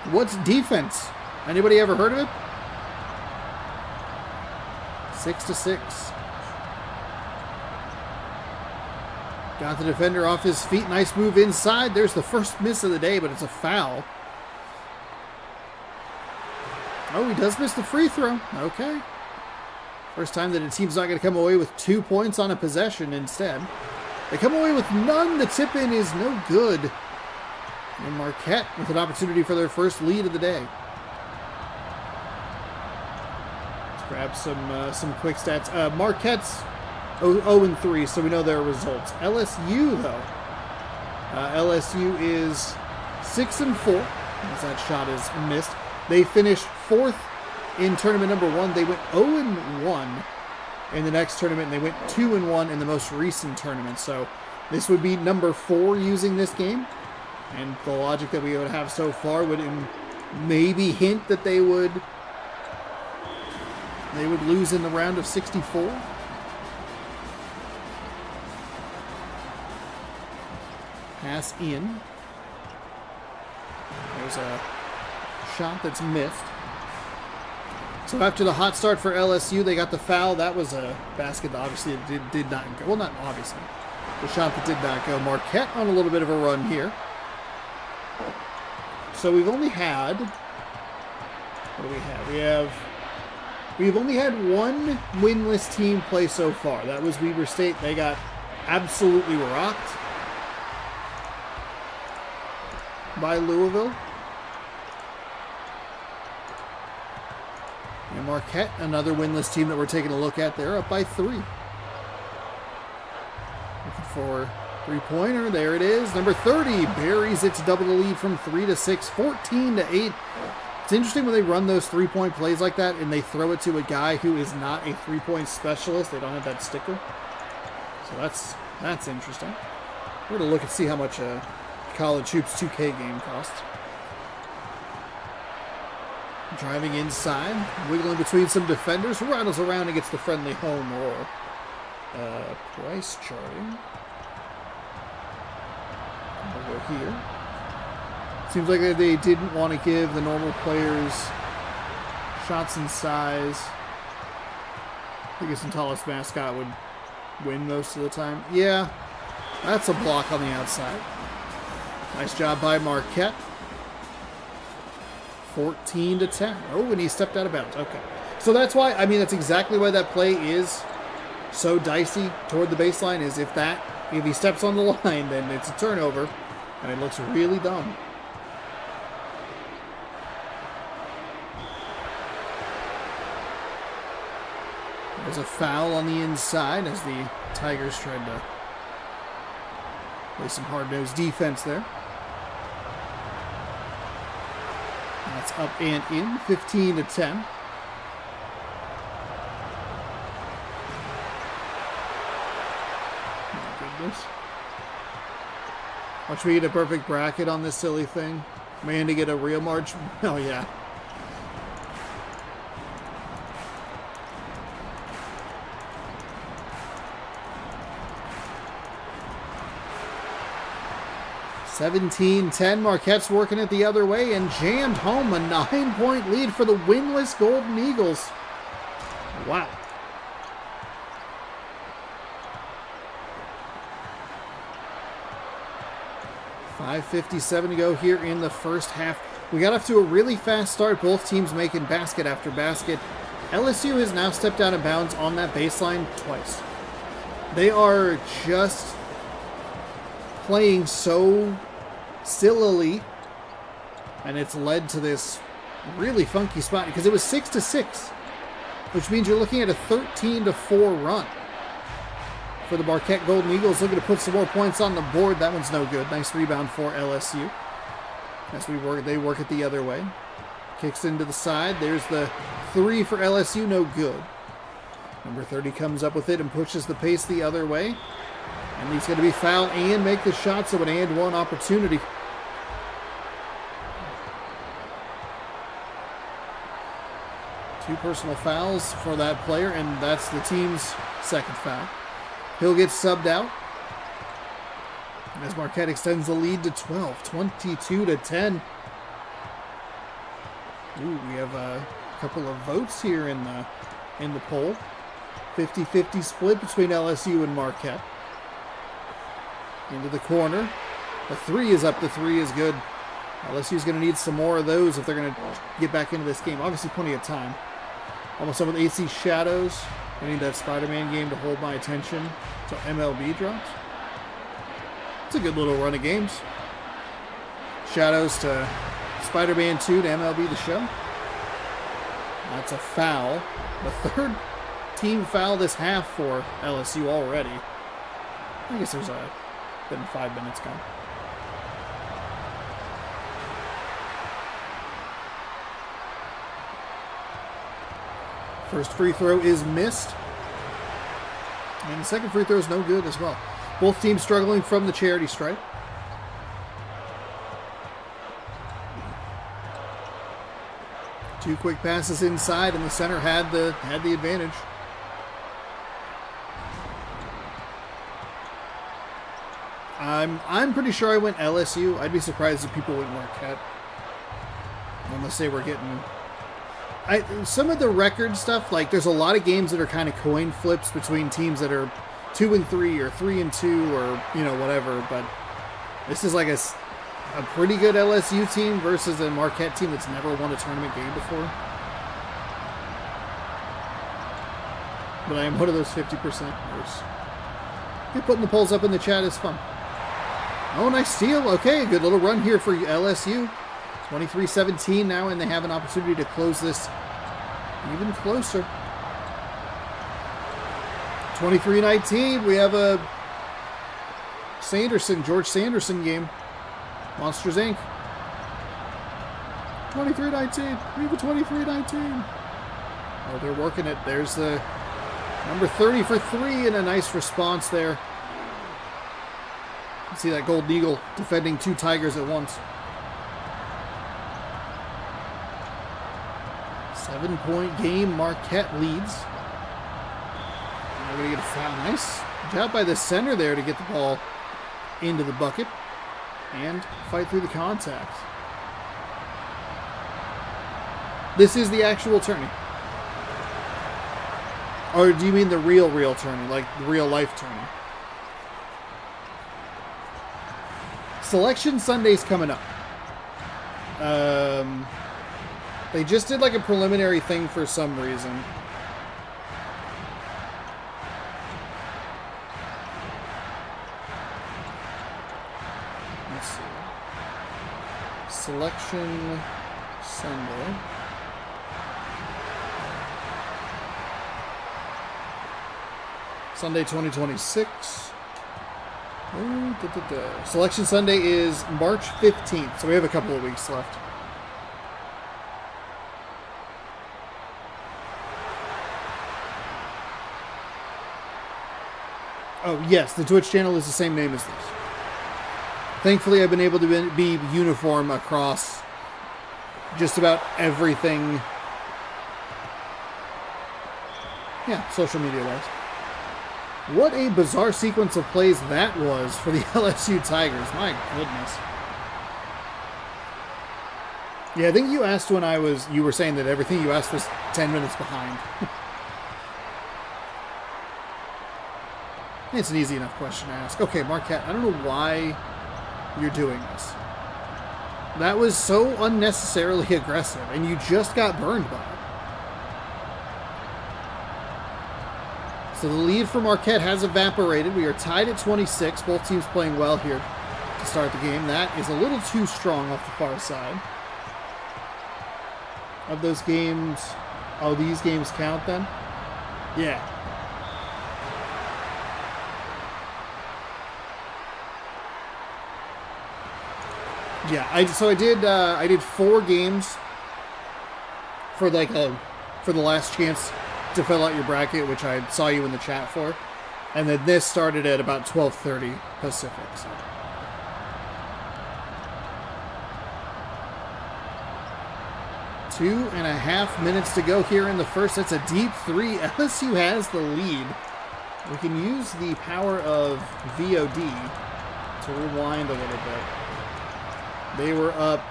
What's defense? Anybody ever heard of it? 6-6. Got the defender off his feet. Nice move inside. There's the first miss of the day, but it's a foul. Oh, he does miss the free throw. Okay. First time that a team's not going to come away with 2 points on a possession instead. They come away with none. The tip-in is no good. And Marquette with an opportunity for their first lead of the day. Let's grab some quick stats. Marquette's 0-3, so we know their results. LSU, though. LSU is 6-4, as that shot is missed. They finished 4th in tournament number 1. They went 0-1 in the next tournament, and they went 2-1 in the most recent tournament. So this would be number 4 using this game. And the logic that we would have so far would maybe hint that they would lose in the round of 64. Pass in. There's a shot that's missed. So after the hot start for LSU, they got the foul. That was a basket that obviously did not go. Well, not obviously. The shot that did not go. Marquette on a little bit of a run here. So we've only had... What do we have? We've only had one winless team play so far. That was Weber State. They got absolutely rocked by Louisville. And Marquette, another winless team that we're taking a look at. They're up by 3. Looking for three-pointer. There it is. Number 30 buries it to double the lead from 3 to 6. 14-8. It's interesting when they run those three-point plays like that and they throw it to a guy who is not a three-point specialist. They don't have that sticker. So that's interesting. We're going to look and see how much a College Hoops 2K game costs. Driving inside, wiggling between some defenders, rattles around and gets the friendly home roll. Price charting. We'll go here. Seems like they didn't want to give the normal players shots in size. I guess the tallest mascot would win most of the time. Yeah, that's a block on the outside. Nice job by Marquette. 14-10. Oh, and he stepped out of bounds. Okay. So that's why, I mean, that's exactly why that play is so dicey toward the baseline, is if he steps on the line, then it's a turnover, and it looks really dumb. There's a foul on the inside as the Tigers tried to play some hard-nosed defense there. That's up and in, 15-10. My goodness. Watch me get a perfect bracket on this silly thing. Man, to get a real March. Oh, yeah. (17-10). Marquette's working it the other way and jammed home a 9-point lead for the winless Golden Eagles. Wow. $5:57 to go here in the first half. We got off to a really fast start. Both teams making basket after basket. LSU has now stepped out of bounds on that baseline twice. They are just playing so sillily, and it's led to this really funky spot because it was 6-6, which means you're looking at a 13-4 run for the Marquette Golden Eagles, looking to put some more points on the board. That one's no good. Nice rebound for LSU as they work it the other way. Kicks into the side. There's the three for LSU, no good. Number 30 comes up with it and pushes the pace the other way. And he's going to be fouled and make the shot, so an and one opportunity. Two personal fouls for that player, and that's the team's second foul. He'll get subbed out as Marquette extends the lead to 12, 22-10. Ooh, we have a couple of votes here in the poll. 50-50 split between LSU and Marquette. Into the corner. The three is up. The three is good. LSU's going to need some more of those if they're going to get back into this game. Obviously, plenty of time. Almost done with AC Shadows. I need that Spider-Man game to hold my attention until MLB drops. It's a good little run of games. Shadows to Spider-Man 2 to MLB The Show. That's a foul. The third team foul this half for LSU already. I guess there's been 5 minutes gone. First free throw is missed. And the second free throw is no good as well. Both teams struggling from the charity stripe. Two quick passes inside, and the center had the advantage. I'm pretty sure I went LSU. I'd be surprised if people went Marquette, unless they were getting. Some of the record stuff, like there's a lot of games that are kind of coin flips between teams that are 2-3 or 3-2 or whatever. But this is like a pretty good LSU team versus a Marquette team that's never won a tournament game before. But I am one of those 50%ers. Putting the polls up in the chat is fun. Oh, nice steal. Okay, good little run here for LSU. 23-17 now, and they have an opportunity to close this even closer. 23-19, we have a George Sanderson game. Monsters, Inc. 23-19. We have a 23-19. Oh, they're working it. There's the number 30 for 3 and a nice response there. You see that Golden Eagle defending 2 Tigers at once. 7-point game. Marquette leads. And they're going to get a foul. Nice job by the center there to get the ball into the bucket and fight through the contact. This is the actual tourney. Or do you mean the real tourney, like real life tourney? Selection Sunday's coming up. They just did like a preliminary thing for some reason. Let's see. Selection Sunday. Sunday 2026. Selection Sunday is March 15th, so we have a couple of weeks left. Oh, yes, the Twitch channel is the same name as this. Thankfully, I've been able to be uniform across just about everything. Yeah, social media-wise. What a bizarre sequence of plays that was for the LSU Tigers. My goodness. Yeah, I think you asked when you were saying that everything you asked was 10 minutes behind. It's an easy enough question to ask. Okay, Marquette, I don't know why you're doing this. That was so unnecessarily aggressive, and you just got burned by it. So the lead for Marquette has evaporated. We are tied at 26. Both teams playing well here to start the game. That is a little too strong off the far side. Of those games... Oh, these games count then? Yeah. Yeah, I did 4 games for for the last chance to fill out your bracket, which I saw you in the chat for, and then this started at about 12:30 Pacific. So. Two and a half minutes to go here in the first. That's a deep 3. LSU has the lead. We can use the power of VOD to rewind a little bit. They were up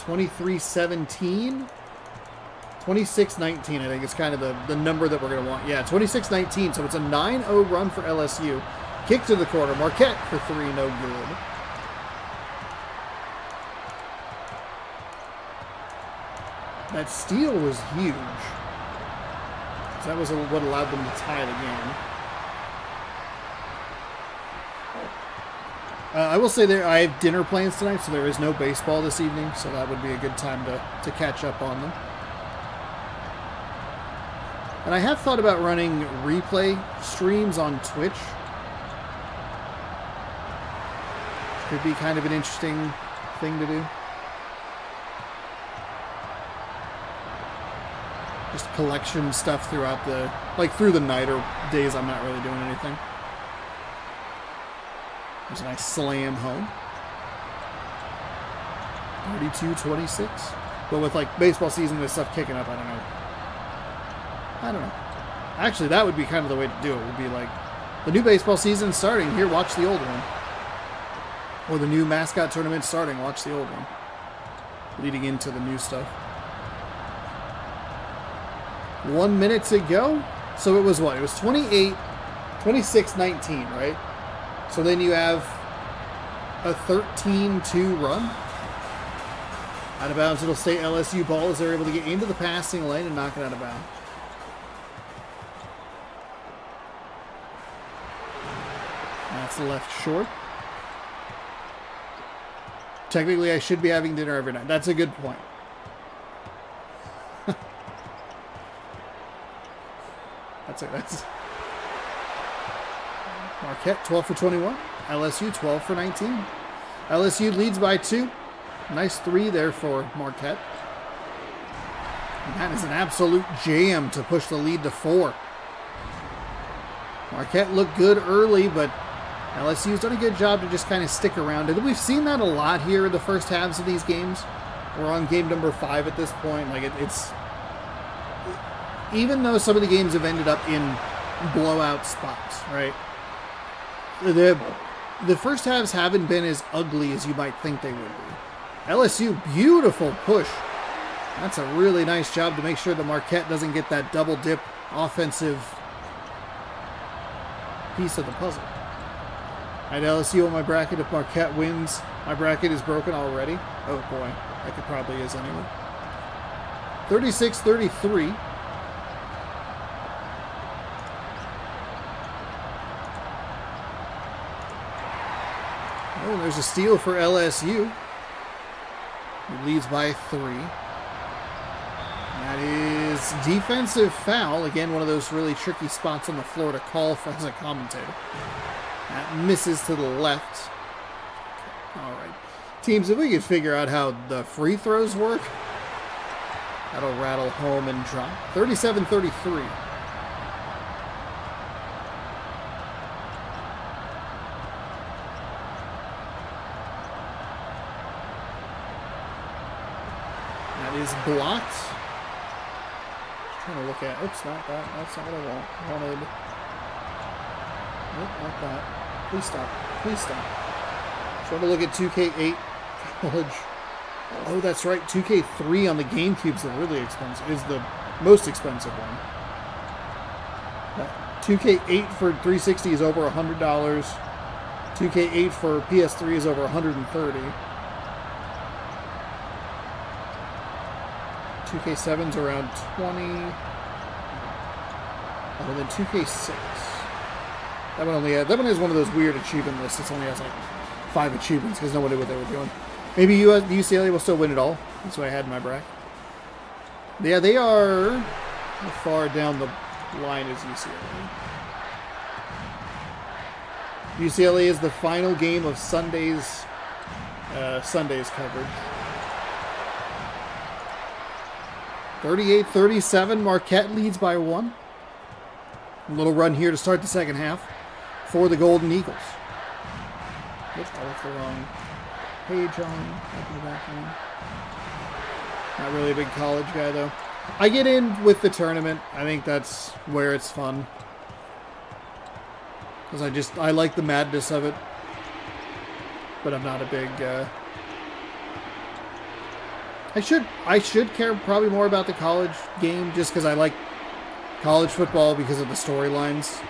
23-17. 26-19, I think, is kind of the number that we're going to want. Yeah, 26-19, so it's a 9-0 run for LSU. Kick to the corner. Marquette for 3, no good. That steal was huge. So that was what allowed them to tie the game. I will say I have dinner plans tonight, so there is no baseball this evening, so that would be a good time to catch up on them. And I have thought about running replay streams on Twitch. Could be kind of an interesting thing to do. Just collection stuff throughout through the night or days I'm not really doing anything. There's a nice slam home. 32-26. But with baseball season and stuff kicking up, I don't know. Actually, that would be kind of the way to do it. It would be the new baseball season starting. Here, watch the old one. Or the new mascot tournament starting. Watch the old one. Leading into the new stuff. 1 minute to go. So it was what? It was 26-19, right? So then you have a 13-2 run. Out of bounds, it'll stay LSU ball as they're able to get into the passing lane and knock it out of bounds. That's left short. Technically, I should be having dinner every night. That's a good point. That's Marquette 12 for 21. LSU 12 for 19. LSU leads by 2. Nice 3 there for Marquette. And that is an absolute jam to push the lead to 4. Marquette looked good early, but LSU's done a good job to just kind of stick around. And we've seen that a lot here in the first halves of these games. We're on game number 5 at this point. Like it's even though some of the games have ended up in blowout spots, right? The first halves haven't been as ugly as you might think they would be. LSU, beautiful push. That's a really nice job to make sure that Marquette doesn't get that double dip offensive piece of the puzzle. I had LSU on my bracket. If Marquette wins, my bracket is broken already. Oh boy, like it probably is anyway. 36-33. Oh, there's a steal for LSU. He leads by 3. That is defensive foul. Again, one of those really tricky spots on the floor to call for as a commentator. That misses to the left. All right. Teams, if we could figure out how the free throws work, that'll rattle home and drop. 37-33. That is blocked. Trying to look at, oops, not that. That's not what I want. I wanted, nope, not that. Please stop. Please stop. Trying to look at 2K8 college. Oh, that's right. 2K3 on the GameCube's the really expensive, is the most expensive one. 2K8 for 360 is over $100. 2K8 for PS3 is over $130. 2K7's around 20. Oh, then 2K6. That one has one of those weird achievement lists. It only has like 5 achievements because no one knew what they were doing. Maybe UCLA will still win it all. That's what I had in my bracket. Yeah, they are. How far down the line is UCLA? UCLA is the final game of Sunday's coverage. 38-37, Marquette leads by 1. A little run here to start the second half for the Golden Eagles. Oops, I left the wrong page on. Not really a big college guy, though. I get in with the tournament. I think that's where it's fun. Because I like the madness of it. But I'm not a big... I should care probably more about the college game just because I like college football because of the storylines.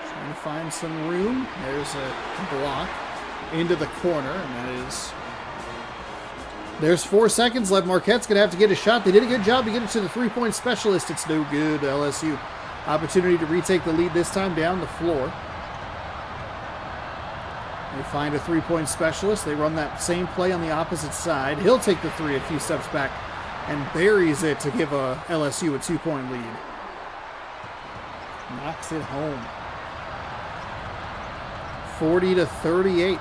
Trying to find some room. There's a block into the corner, and that is... There's 4 seconds left. Marquette's going to have to get a shot. They did a good job to get it to the three-point specialist. It's no good. LSU. Opportunity to retake the lead this time down the floor. They find a three-point specialist. They run that same play on the opposite side. He'll take the 3 a few steps back and buries it to give LSU a 2-point lead. Knocks it home. 40-38.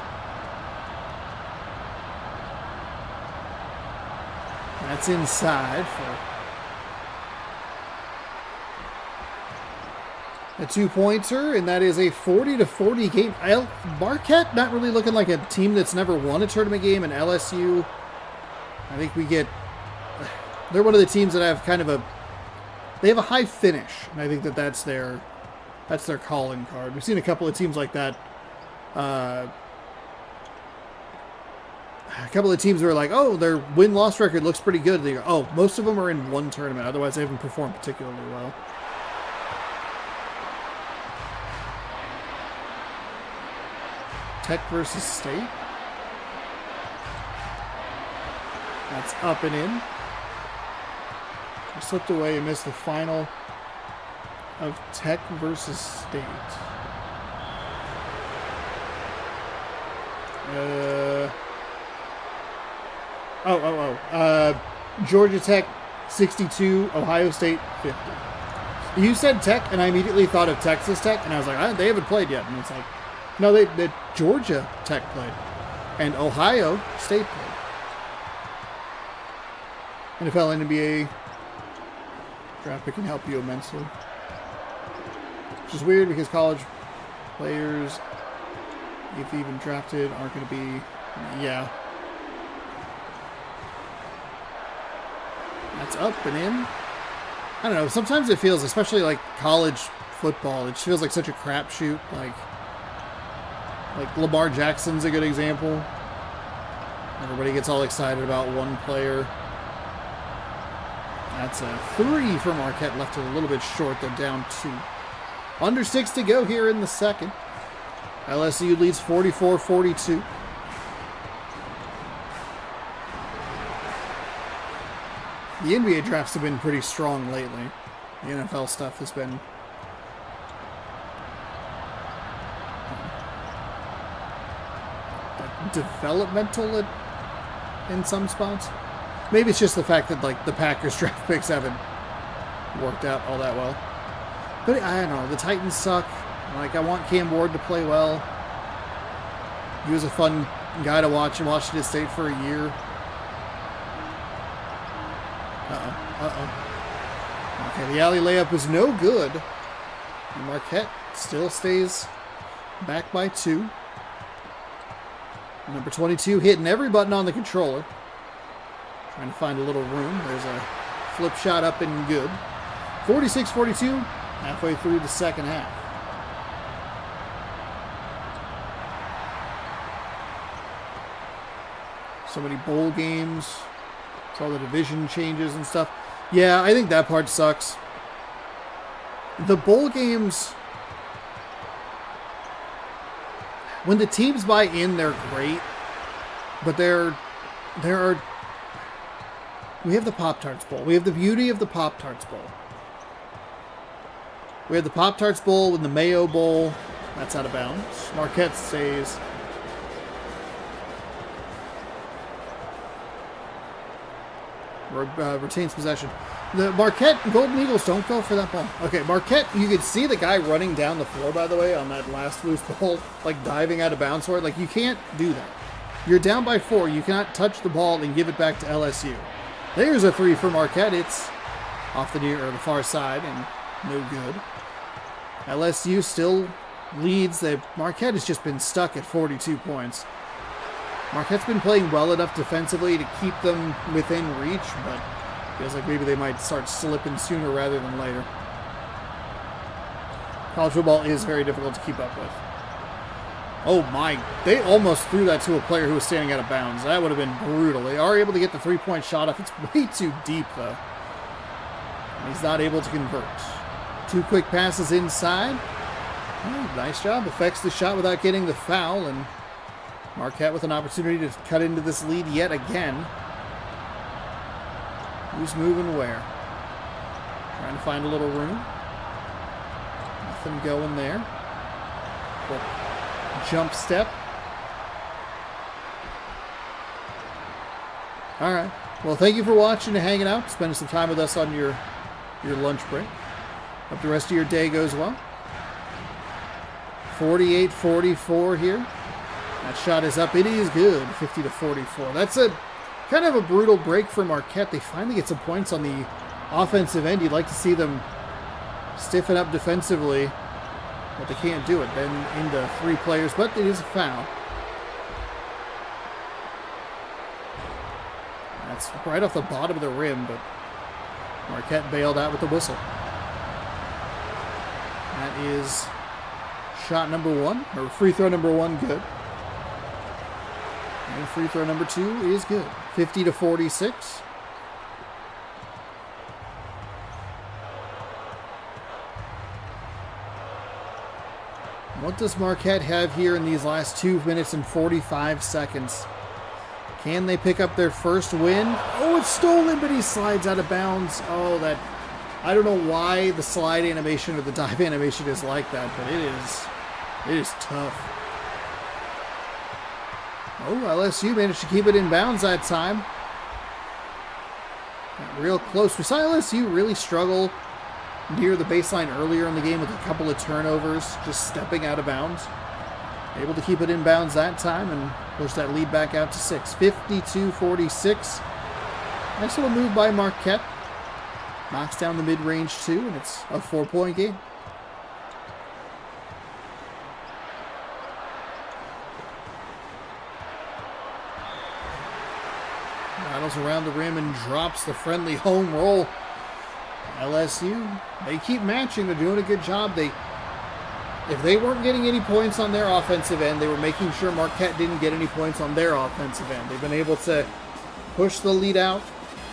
That's inside for a 2-pointer, and that is a 40-40 game. Marquette not really looking like a team that's never won a tournament game, and LSU, I think they're one of the teams that have kind of they have a high finish, and I think that's their calling card. We've seen a couple of teams like that. A couple of teams were like, oh, their win-loss record looks pretty good. They go, oh, most of them are in one tournament. Otherwise, they haven't performed particularly well. Tech versus State. That's up and in. I slipped away and missed the final of Tech versus State. Georgia Tech 62, Ohio State 50. You said Tech, and I immediately thought of Texas Tech, and I was like, they haven't played yet. And it's like, No, they Georgia Tech played. And Ohio State played. NFL and NBA draft pick can help you immensely. Which is weird because college players, if even drafted, aren't going to be... Yeah. That's up and in. I don't know. Sometimes it feels, especially like college football, it just feels like such a crapshoot. Like Lamar Jackson's a good example. Everybody gets all excited about one player. That's a 3 for Marquette. Left it a little bit short. They're down 2. Under 6 to go here in the second. LSU leads 44-42. The NBA drafts have been pretty strong lately. The NFL stuff has been developmental in some spots. Maybe it's just the fact that like the Packers draft picks haven't worked out all that well. But I don't know. The Titans suck. Like, I want Cam Ward to play well. He was a fun guy to watch in Washington State for a year. Okay, the alley layup was no good. And Marquette still stays back by 2. Number 22 hitting every button on the controller. Trying to find a little room. There's a flip shot up and good. 46-42, halfway through the second half. So many bowl games. All the division changes and stuff. Yeah, I think that part sucks. The bowl games, when the teams buy in, they're great. But we have the Pop-Tarts Bowl. We have the beauty of the Pop-Tarts Bowl. We have the Pop-Tarts Bowl and the Mayo Bowl. That's out of bounds. Marquette stays. Retains possession. The Marquette Golden Eagles don't go for that ball. Okay, Marquette, you could see the guy running down the floor, by the way, on that last loose ball, like diving out of bounds for it. Like, you can't do that. You're down by 4. You cannot touch the ball and give it back to LSU. There's a 3 for Marquette. It's off the near or the far side and no good. LSU still leads. Marquette has just been stuck at 42 points. Marquette's been playing well enough defensively to keep them within reach, but feels like maybe they might start slipping sooner rather than later. College football is very difficult to keep up with. Oh my, they almost threw that to a player who was standing out of bounds. That would have been brutal. They are able to get the 3-point shot off. It's way too deep, though. And he's not able to convert. 2 quick passes inside. Oh, nice job. Affects the shot without getting the foul, and Marquette with an opportunity to cut into this lead yet again. Who's moving where? Trying to find a little room. Nothing going there. Jump step. All right. Well, thank you for watching and hanging out, spending some time with us on your lunch break. Hope the rest of your day goes well. 48-44 here. That shot is up. It is good. 50-44. That's a kind of a brutal break for Marquette. They finally get some points on the offensive end. You'd like to see them stiffen up defensively, but they can't do it. Then into 3 players, but it is a foul. That's right off the bottom of the rim, but Marquette bailed out with the whistle. That is shot number 1, or free throw number 1, good. And free throw number 2 is good. 50-46. What does Marquette have here in these last 2 minutes and 45 seconds? Can they pick up their first win? Oh, it's stolen, but he slides out of bounds. Oh, that... I don't know why the slide animation or the dive animation is like that, but it is tough. Oh, LSU managed to keep it in bounds that time. Got real close. We saw LSU really struggle near the baseline earlier in the game with a couple of turnovers, just stepping out of bounds. Able to keep it inbounds that time and push that lead back out to 6. 52-46. Nice little move by Marquette. Knocks down the mid-range too, and it's a 4-point game. Rattles around the rim and drops the friendly home roll. LSU, they keep matching. They're doing a good job. If they weren't getting any points on their offensive end, they were making sure Marquette didn't get any points on their offensive end. They've been able to push the lead out,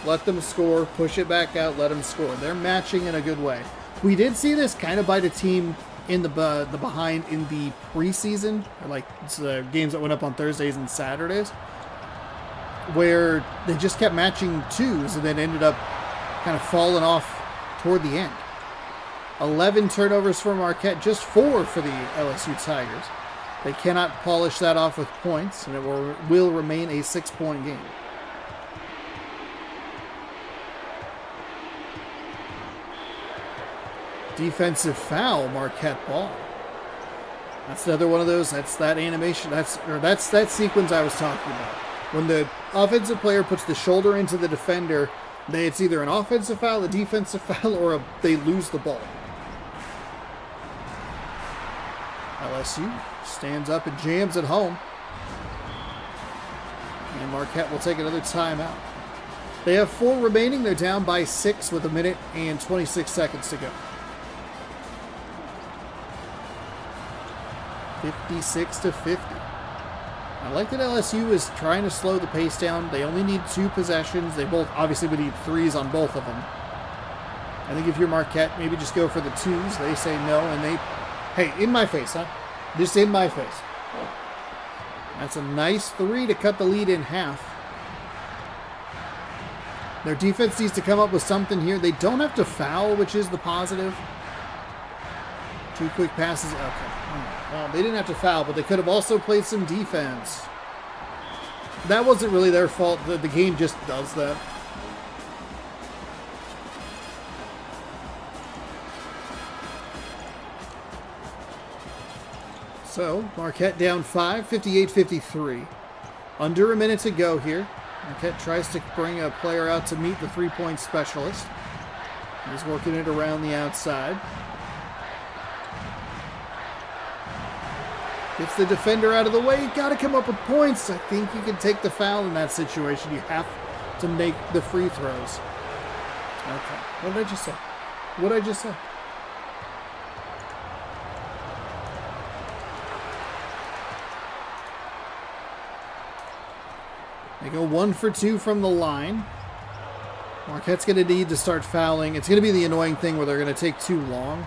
let them score, push it back out, let them score. They're matching in a good way. We did see this kind of bite a team in the behind in the preseason, like the games that went up on Thursdays and Saturdays, where they just kept matching twos and then ended up kind of falling off toward the end. 11 turnovers for Marquette, just 4 for the LSU Tigers. They cannot polish that off with points, and it will remain a 6-point game. Defensive foul, Marquette ball. That's another one of those. That's that animation. That's that sequence I was talking about. When the offensive player puts the shoulder into the defender, it's either an offensive foul, a defensive foul, or they lose the ball. LSU stands up and jams at home. And Marquette will take another timeout. They have 4 remaining. They're down by 6 with 1 minute and 26 seconds to go. 56-50. I like that LSU is trying to slow the pace down. They only need 2 possessions. They both obviously would need 3s on both of them. I think if you're Marquette, maybe just go for the 2s. They say no, and they, hey, in my face, huh? Just in my face. That's a nice 3 to cut the lead in half. Their defense needs to come up with something here. They don't have to foul, which is the positive. 2 quick passes. Okay. Well, they didn't have to foul, but they could have also played some defense. That wasn't really their fault. The game just does that. So, Marquette down 5, 58-53. Under a minute to go here. Marquette tries to bring a player out to meet the 3-point specialist. He's working it around the outside. Gets the defender out of the way. You got to come up with points. I think you can take the foul in that situation. You have to make the free throws. Okay. What did I just say? What did I just say? They go 1 for 2 from the line. Marquette's going to need to start fouling. It's going to be the annoying thing where they're going to take too long.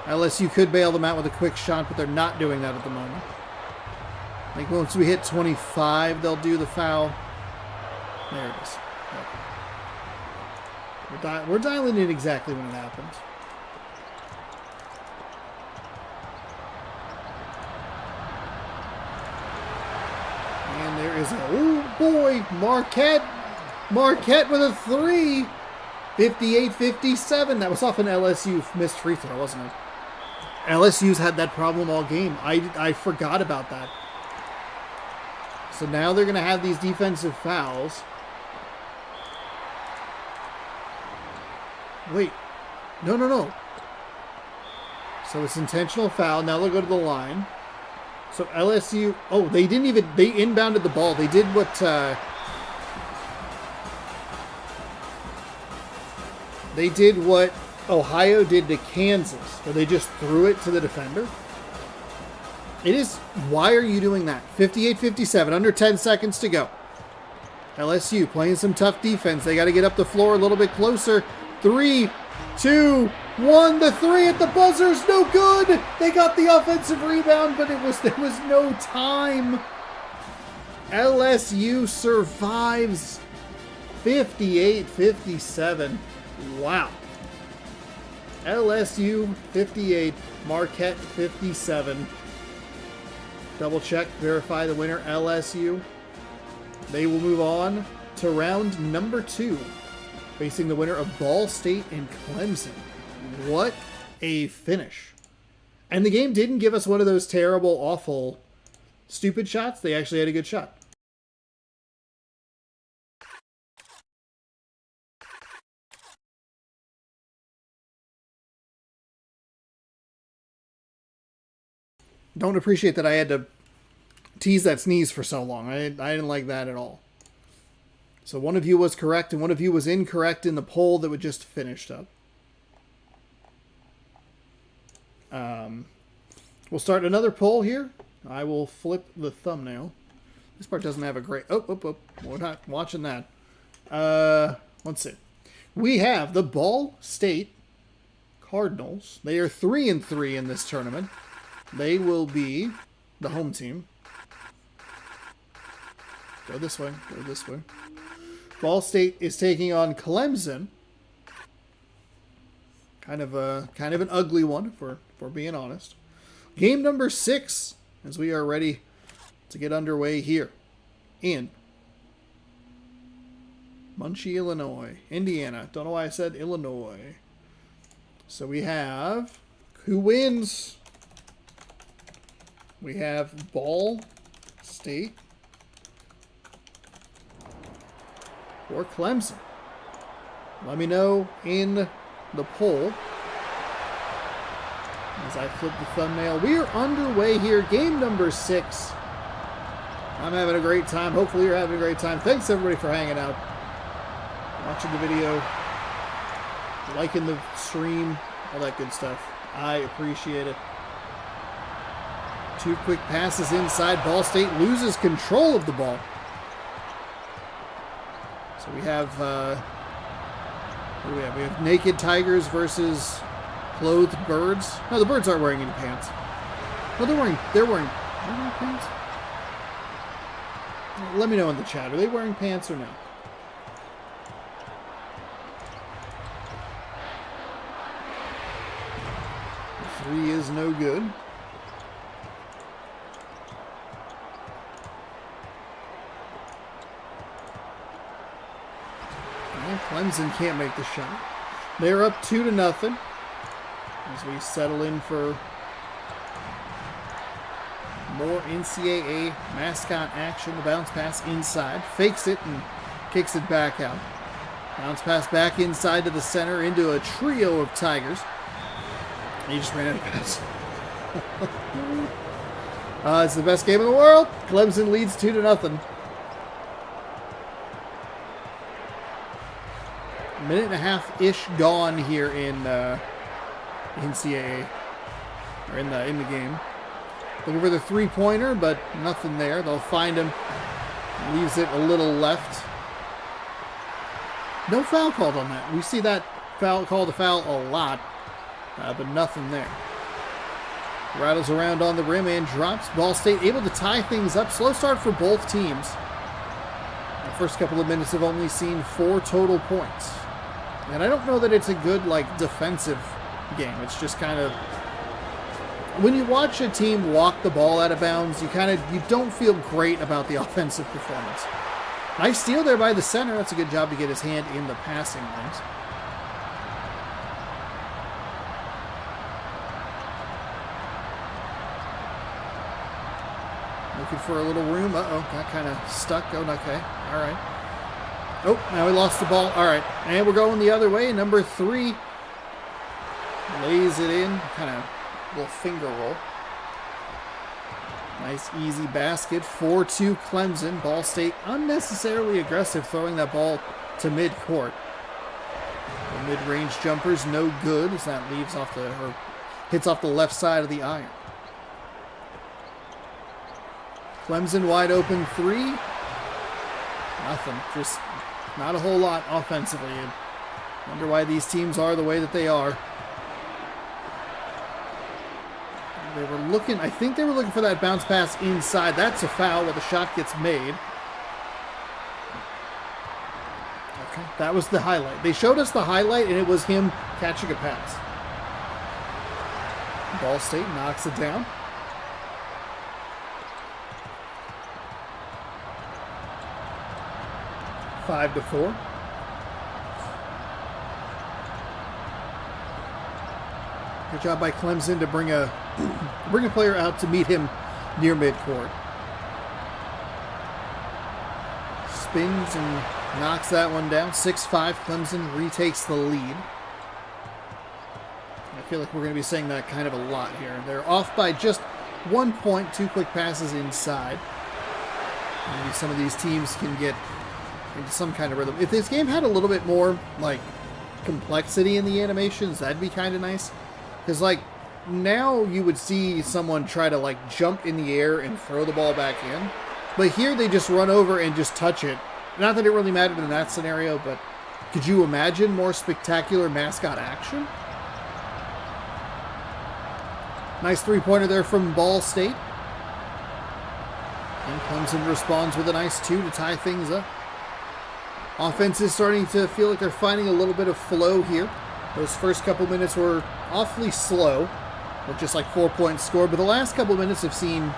LSU could bail them out with a quick shot, but they're not doing that at the moment. I think once we hit 25, they'll do the foul. There it is. Okay. We're dialing in exactly when it happens. And there is a, oh boy, Marquette with a 3. 58-57. That was off an LSU missed free throw, wasn't it? LSU's had that problem all game. I forgot about that. So now they're going to have these defensive fouls. Wait. No. So it's intentional foul. Now they'll go to the line. So LSU... Oh, they inbounded the ball. They did what... They did what Ohio did to Kansas, where they just threw it to the defender. It is, why are you doing that? 58-57, under 10 seconds to go. LSU playing some tough defense. They got to get up the floor a little bit closer. 3, 2, 1. The 3 at the buzzer's no good. They got the offensive rebound, but there was no time. LSU survives 58-57. Wow. LSU 58, Marquette 57. Double check, verify the winner, LSU. They will move on to round number 2, facing the winner of Ball State and Clemson. What a finish. And the game didn't give us one of those terrible, awful, stupid shots. They actually had a good shot. Don't appreciate that I had to tease that sneeze for so long. I didn't like that at all. So one of you was correct and one of you was incorrect in the poll that we just finished up. We'll start another poll here. I will flip the thumbnail. This part doesn't have a great... Oh. We're not watching that. Let's see. We have the Ball State Cardinals. They are 3-3 in this tournament. They will be the home team. Go this way. Go this way. Ball State is taking on Clemson. Kind of an ugly one, if we're being honest. Game number 6, as we are ready to get underway here in Muncie, Illinois. Indiana. Don't know why I said Illinois. So we have... Who wins? We have Ball State or Clemson. Let me know in the poll as I flip the thumbnail. We are underway here. Game number 6. I'm having a great time. Hopefully you're having a great time. Thanks everybody for hanging out, watching the video, liking the stream, all that good stuff. I appreciate it. 2 quick passes inside. Ball State loses control of the ball. So we have, what do we have? We have naked tigers versus clothed birds. No, the birds aren't wearing any pants. No, they're wearing pants? Let me know in the chat. Are they wearing pants or no? The 3 is no good. Clemson can't make the shot. They're up 2-0 as we settle in for more NCAA mascot action. The bounce pass inside. Fakes it and kicks it back out. Bounce pass back inside to the center into a trio of Tigers. He just ran out of pass. It's the best game in the world. Clemson leads 2-0. Minute and a half-ish gone here in NCAA, or in the game. Looking for the 3-pointer, but nothing there. They'll find him. Leaves it a little left. No foul called on that. We see that foul called a foul a lot, but nothing there. Rattles around on the rim and drops. Ball State able to tie things up. Slow start for both teams. The first couple of minutes have only seen 4 total points. And I don't know that it's a good, defensive game. It's just kind of... When you watch a team walk the ball out of bounds, you don't feel great about the offensive performance. Nice steal there by the center. That's a good job to get his hand in the passing lanes. Looking for a little room. Uh-oh, got kind of stuck. Oh, okay. All right. Oh, now he lost the ball. All right. And we're going the other way. Number 3 lays it in. Kind of little finger roll. Nice, easy basket. 4-2 Clemson. Ball State unnecessarily aggressive, throwing that ball to midcourt. The mid-range jumper's no good as that leaves off or hits off the left side of the iron. Clemson wide open 3. Nothing. Just not a whole lot offensively. I wonder why these teams are the way that they are. They were looking, I think they were looking for that bounce pass inside. That's a foul while the shot gets made. Okay, that was the highlight. They showed us the highlight and it was him catching a pass. Ball State knocks it down. Five to 4. Good job by Clemson to bring a player out to meet him near midcourt. Spins and knocks that one down. 6-5, Clemson retakes the lead. I feel like we're going to be saying that kind of a lot here. They're off by just 1 point, 2 quick passes inside. Maybe some of these teams can get into some kind of rhythm. If this game had a little bit more, like, complexity in the animations, that'd be kind of nice. Because, like, now you would see someone try to, like, jump in the air and throw the ball back in. But here they just run over and just touch it. Not that it really mattered in that scenario, but could you imagine more spectacular mascot action? Nice three-pointer there from Ball State. And Clemson responds with a nice 2 to tie things up. Offense is starting to feel like they're finding a little bit of flow here. Those first couple minutes were awfully slow, with just like 4 points scored, but the last couple minutes have seen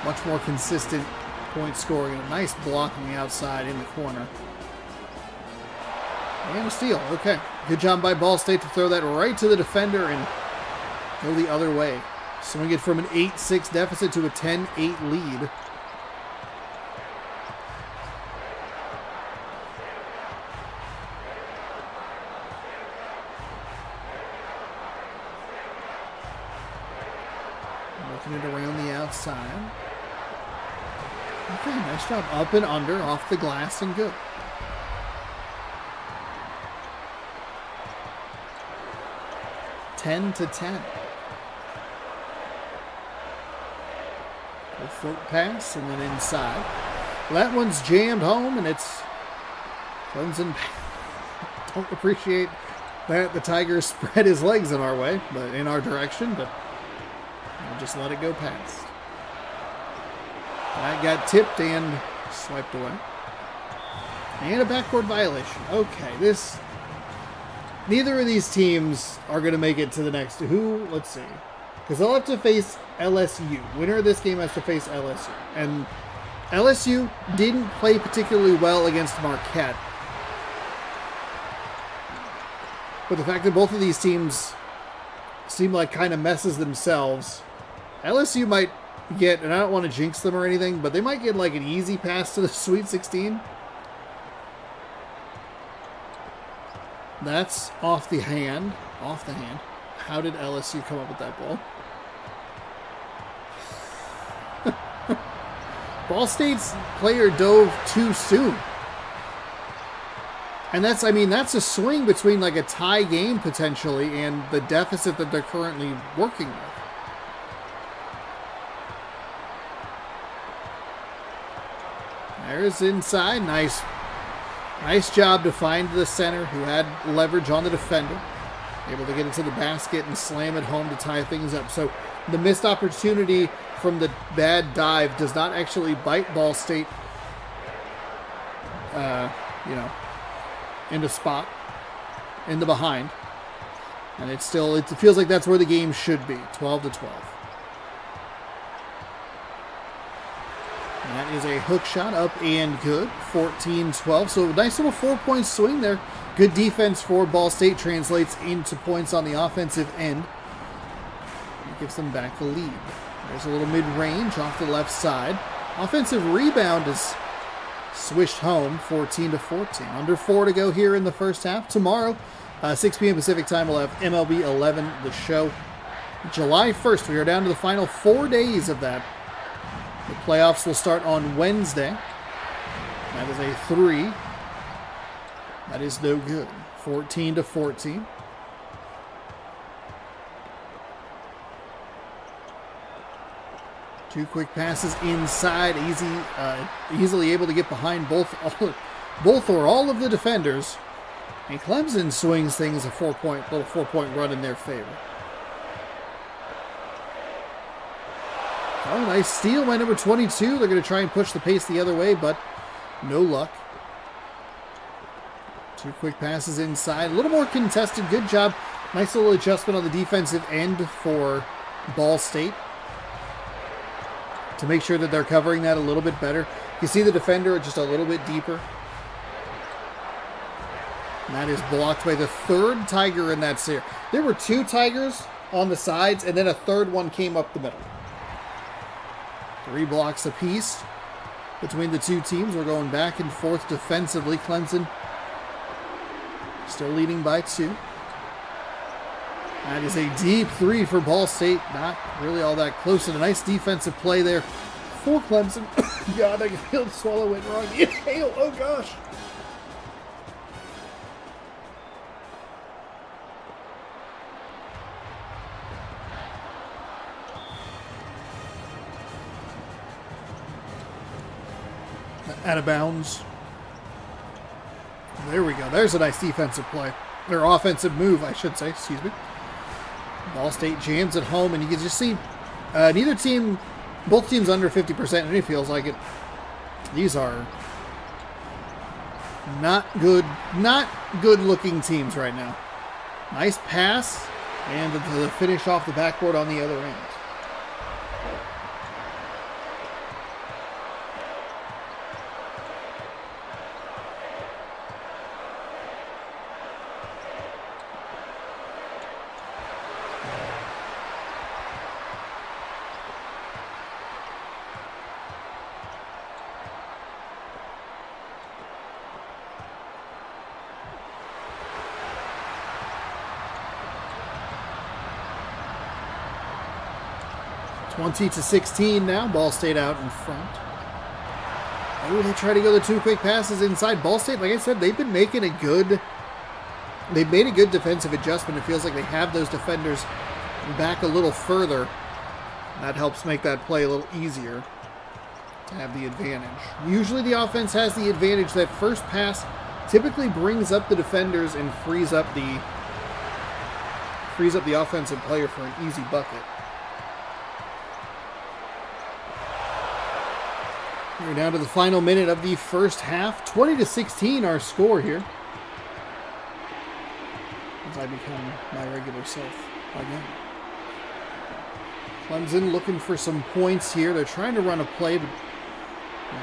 much more consistent point scoring and a nice block on the outside in the corner. And a steal. Okay. Good job by Ball State to throw that right to the defender and go the other way. Swing it from an 8-6 deficit to a 10-8 lead. Working it around the outside. Okay, nice job. Up and under, off the glass, and good. Ten to 10. A float pass and then inside. Well, that one's jammed home, and it's Clemson. Don't appreciate that the Tigers spread his legs in our way, but in our direction, but we'll just let it go past. That got tipped and swiped away. And a backcourt violation. Okay, neither of these teams are going to make it to the next. Let's see. Because they'll have to face LSU. Winner of this game has to face LSU. And LSU didn't play particularly well against Marquette. But the fact that both of these teams seem like kind of messes themselves, LSU might get, and I don't want to jinx them or anything, but they might get like an easy pass to the Sweet 16. That's off the hand. Off the hand. How did LSU come up with that ball? Ball State's player dove too soon. And that's a swing between like a tie game potentially and the deficit that they're currently working with. There's inside. Nice job to find the center who had leverage on the defender. Able to get into the basket and slam it home to tie things up. So the missed opportunity from the bad dive does not actually bite Ball State, in the spot, in the behind. And it feels like that's where the game should be, 12 to 12. And that is a hook shot up and good, 14-12. So nice little 4-point swing there. Good defense for Ball State translates into points on the offensive end. It gives them back the lead. There's a little mid-range off the left side. Offensive rebound is swished home, 14 to 14. Under 4 to go here in the first half. Tomorrow, 6 p.m. Pacific time, we'll have MLB 11, the show. July 1st, we are down to the final 4 days of that. The playoffs will start on Wednesday. That is a 3. That is no good. 14 to 14. Two quick passes inside, easily able to get behind both or all of the defenders. And Clemson swings things a little 4-point run in their favor. Oh, nice steal by number 22. They're going to try and push the pace the other way, but no luck. Two quick passes inside. A little more contested. Good job. Nice little adjustment on the defensive end for Ball State to make sure that they're covering that a little bit better. You see the defender just a little bit deeper. And that is blocked by the third Tiger in that series. There were 2 Tigers on the sides, and then a third one came up the middle. 3 blocks apiece between the 2 teams. We're going back and forth defensively. Clemson still leading by 2. That is a deep 3 for Ball State. Not really all that close. And a nice defensive play there for Clemson. God, I feel the swallow went wrong. Inhale. Oh, gosh. Out of bounds. There we go. There's a nice defensive play. Or offensive move, I should say. Excuse me. Ball State jams at home, and you can just see neither team, both teams under 50%, and it feels like it. These are not good looking teams right now. Nice pass, and the finish off the backboard on the other end. To 16 now. Ball State out in front. Oh, they try to go the 2 quick passes inside. Ball State, like I said, they've made a good defensive adjustment. It feels like they have those defenders back a little further. That helps make that play a little easier to have the advantage. Usually the offense has the advantage. That first pass typically brings up the defenders and frees up the offensive player for an easy bucket. We're down to the final minute of the first half. 20-16 our score here. As I become my regular self again. Clemson looking for some points here. They're trying to run a play, but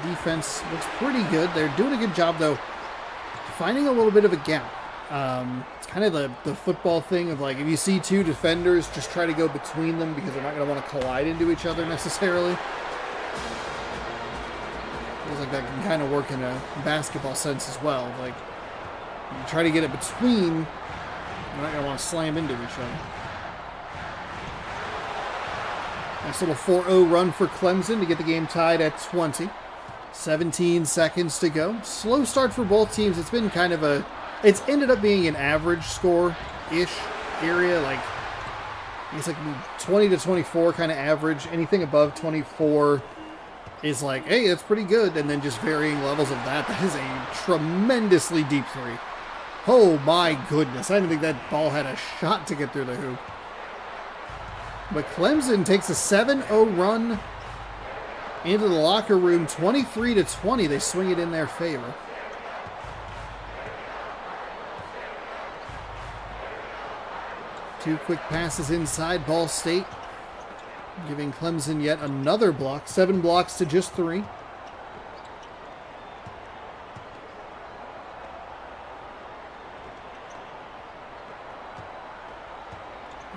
the defense looks pretty good. They're doing a good job, though, finding a little bit of a gap. It's kind of the football thing of, like, if you see 2 defenders, just try to go between them because they're not going to want to collide into each other necessarily. Feels like that can kind of work in a basketball sense as well. Like, you try to get it between, you're not going to want to slam into each other. Nice little 4-0 run for Clemson to get the game tied at 20. 17 seconds to go. Slow start for both teams. It's been kind of it's ended up being an average score-ish area. Like, it's like 20 to 24 kind of average. Anything above 24 is like, hey, that's pretty good. And then just varying levels of that. That is a tremendously deep 3. Oh my goodness. I didn't think that ball had a shot to get through the hoop. But Clemson takes a 7-0 run into the locker room. 23 to 20. They swing it in their favor. Two quick passes inside Ball State, giving Clemson yet another block. 7 blocks to just 3.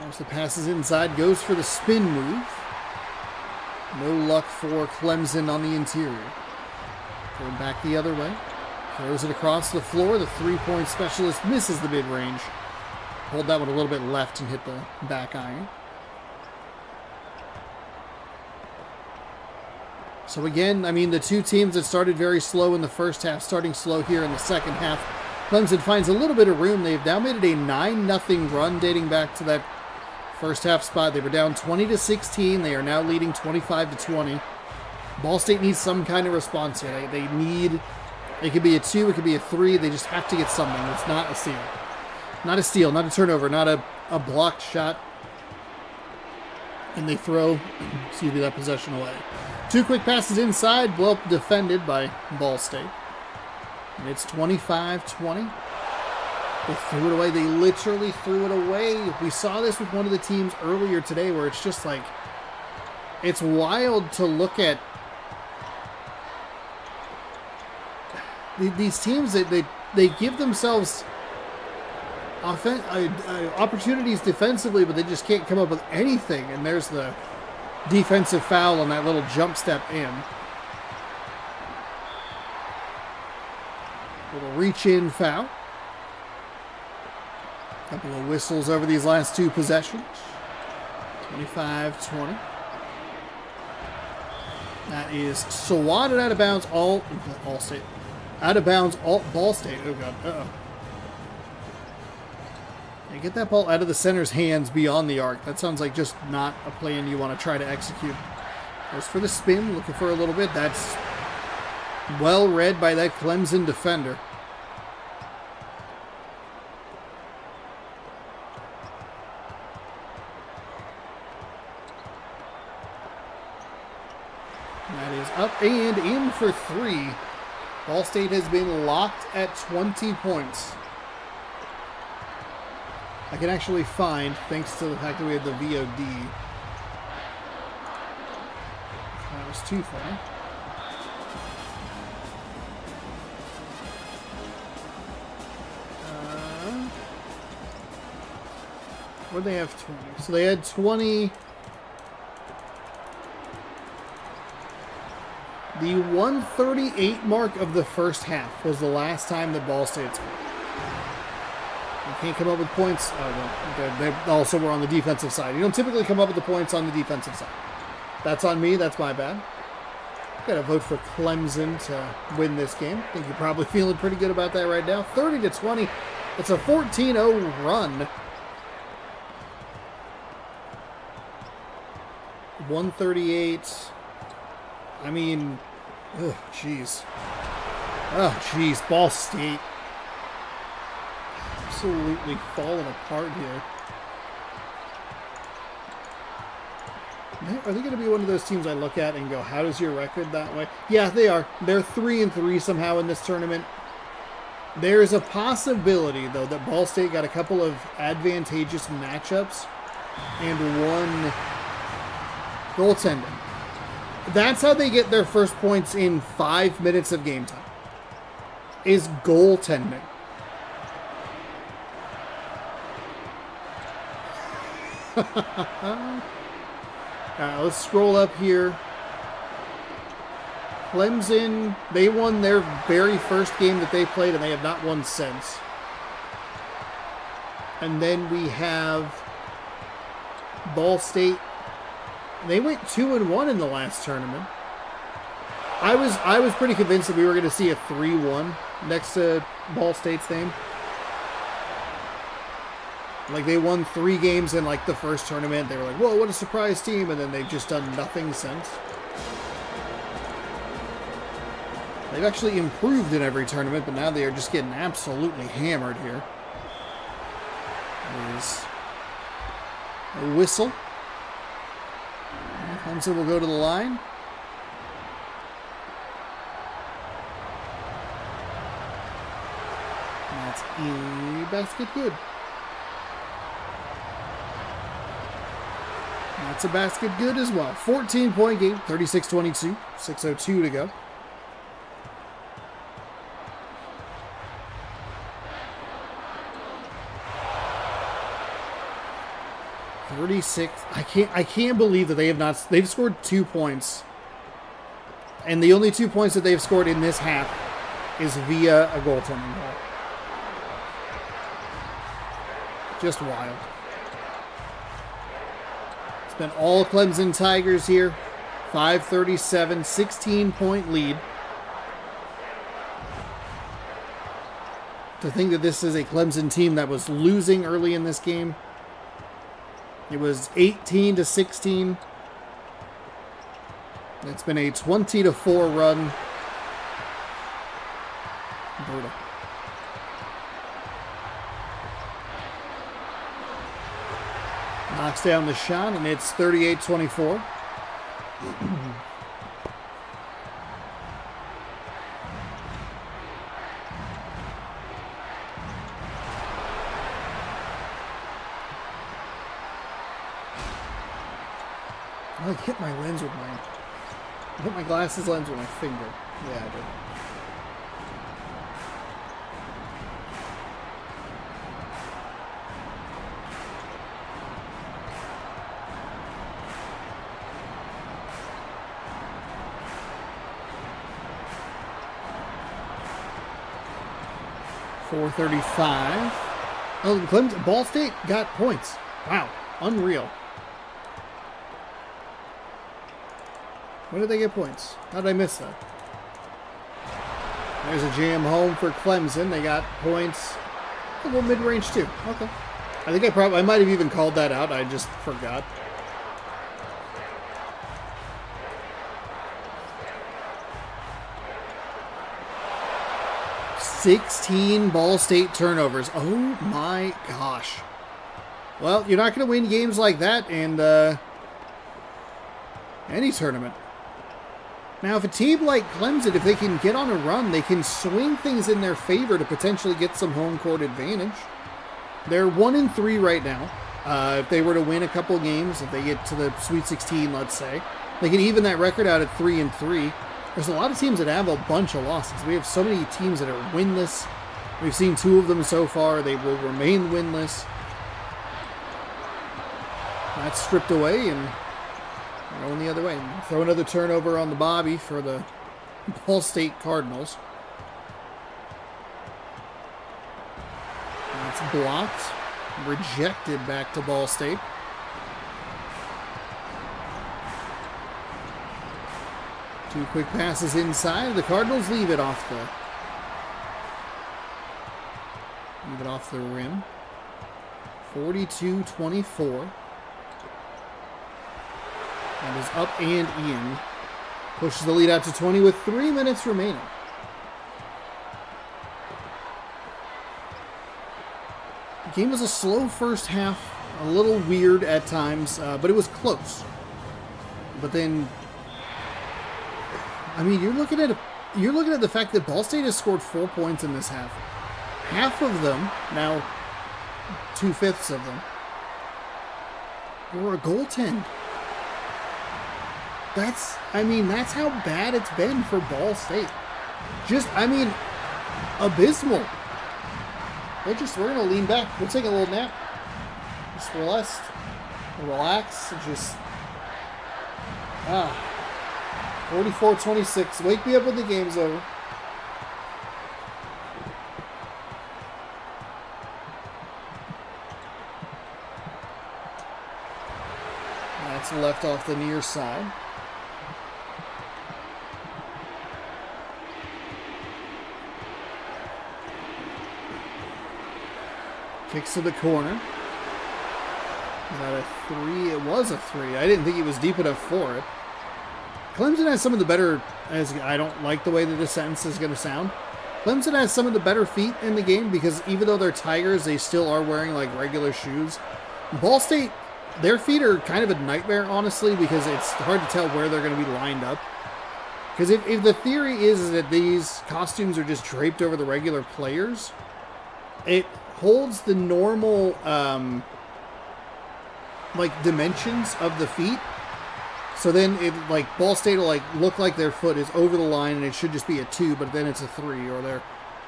There's the passes inside. Goes for the spin move. No luck for Clemson on the interior. Going back the other way. Throws it across the floor. The three-point specialist misses the mid-range. Hold that one a little bit left and hit the back iron. So again, I mean, the two teams that started very slow in the first half, starting slow here in the second half. Clemson finds a little bit of room. They've now made it a 9-0 run dating back to that first half spot. They were down 20 to 16. They are now leading 25 to 20. Ball State needs some kind of response here. They need, it could be a 2, it could be a 3. They just have to get something. It's not a steal. Not a steal, not a turnover, not a blocked shot. And they throw, that possession away. 2 quick passes inside, well defended by Ball State. And it's 25-20. They threw it away. They literally threw it away. We saw this with one of the teams earlier today where it's just like, it's wild to look at these teams that they give themselves opportunities defensively, but they just can't come up with anything. And there's the defensive foul on that little jump step in. Little reach-in foul. Couple of whistles over these last two possessions. 25-20. That is swatted out of bounds. All State. Out of bounds. Ball State. Oh, God. Uh-oh. Yeah, get that ball out of the center's hands beyond the arc. That sounds like just not a plan you want to try to execute. Goes for the spin. Looking for a little bit. That's well read by that Clemson defender. That is up and in for three. Ball State has been locked at 20 points. I can actually find, thanks to the fact that we had the VOD. That was too far. What did they have 20? So they had 20. The 138 mark of the first half was the last time that Ball State scored. You can't come up with points. Oh, well, they also were on the defensive side. You don't typically come up with the points on the defensive side. That's on me. That's my bad. Got to vote for Clemson to win this game. I think you're probably feeling pretty good about that right now. 30-20. It's a 14-0 run. 138. I mean, oh, jeez. Oh, jeez. Ball State. Absolutely falling apart here. Are they going to be one of those teams I look at and go, how does your record that way? Yeah, they are. They're 3-3 somehow in this tournament. There's a possibility, though, that Ball State got a couple of advantageous matchups and one goaltending. That's how they get their first points in 5 minutes of game time. Is goaltending. Let's scroll up here. Clemson, they won their very first game that they played, and they have not won since. And then we have Ball State. They went 2-1 in the last tournament. I was pretty convinced that we were going to see a 3-1 next to Ball State's name. Like, they won 3 games in, like, the first tournament. They were like, whoa, what a surprise team. And then they've just done nothing since. They've actually improved in every tournament, but now they are just getting absolutely hammered here. There's a whistle. Clemson will go to the line. That's a basket good. That's a basket good as well. 14-point game, 36-22, 6:02 to go. I can't believe that they've scored 2 points. And the only 2 points that they've scored in this half is via a goaltending goal. Just wild. It's been all Clemson Tigers here. 5:37, 16-point lead. To think that this is a Clemson team that was losing early in this game. It was 18-16. It's been a 20-4 run. Brutal. Knocks down the shot, and it's 38-24. I like hit my lens with mine. I hit my glasses lens with my finger. Yeah, I did. 4:35. Oh, Clemson, Ball State got points. Wow, unreal. When did they get points? How did I miss that? There's a jam home for Clemson. They got points. A little mid-range too. Okay. I think I might have even called that out. I just forgot. $16 Ball State turnovers. Oh my gosh. Well, you're not going to win games like that in any tournament. Now, if a team like Clemson, if they can get on a run, they can swing things in their favor to potentially get some home court advantage. They're 1-3 right now. If they were to win a couple games, if they get to the Sweet 16, let's say, they can even that record out at 3-3. There's a lot of teams that have a bunch of losses. We have so many teams that are winless. We've seen 2 of them so far. They will remain winless. That's stripped away and going the other way. Throw another turnover on the Bobby for the Ball State Cardinals. That's blocked. Rejected back to Ball State. Two quick passes inside. The Cardinals leave it off the rim. 42-24. That is up and in. Pushes the lead out to 20 with 3 minutes remaining. The game was a slow first half, a little weird at times, but it was close. But then, I mean, you're looking at the fact that Ball State has scored 4 points in this half. Half of them, now 2/5 of them, were a goaltend. That's how bad it's been for Ball State. Abysmal. We're going to lean back. We'll take a little nap. Just relax. 44-26. Wake me up when the game's over. That's left off the near side. Kicks to the corner. Is that a 3? It was a 3. I didn't think he was deep enough for it. Clemson has some of the better, I don't like the way that this sentence is going to sound. Clemson has some of the better feet in the game because even though they're Tigers, they still are wearing like regular shoes. Ball State, their feet are kind of a nightmare, honestly, because it's hard to tell where they're going to be lined up. Because if the theory is that these costumes are just draped over the regular players, it holds the normal dimensions of the feet. So then it Ball State will look like their foot is over the line and it should just be a 2, but then it's a 3, or they're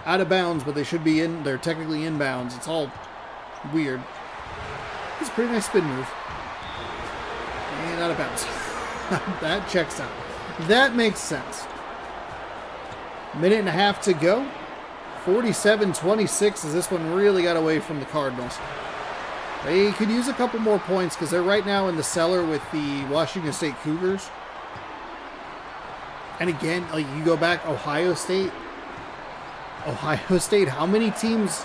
out of bounds but they're technically inbounds. It's all weird. It's a pretty nice spin move. And out of bounds. That checks out. That makes sense. Minute and a half to go. 47-26 as this one really got away from the Cardinals. They could use a couple more points because they're right now in the cellar with the Washington State Cougars. And again, you go back, Ohio State, how many teams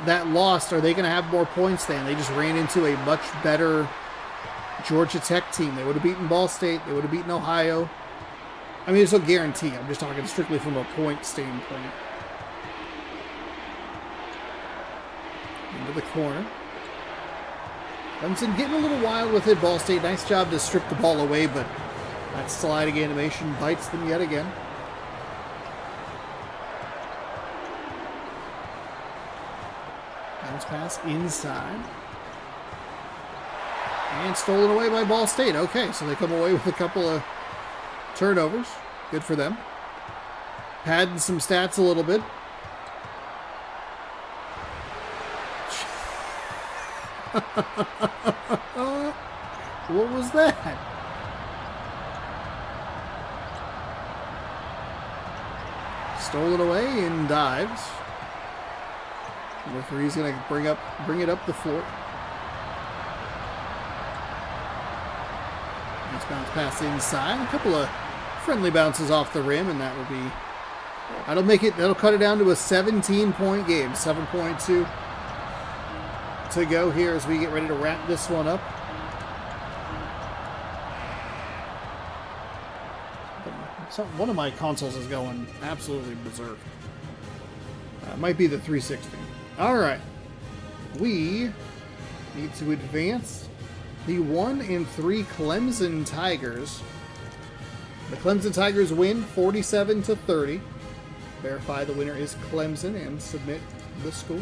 that lost are they going to have more points than? They just ran into a much better Georgia Tech team. They would have beaten Ball State. They would have beaten Ohio. I mean, it's no guarantee. I'm just talking strictly from a point standpoint. Into the corner. Clemson getting a little wild with it. Ball State, nice job to strip the ball away, but that sliding animation bites them yet again. Bounce pass inside. And stolen away by Ball State. Okay, so they come away with a couple of turnovers. Good for them. Padding some stats a little bit. What was that? Stolen away and dives. Number 3 is going to bring it up the floor. Nice bounce pass inside. A couple of friendly bounces off the rim, and that will be... That'll cut it down to a 17-point game. 7.2 to go here as we get ready to wrap this one up. One of my consoles is going absolutely berserk. Might be the 360. All right. We need to advance the 1 and 3 Clemson Tigers. The Clemson Tigers win 47-30. Verify the winner is Clemson and submit the scores.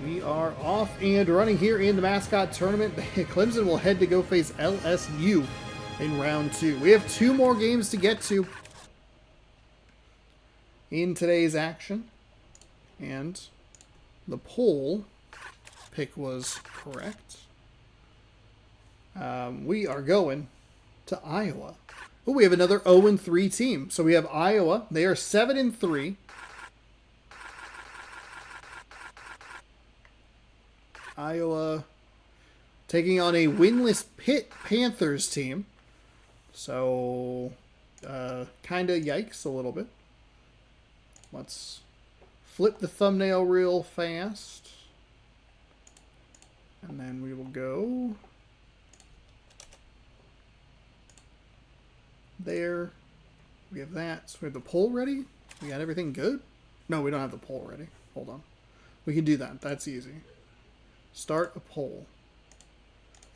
We are off and running here in the Mascot Tournament. Clemson will head to go face LSU in round 2. We have 2 more games to get to in today's action. And the poll pick was correct. We are going to Iowa. Oh, we have another 0-3 team. So we have Iowa. They are 7-3. Iowa taking on a winless Pitt Panthers team. So, kind of yikes a little bit. Let's flip the thumbnail real fast. And then we will go there. We have that. So we have the poll ready. We got everything good? No, we don't have the poll ready. Hold on. We can do that. That's easy. Start a poll.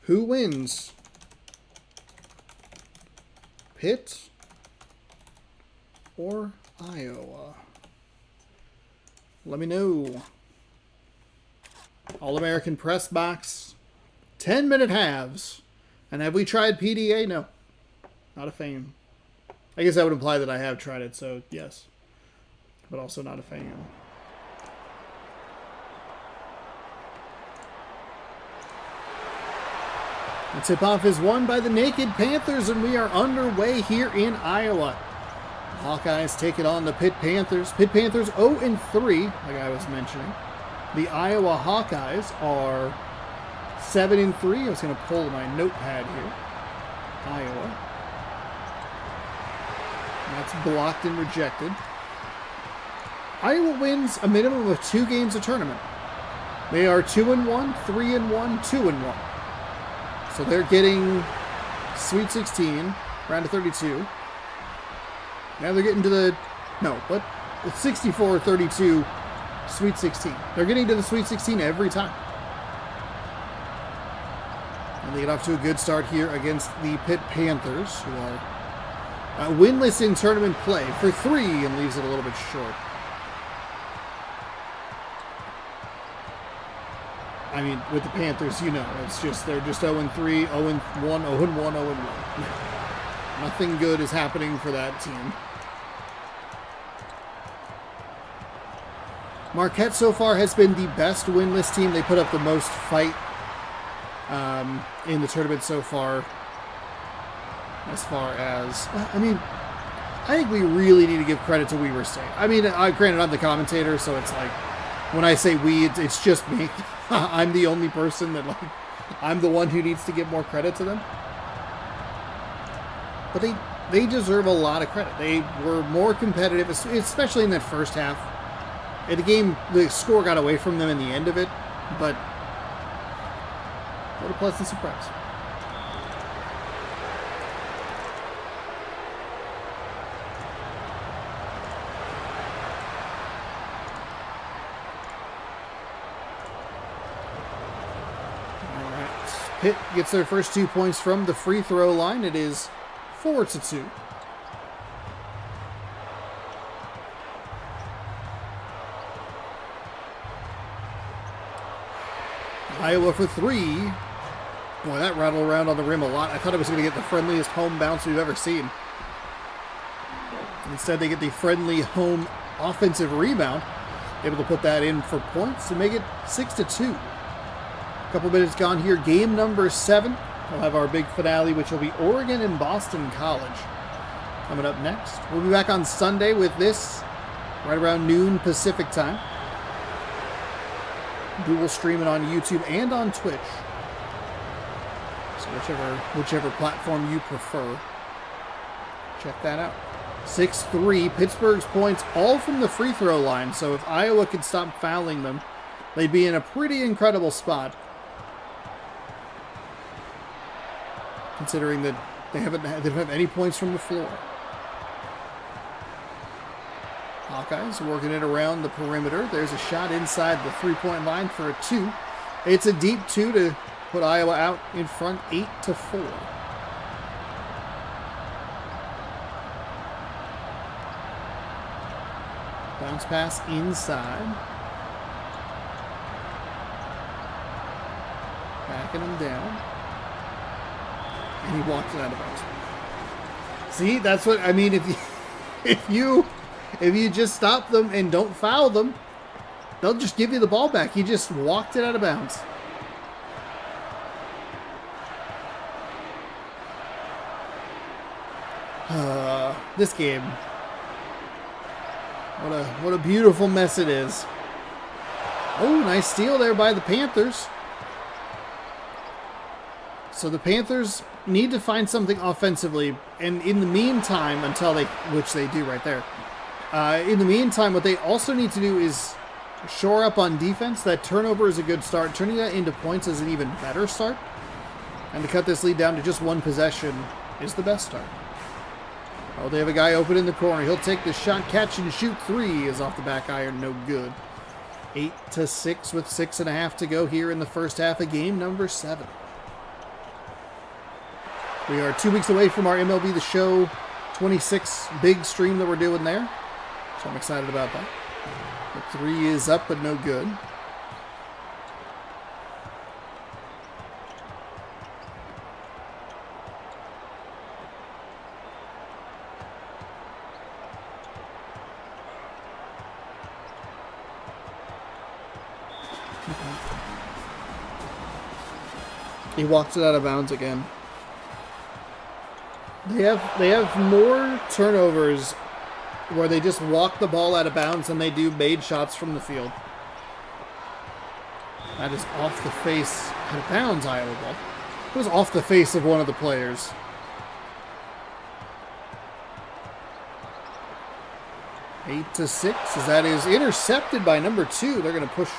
Who wins? Pitt or Iowa? Let me know. All-American Press Box. 10-minute halves. And have we tried PDA? No. Not a fan. I guess that would imply that I have tried it, so yes. But also not a fan. The tip-off is won by the Naked Panthers, and we are underway here in Iowa. The Hawkeyes take it on the Pitt Panthers. Pitt Panthers 0-3, like I was mentioning. The Iowa Hawkeyes are 7-3. I was going to pull my notepad here. Iowa. That's blocked and rejected. Iowa wins a minimum of 2 games of tournament. They are 2-1, 3-1, 2-1. So they're getting Sweet 16, round of 32. Now they're getting to the, no, what? It's 64-32, Sweet 16. They're getting to the Sweet 16 every time. And they get off to a good start here against the Pitt Panthers, who are winless in tournament play for 3 and leaves it a little bit short. I mean, with the Panthers, you know, it's just, they're just 0-3, 0-1, 0-1, 0-1. Nothing good is happening for that team. Marquette so far has been the best winless team. They put up the most fight in the tournament so far. As far as, I mean, I think we really need to give credit to Weber State. I mean, granted, I'm the commentator, so it's like, when I say we, it's just me. I'm the only person that, like, I'm the one who needs to give more credit to them. But they deserve a lot of credit. They were more competitive, especially in that first half. In the game, the score got away from them in the end of it, but what a pleasant surprise. Pitt gets their first 2 points from the free throw line. It is 4-2. Iowa for 3. Boy, that rattled around on the rim a lot. I thought it was going to get the friendliest home bounce we've ever seen. Instead, they get the friendly home offensive rebound. Able to put that in for points and make it 6-2. Couple minutes gone here. Game number 7. We'll have our big finale, which will be Oregon and Boston College coming up next. We'll be back on Sunday with this right around noon Pacific time. dual streaming on YouTube and on Twitch. So whichever platform you prefer, check that out. 6-3, Pittsburgh's points all from the free throw line. So if Iowa could stop fouling them, they'd be in a pretty incredible spot. Considering that they don't have any points from the floor. Hawkeyes working it around the perimeter. There's a shot inside the three-point line for a 2. It's a deep 2 to put Iowa out in front 8-4. Bounce pass inside. Backing him down. And he walked it out of bounds. See, that's what I mean. If you just stop them and don't foul them, they'll just give you the ball back. He just walked it out of bounds. This game. What a beautiful mess it is. Oh, nice steal there by the Panthers. So the Panthers need to find something offensively, and in the meantime, which they do right there. In the meantime, what they also need to do is shore up on defense. That turnover is a good start. Turning that into points is an even better start. And to cut this lead down to just one possession is the best start. Oh, they have a guy open in the corner. He'll take the shot, catch, and shoot. 3 is off the back iron. No good. 8-6 with 6.5 to go here in the first half of game number 7. We are 2 weeks away from our MLB The Show 26 big stream that we're doing there. So I'm excited about that. The 3 is up, but no good. He walks it out of bounds again. They have more turnovers where they just walk the ball out of bounds than they do made shots from the field. That is off the face, out of bounds, Iowa ball. It was off the face of one of the players. Eight to 6, as that is intercepted by number 2. They're going to push.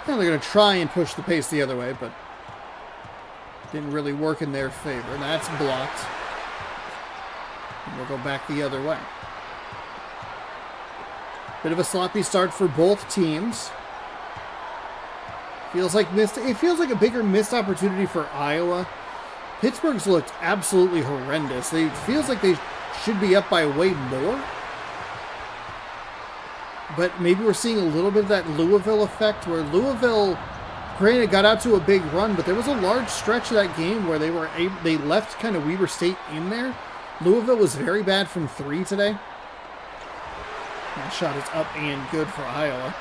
Well, they're going to try and push the pace the other way, but didn't really work in their favor. And that's blocked. And we'll go back the other way. Bit of a sloppy start for both teams. It feels like a bigger missed opportunity for Iowa. Pittsburgh's looked absolutely horrendous. It feels like they should be up by way more. But maybe we're seeing a little bit of that Louisville effect, where Louisville, granted, got out to a big run, but there was a large stretch of that game where they left kind of Weber State in there. Louisville was very bad from 3 today. That shot is up and good for Iowa.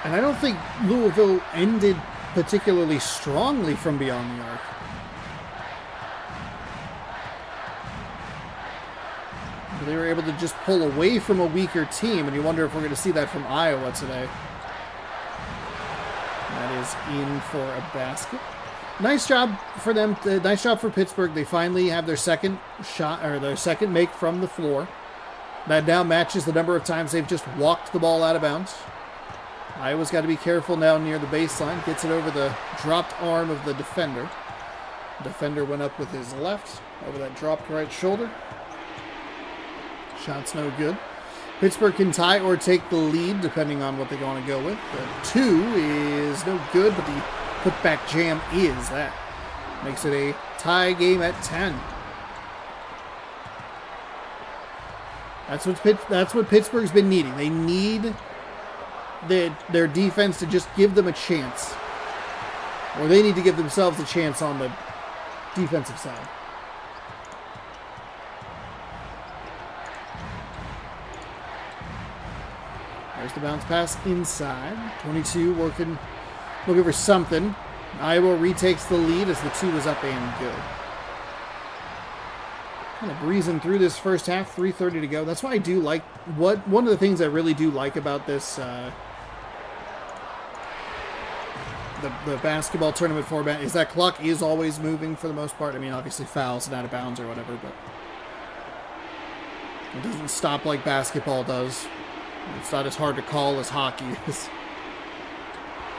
And I don't think Louisville ended particularly strongly from beyond the arc. But they were able to just pull away from a weaker team, and you wonder if we're going to see that from Iowa today. That is in for a basket. Nice job for them. Nice job for Pittsburgh. They finally have their second shot, or their second make from the floor. That now matches the number of times they've just walked the ball out of bounds. Iowa's got to be careful now near the baseline. Gets it over the dropped arm of the defender. The defender went up with his left over that dropped right shoulder. Shot's no good. Pittsburgh can tie or take the lead, depending on what they want to go with. The 2 is no good, but the putback jam is. That makes it a tie game at 10. That's what Pittsburgh's been needing. They need their defense to just give them a chance. Or they need to give themselves a chance on the defensive side. There's the bounce pass inside. 22 looking for something. Iowa retakes the lead as the 2 is up and good. Kind of breezing through this first half. 3:30 to go. That's why I do like one of the things I really do like about this the basketball tournament format is that clock is always moving for the most part. I mean, obviously fouls and out of bounds or whatever, but it doesn't stop like basketball does. It's not as hard to call as hockey is.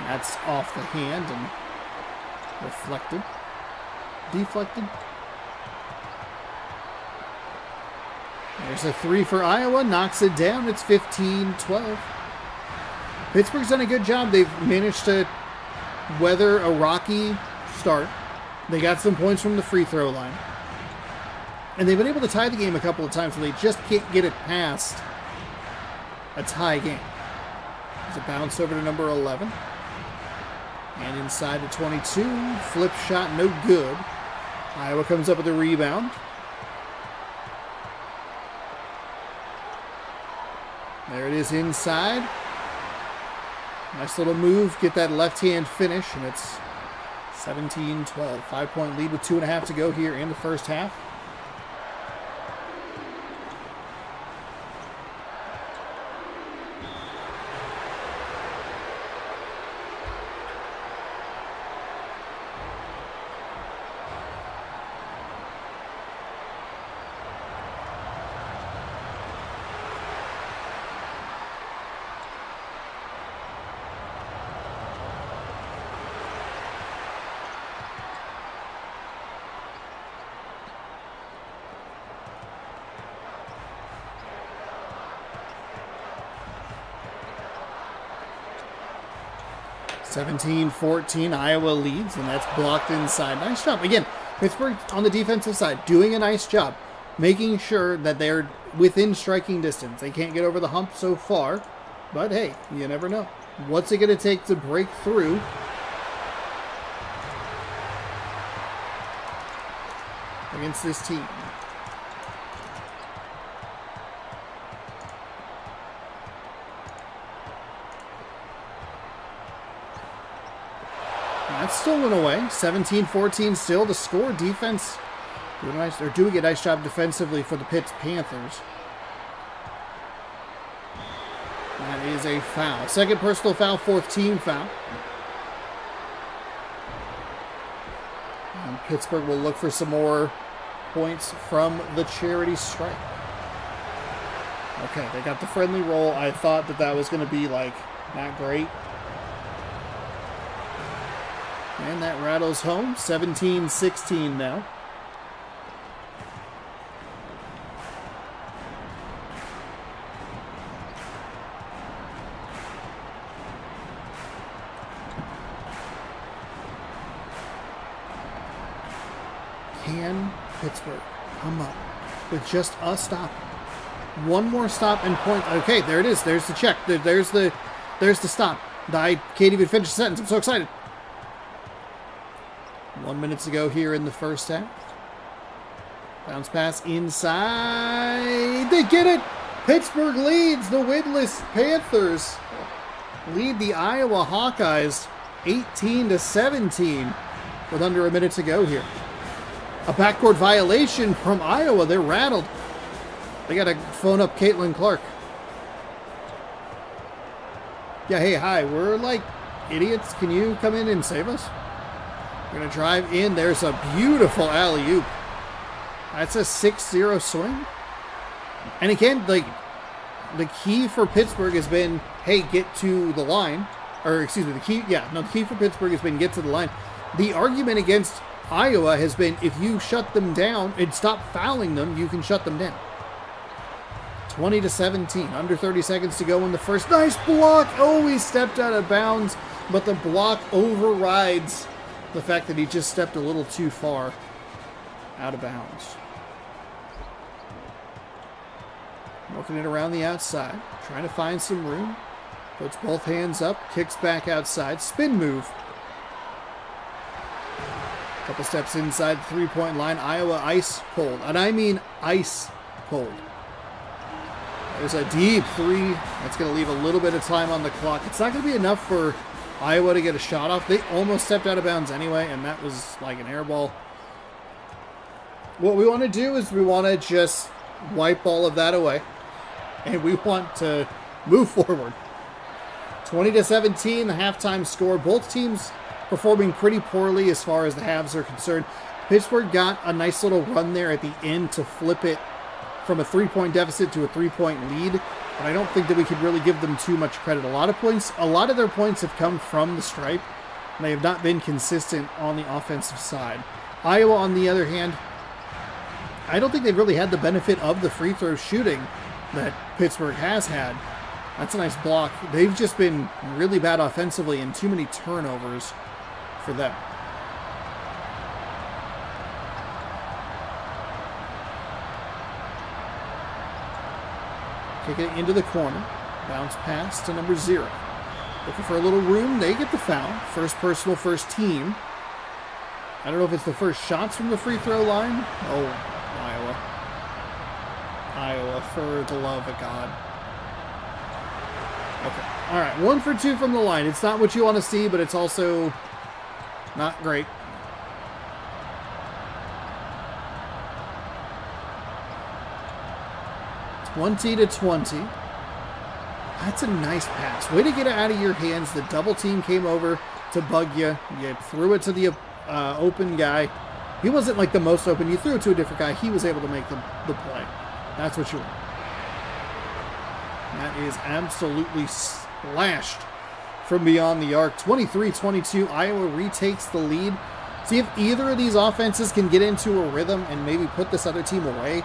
That's off the hand and reflected. Deflected. There's a 3 for Iowa. Knocks it down. It's 15-12. Pittsburgh's done a good job. They've managed to weather a rocky start. They got some points from the free throw line. And they've been able to tie the game a couple of times, so they just can't get it past a tie game. There's a bounce over to number 11. And inside to 22. Flip shot, no good. Iowa comes up with a rebound. There it is inside. Nice little move. Get that left-hand finish, and it's 17-12. 5-point lead with 2.5 to go here in the first half. (17-14), Iowa leads, and that's blocked inside. Nice job. Again, Pittsburgh on the defensive side doing a nice job, making sure that they're within striking distance. They can't get over the hump so far, but hey, you never know. What's it going to take to break through? Against this team. That still went away. 17-14 still. The score. Defense doing a nice job defensively for the Pitts Panthers. That is a foul. Second personal foul, fourth team foul. And Pittsburgh will look for some more points from the charity strike. Okay, they got the friendly roll. I thought that was going to be like not great. And that rattles home. 17-16 now. Can Pittsburgh come up with just a stop? One more stop and point. Okay, there it is. There's the check. There's the stop. I can't even finish the sentence. I'm so excited. 1 minute to go here in the first half. Bounce pass inside. They get it. Pittsburgh leads. The winless Panthers lead the Iowa Hawkeyes 18-17 with under a minute to go here. A backcourt violation from Iowa. They're rattled. They got to phone up Caitlin Clark. Yeah, hey, hi. We're like idiots. Can you come in and save us? We're going to drive in. There's a beautiful alley-oop. That's a 6-0 swing. And again, like, the key for Pittsburgh has been, hey, get to the line. Or, excuse me, the key for Pittsburgh has been get to the line. The argument against Iowa has been, if you shut them down and stop fouling them, you can shut them down. 20-17. Under 30 seconds to go in the first. Nice block. Oh, he stepped out of bounds. But the block overrides the fact that he just stepped a little too far out of bounds. Working it around the outside. Trying to find some room. Puts both hands up. Kicks back outside. Spin move. Couple steps inside the three-point line. Iowa ice cold. And I mean ice cold. There's a deep three. That's going to leave a little bit of time on the clock. It's not going to be enough for Iowa to get a shot off. They almost stepped out of bounds anyway, and that was like an air ball. What we want to do is we want to just wipe all of that away, and we want to move forward. 20-17, the halftime score. Both teams performing pretty poorly as far as the halves are concerned. Pittsburgh got a nice little run there at the end to flip it from a 3-point deficit to a 3-point lead, but I don't think that we could really give them too much credit. A lot of their points have come from the stripe, and they have not been consistent on the offensive side. Iowa, on the other hand, I don't think they've really had the benefit of the free throw shooting that Pittsburgh has had. That's a nice block. They've just been really bad offensively and too many turnovers for them. Kick it into the corner. Bounce pass to number 0. Looking for a little room. They get the foul. First personal, first team. I don't know if it's the first shots from the free throw line. Oh, Iowa. Iowa, for the love of God. Okay. All right. 1 for 2 from the line. It's not what you want to see, but it's also not great. Twenty to 20. That's a nice pass. Way to get it out of your hands. The double team came over to bug you. You threw it to the open guy. He wasn't like the most open. You threw it to a different guy. He was able to make the play. That's what you want. That is absolutely slashed from beyond the arc. 23-22. Iowa retakes the lead. See if either of these offenses can get into a rhythm and maybe put this other team away.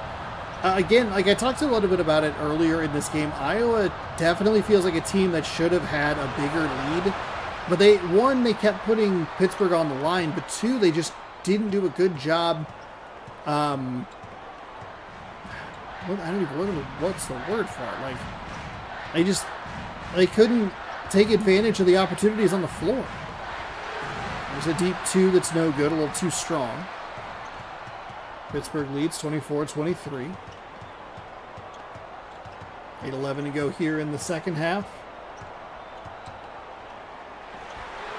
Again, like I talked a little bit about it earlier in this game, Iowa definitely feels like a team that should have had a bigger lead. But they kept putting Pittsburgh on the line, but 2, they just didn't do a good job. What's the word for it? Like, they couldn't take advantage of the opportunities on the floor. There's a deep 2 that's no good, a little too strong. Pittsburgh leads 24-23. 8:11 to go here in the second half.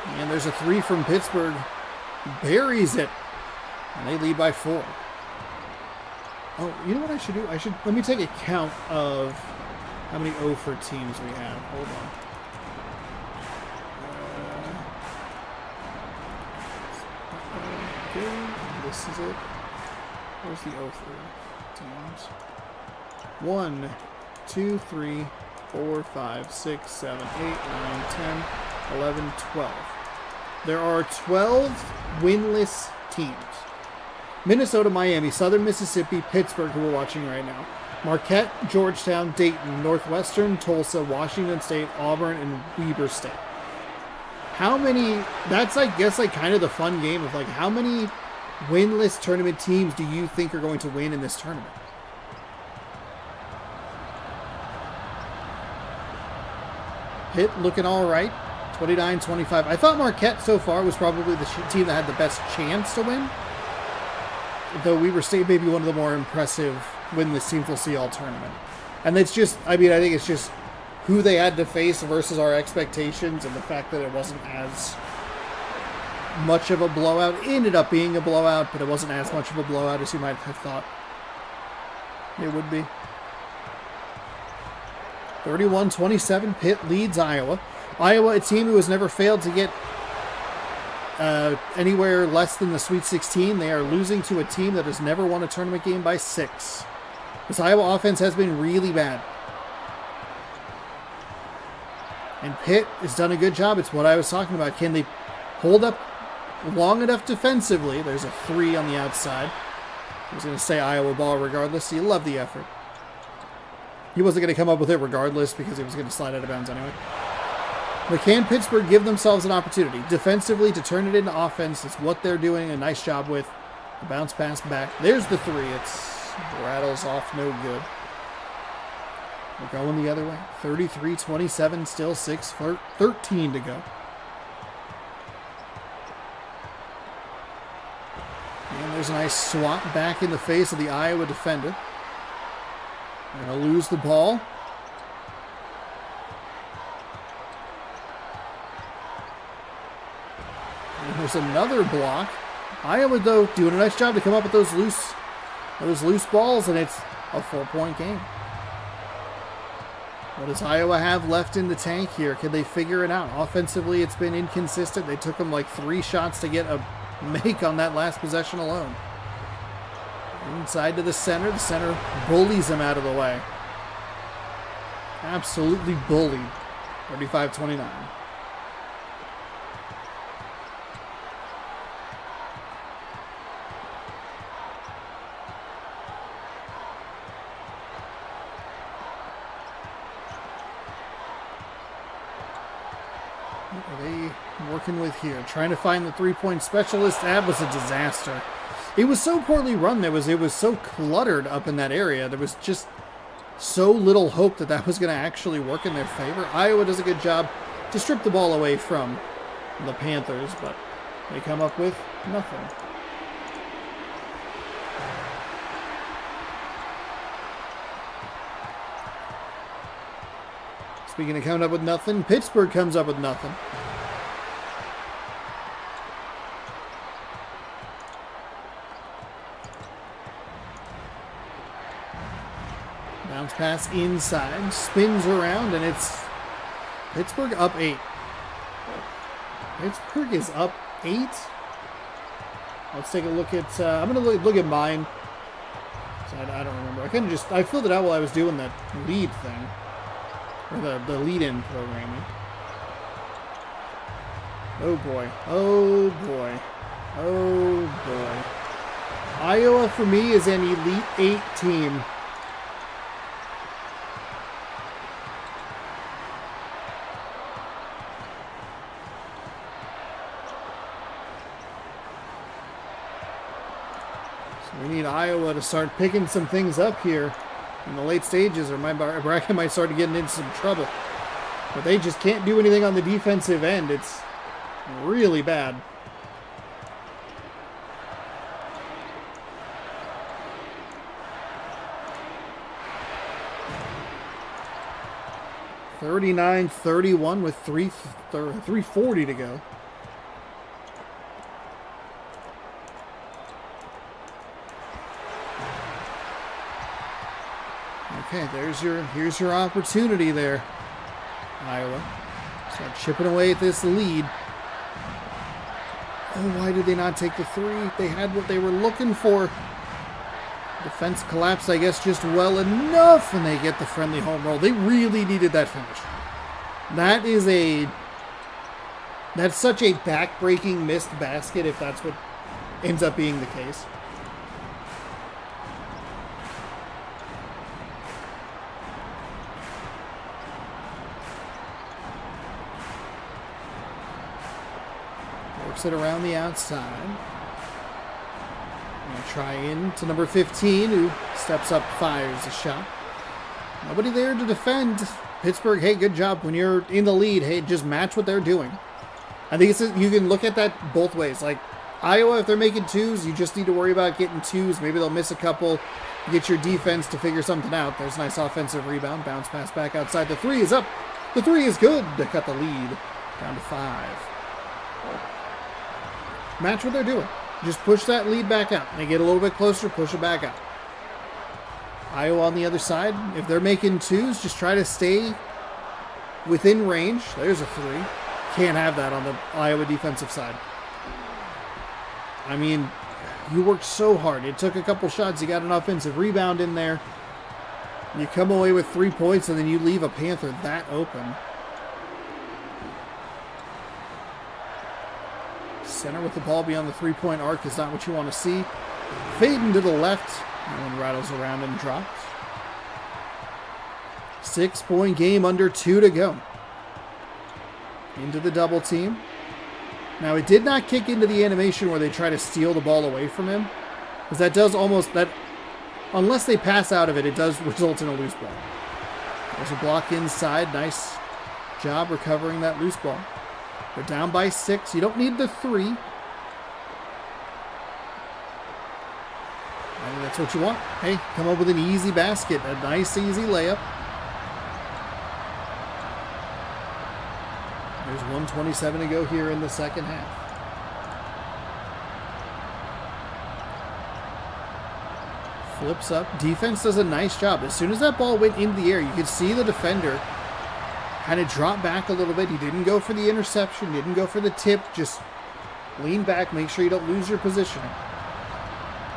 And there's a 3 from Pittsburgh. Buries it. And they lead by 4. Oh, you know what I should do? Let me take a count of how many 0 for teams we have. Hold on. Okay, this is it. Where's the 0 for teams? 1, 2, 3, 4, 5, 6, 7, 8, 9, 10, 11, 12. There are 12 winless teams. Minnesota, Miami, Southern Mississippi, Pittsburgh, who we're watching right now. Marquette, Georgetown, Dayton, Northwestern, Tulsa, Washington State, Auburn, and Weber State. How many... That's, I guess, like kind of the fun game of like how many winless tournament teams do you think are going to win in this tournament? Pitt looking all right. 29-25. I thought Marquette so far was probably the team that had the best chance to win. Though Weber State may be one of the more impressive winless teams we'll see all tournament. And it's just, I think it's just who they had to face versus our expectations and the fact that it wasn't as much of a blowout. It ended up being a blowout, but it wasn't as much of a blowout as you might have thought it would be. 31-27, Pitt leads Iowa. Iowa, a team who has never failed to get anywhere less than the Sweet 16. They are losing to a team that has never won a tournament game by 6. This Iowa offense has been really bad. And Pitt has done a good job. It's what I was talking about. Can they hold up long enough defensively? There's a 3 on the outside. I was going to say Iowa ball regardless. You love the effort. He wasn't going to come up with it regardless because he was going to slide out of bounds anyway. But can Pittsburgh give themselves an opportunity defensively to turn it into offense? It's what they're doing a nice job with. The bounce pass back. There's the 3. It's rattles off, no good. We're going the other way. 33-27, still 6-13 to go. And there's a nice swat back in the face of the Iowa defender. They're going to lose the ball. And there's another block. Iowa, though, doing a nice job to come up with those loose balls, and it's a 4-point game. What does Iowa have left in the tank here? Can they figure it out? Offensively, it's been inconsistent. They took them like 3 shots to get a make on that last possession alone. Inside to the center. The center bullies him out of the way. Absolutely bullied. 35-29. What are they working with here? Trying to find the three-point specialist. That was a disaster. It was so poorly run. It was so cluttered up in that area. There was just so little hope that that was going to actually work in their favor. Iowa does a good job to strip the ball away from the Panthers, but they come up with nothing. Speaking of coming up with nothing, Pittsburgh comes up with nothing. Bounce pass inside, spins around, and it's Pittsburgh up 8. Pittsburgh is up 8. Let's take a look at, I'm going to look at mine. So I don't remember. I filled it out while I was doing that lead thing. Or the lead-in programming. Oh boy. Oh boy. Oh boy. Iowa for me is an Elite 8 team. So we need Iowa to start picking some things up here in the late stages, or my bracket might start getting into some trouble. But they just can't do anything on the defensive end. It's really bad. (39-31) with 3:40 to go. Okay, here's your opportunity there, Iowa. Start chipping away at this lead. Oh, why did they not take the 3? They had what they were looking for. Defense collapsed, I guess, just well enough, and they get the friendly home roll. They really needed that finish. That's such a back-breaking missed basket if that's what ends up being the case. Works it around the outside. Gonna try in to number 15, who steps up, fires a shot. Nobody there to defend. Pittsburgh, hey, good job. When you're in the lead, hey, just match what they're doing. I think you can look at that both ways. Like, Iowa, if they're making 2s, you just need to worry about getting 2s. Maybe they'll miss a couple. Get your defense to figure something out. There's a nice offensive rebound. Bounce pass back outside. The 3 is up. The 3 is good to cut the lead down to 5. Match what they're doing. Just push that lead back out. They get a little bit closer, push it back out. Iowa on the other side, if they're making 2s, just try to stay within range. There's a 3. Can't have that on the Iowa defensive side. I mean, you worked so hard. It took a couple shots. You got an offensive rebound in there. You come away with 3 points, and then you leave a Panther that open. Center with the ball beyond the 3-point arc is not what you want to see. Fading to the left. That one rattles around and drops. 6-point game, under 2 to go. Into the double team. Now, it did not kick into the animation where they try to steal the ball away from him. Because that does almost, unless they pass out of it, it does result in a loose ball. There's a block inside. Nice job recovering that loose ball. They're down by 6. You don't need the 3. I think that's what you want. Hey, come up with an easy basket. A nice, easy layup. There's 1:27 to go here in the second half. Flips up. Defense does a nice job. As soon as that ball went into the air, you could see the defender kind of drop back a little bit. He didn't go for the interception, didn't go for the tip. Just lean back, make sure you don't lose your position.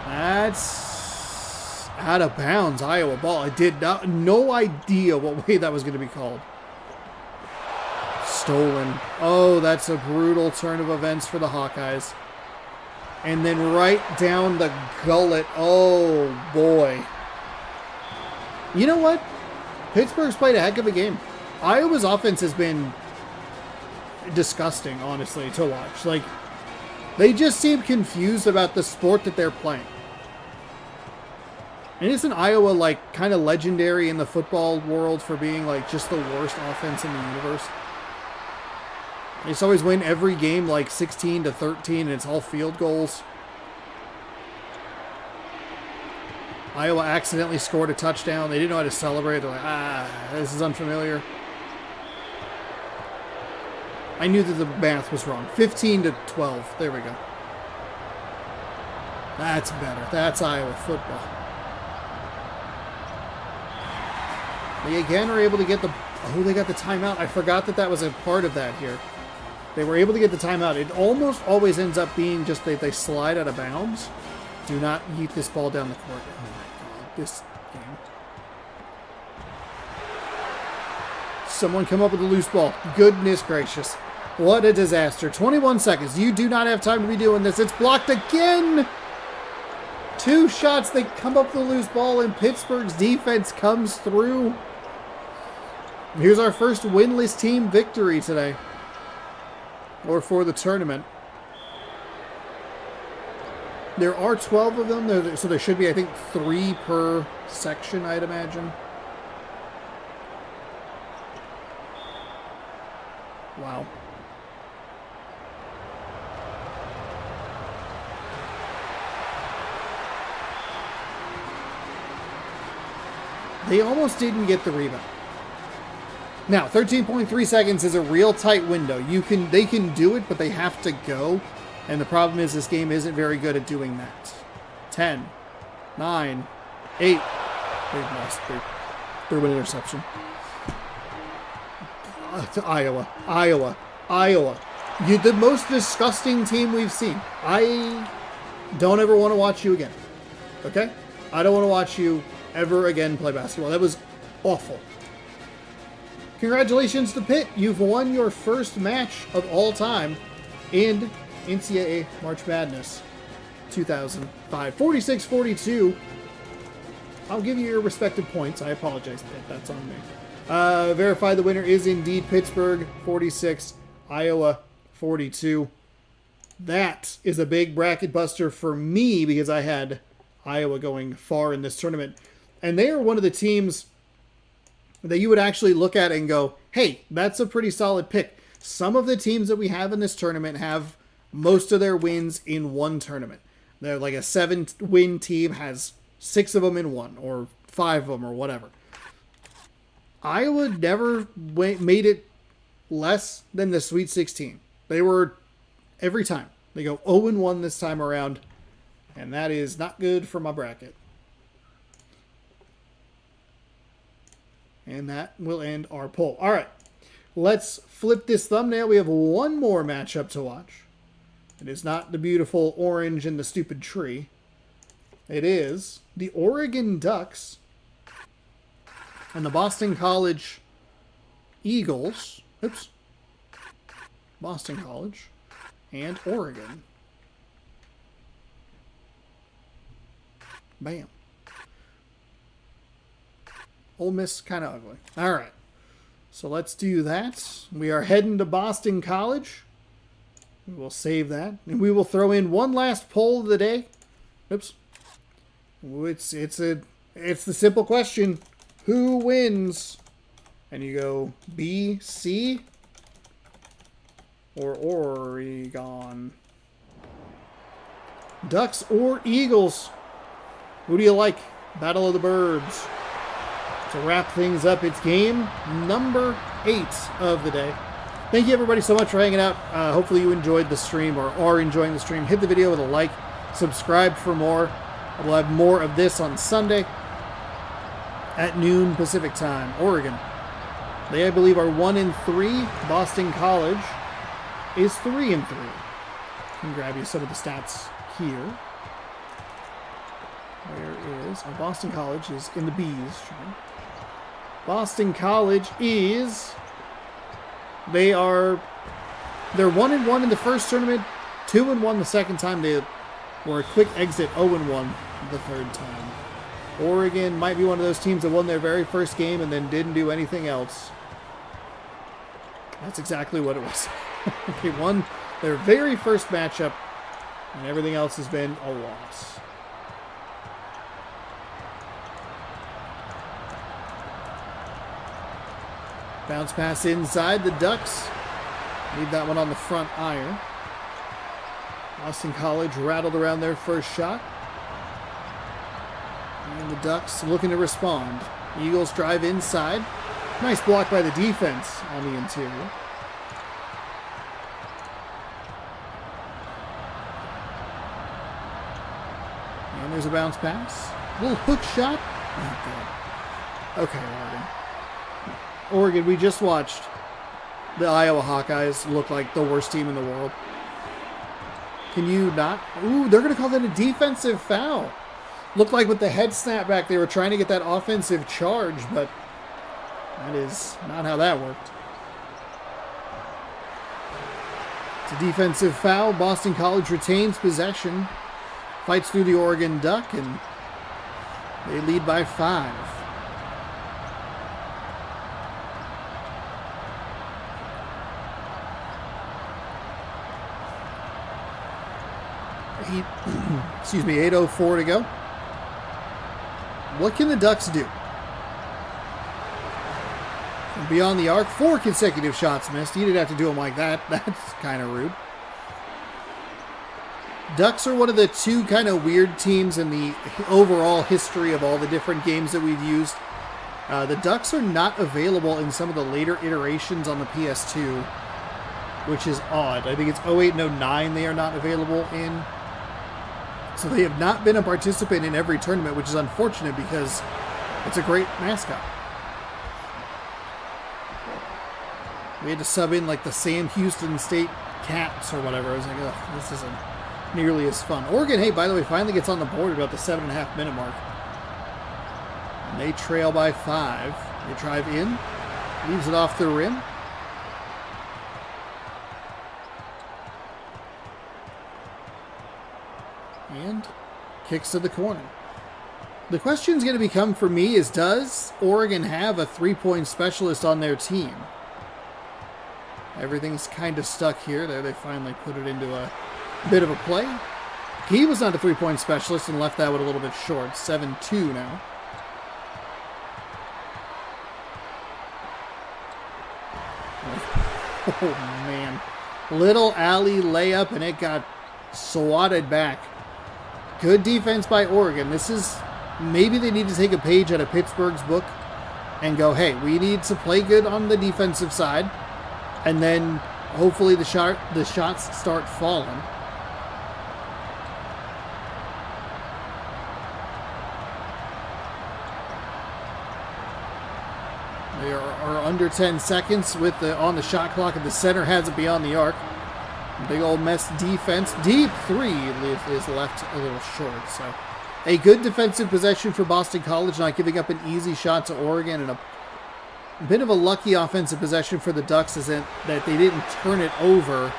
That's out of bounds, Iowa ball. I did no idea what way that was going to be called. Stolen. Oh, that's a brutal turn of events for the Hawkeyes. And then right down the gullet. Oh, boy. You know what? Pittsburgh's played a heck of a game. Iowa's offense has been disgusting, honestly, to watch. Like, they just seem confused about the sport that they're playing. And isn't Iowa, like, kind of legendary in the football world for being, like, just the worst offense in the universe? They just always win every game, like, 16-13, and it's all field goals. Iowa accidentally scored a touchdown. They didn't know how to celebrate. They're like, this is unfamiliar. I knew that the math was wrong. 15-12. There we go. That's better. That's Iowa football. They again are able to get the... Oh, they got the timeout. I forgot that that was a part of that here. They were able to get the timeout. It almost always ends up being just they slide out of bounds. Do not yeet this ball down the court. Oh my God, this game. Someone come up with a loose ball. Goodness gracious. What a disaster. 21 seconds. You do not have time to be doing this. It's blocked again. 2 shots. They come up with a loose ball and Pittsburgh's defense comes through. Here's our first winless team victory today. Or for the tournament. There are 12 of them, so there should be, I think, 3 per section, I'd imagine. Wow. They almost didn't get the rebound. Now, 13.3 seconds is a real tight window. They can do it, but they have to go. And the problem is this game isn't very good at doing that. 10, 9, 8. They've lost. They're with interception. Iowa. You're the most disgusting team we've seen. I don't ever want to watch you again. Okay? I don't want to watch you ever again play basketball. That was awful. Congratulations to Pitt. You've won your first match of all time in NCAA March Madness 2005. 46-42. I'll give you your respective points. I apologize, Pitt. That's on me. Verify the winner is indeed Pittsburgh 46, Iowa 42. That is a big bracket buster for me because I had Iowa going far in this tournament. And they are one of the teams that you would actually look at and go, hey, that's a pretty solid pick. Some of the teams that we have in this tournament have most of their wins in one tournament. They're like a 7-win team has 6 of them in one, or 5 of them, or whatever. Iowa never made it less than the Sweet 16. They were, every time, they go 0-1 this time around, and that is not good for my bracket. And that will end our poll. All right, let's flip this thumbnail. We have one more matchup to watch. It is not the beautiful orange and the stupid tree. It is the Oregon Ducks and the Boston College Eagles. Oops. Boston College and Oregon. Bam. Ole Miss kind of ugly. All right. So let's do that. We are heading to Boston College. We will save that. And we will throw in one last poll of the day. Oops. It's the simple question. Who wins? And you go BC or Oregon. Ducks or Eagles? Who do you like? Battle of the Birds. To wrap things up, it's game number 8 of the day. Thank you everybody so much for hanging out. Hopefully you enjoyed the stream or are enjoying the stream. Hit the video with a like. Subscribe for more. We'll have more of this on Sunday at noon Pacific time. Oregon. They, I believe, are 1-3. Boston College is 3-3. I can grab you some of the stats here. Where is... Oh, Boston College is in the B's. Boston College is... They're 1-1 in the first tournament, 2-1 the second time. They were a quick exit, 0-1 the third time. Oregon might be one of those teams that won their very first game and then didn't do anything else. That's exactly what it was. They won their very first matchup, and everything else has been a loss. Bounce pass inside. The Ducks leave that one on the front iron. Boston College rattled around their first shot. And the Ducks looking to respond. Eagles drive inside. Nice block by the defense on the interior. And there's a bounce pass. A little hook shot. Oh, God. Okay, Oregon. Oregon, we just watched the Iowa Hawkeyes look like the worst team in the world. Can you not? Ooh, they're going to call that a defensive foul. Looked like with the head snapback, they were trying to get that offensive charge, but that is not how that worked. It's a defensive foul. Boston College retains possession, fights through the Oregon Duck, and they lead by 5. Excuse me, 8:04 to go. What can the Ducks do? From beyond the arc, 4 consecutive shots missed. You didn't have to do them like that. That's kind of rude. Ducks are one of the 2 kind of weird teams in the overall history of all the different games that we've used. The Ducks are not available in some of the later iterations on the PS2, which is odd. I think it's 08 and 09 they are not available in. So they have not been a participant in every tournament, which is unfortunate because it's a great mascot. We had to sub in like the Sam Houston State Cats or whatever. I was like, ugh, this isn't nearly as fun. Oregon, hey, by the way, finally gets on the board about the 7.5 minute mark. And they trail by 5. They drive in, leaves it off the rim. And kicks to the corner. The question's going to become for me is, does Oregon have a 3-point specialist on their team? Everything's kind of stuck here. There, they finally put it into a bit of a play. He was not a 3-point specialist and left that one a little bit short. 7-2 now. Oh, man. Little alley layup, and it got swatted back. Good defense by Oregon. This is, maybe they need to take a page out of Pittsburgh's book and go, hey, we need to play good on the defensive side, and then hopefully the shots start falling. They are under 10 seconds with on the shot clock, and the center has it beyond the arc. Big old mess defense. Deep 3 is left a little short. So a good defensive possession for Boston College, not giving up an easy shot to Oregon, and a bit of a lucky offensive possession for the Ducks is that they didn't turn it over,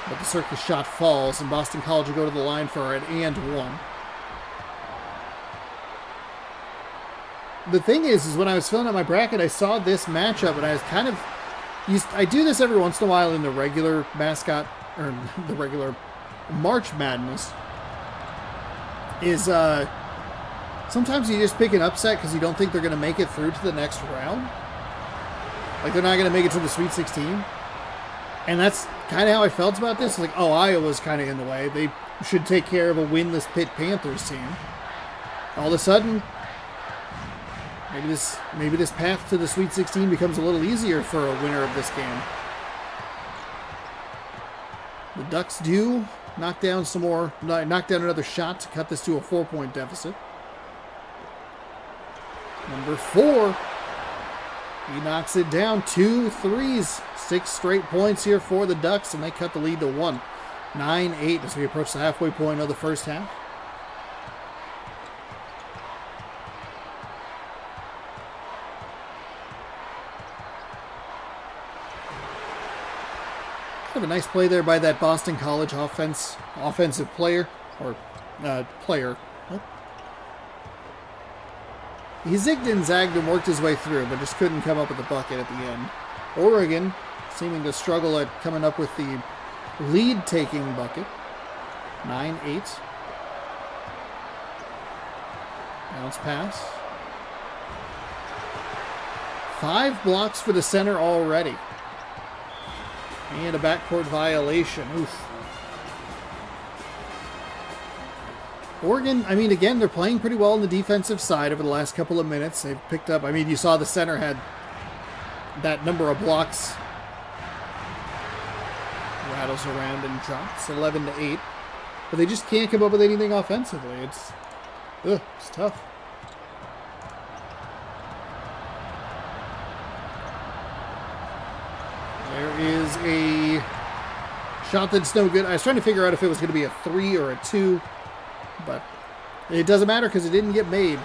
but the circus shot falls, and Boston College will go to the line for an and 1. The thing is when I was filling out my bracket, I saw this matchup, and I was kind of... I do this every once in a while in the regular mascot, or the regular March Madness, is sometimes you just pick an upset because you don't think they're going to make it through to the next round. Like, they're not going to make it to the Sweet 16. And that's kind of how I felt about this. Like, oh, Iowa's kind of in the way. They should take care of a winless Pitt Panthers team. All of a sudden... Maybe this path to the Sweet 16 becomes a little easier for a winner of this game. The Ducks do knock down another shot to cut this to a 4-point deficit. Number 4. He knocks it down. 2 threes. 6 straight points here for the Ducks, and they cut the lead to 1. 9-8 as we approach the halfway point of the first half. Kind of a nice play there by that Boston College offensive player, or player. What? He zigged and zagged and worked his way through, but just couldn't come up with the bucket at the end. Oregon seeming to struggle at coming up with the lead-taking bucket. 9-8. Bounce pass. 5 blocks for the center already. And a backcourt violation. Oof. Oregon, I mean, again, they're playing pretty well on the defensive side over the last couple of minutes. They've picked up, I mean, you saw the center had that number of blocks. Rattles around and drops 11-8. But they just can't come up with anything offensively. It's tough. There is a shot that's no good. I was trying to figure out if it was going to be a 3 or a 2, but it doesn't matter because it didn't get made.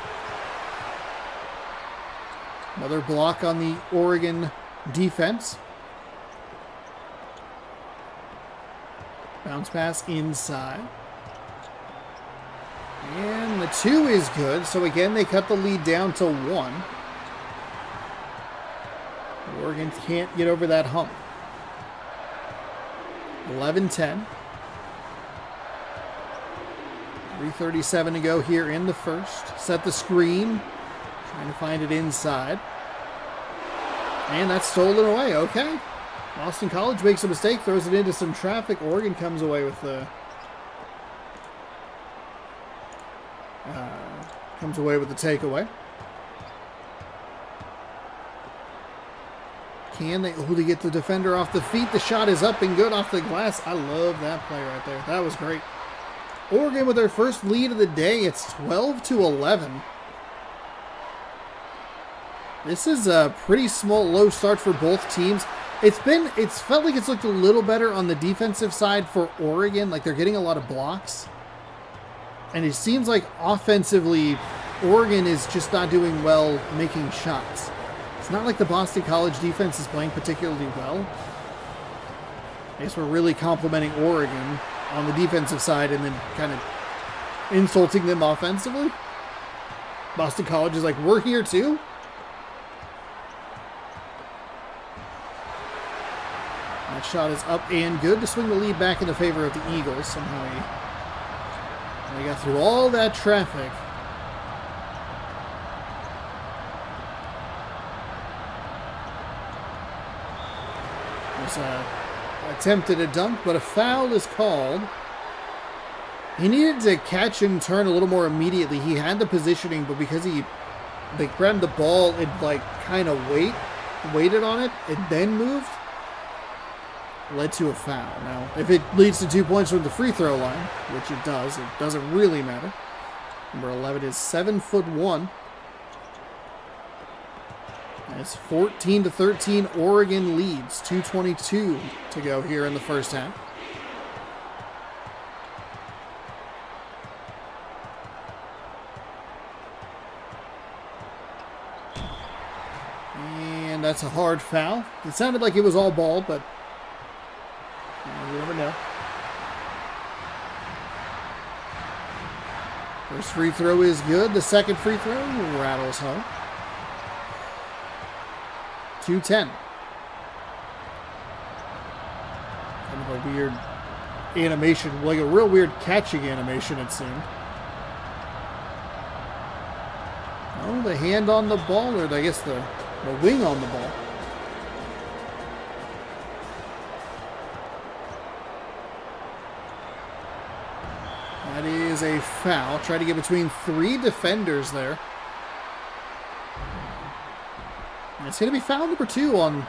Another block on the Oregon defense. Bounce pass inside. And the 2 is good. So again, they cut the lead down to 1. Oregon can't get over that hump. 11-10. 3:37 to go here in the first. Set the screen. Trying to find it inside. And that's stolen away. Okay. Boston College makes a mistake, throws it into some traffic. Oregon comes away with the takeaway. Can they get the defender off the feet? The shot is up and good off the glass. I love that play right there. That was great. Oregon with their first lead of the day. It's 12-11. This is a pretty low start for both teams. It's felt like it's looked a little better on the defensive side for Oregon. Like they're getting a lot of blocks. And it seems like offensively, Oregon is just not doing well making shots. It's not like the Boston College defense is playing particularly well. I guess we're really complimenting Oregon on the defensive side and then kind of insulting them offensively. Boston College is like, we're here too? That shot is up and good to swing the lead back in the favor of the Eagles. Somehow he got through all that traffic. Attempted a dunk, but a foul is called. He needed to catch and turn a little more immediately. He had the positioning, but because they grabbed the ball and kind of waited on it and then moved, led to a foul. Now, if it leads to 2 points from the free throw line, which it doesn't really matter. Number 11 is 7'1". It's 14-13. Oregon leads. 2:22 to go here in the first half. And that's a hard foul. It sounded like it was all ball, but you never know. First free throw is good. The second free throw rattles home. 2:10. Kind of a weird animation, like a real weird catching animation, it seemed. Oh, the hand on the ball, or I guess the wing on the ball. That is a foul. Try to get between 3 defenders there. It's going to be foul number 2 on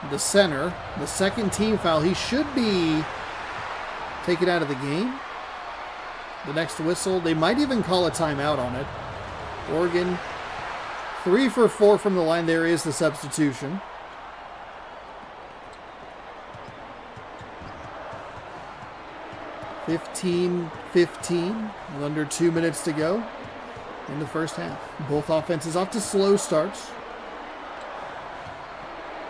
the center. The second team foul. He should be taken out of the game. The next whistle. They might even call a timeout on it. Oregon, 3 for 4 from the line. There is the substitution. (15-15) with under 2 minutes to go in the first half. Both offenses off to slow starts.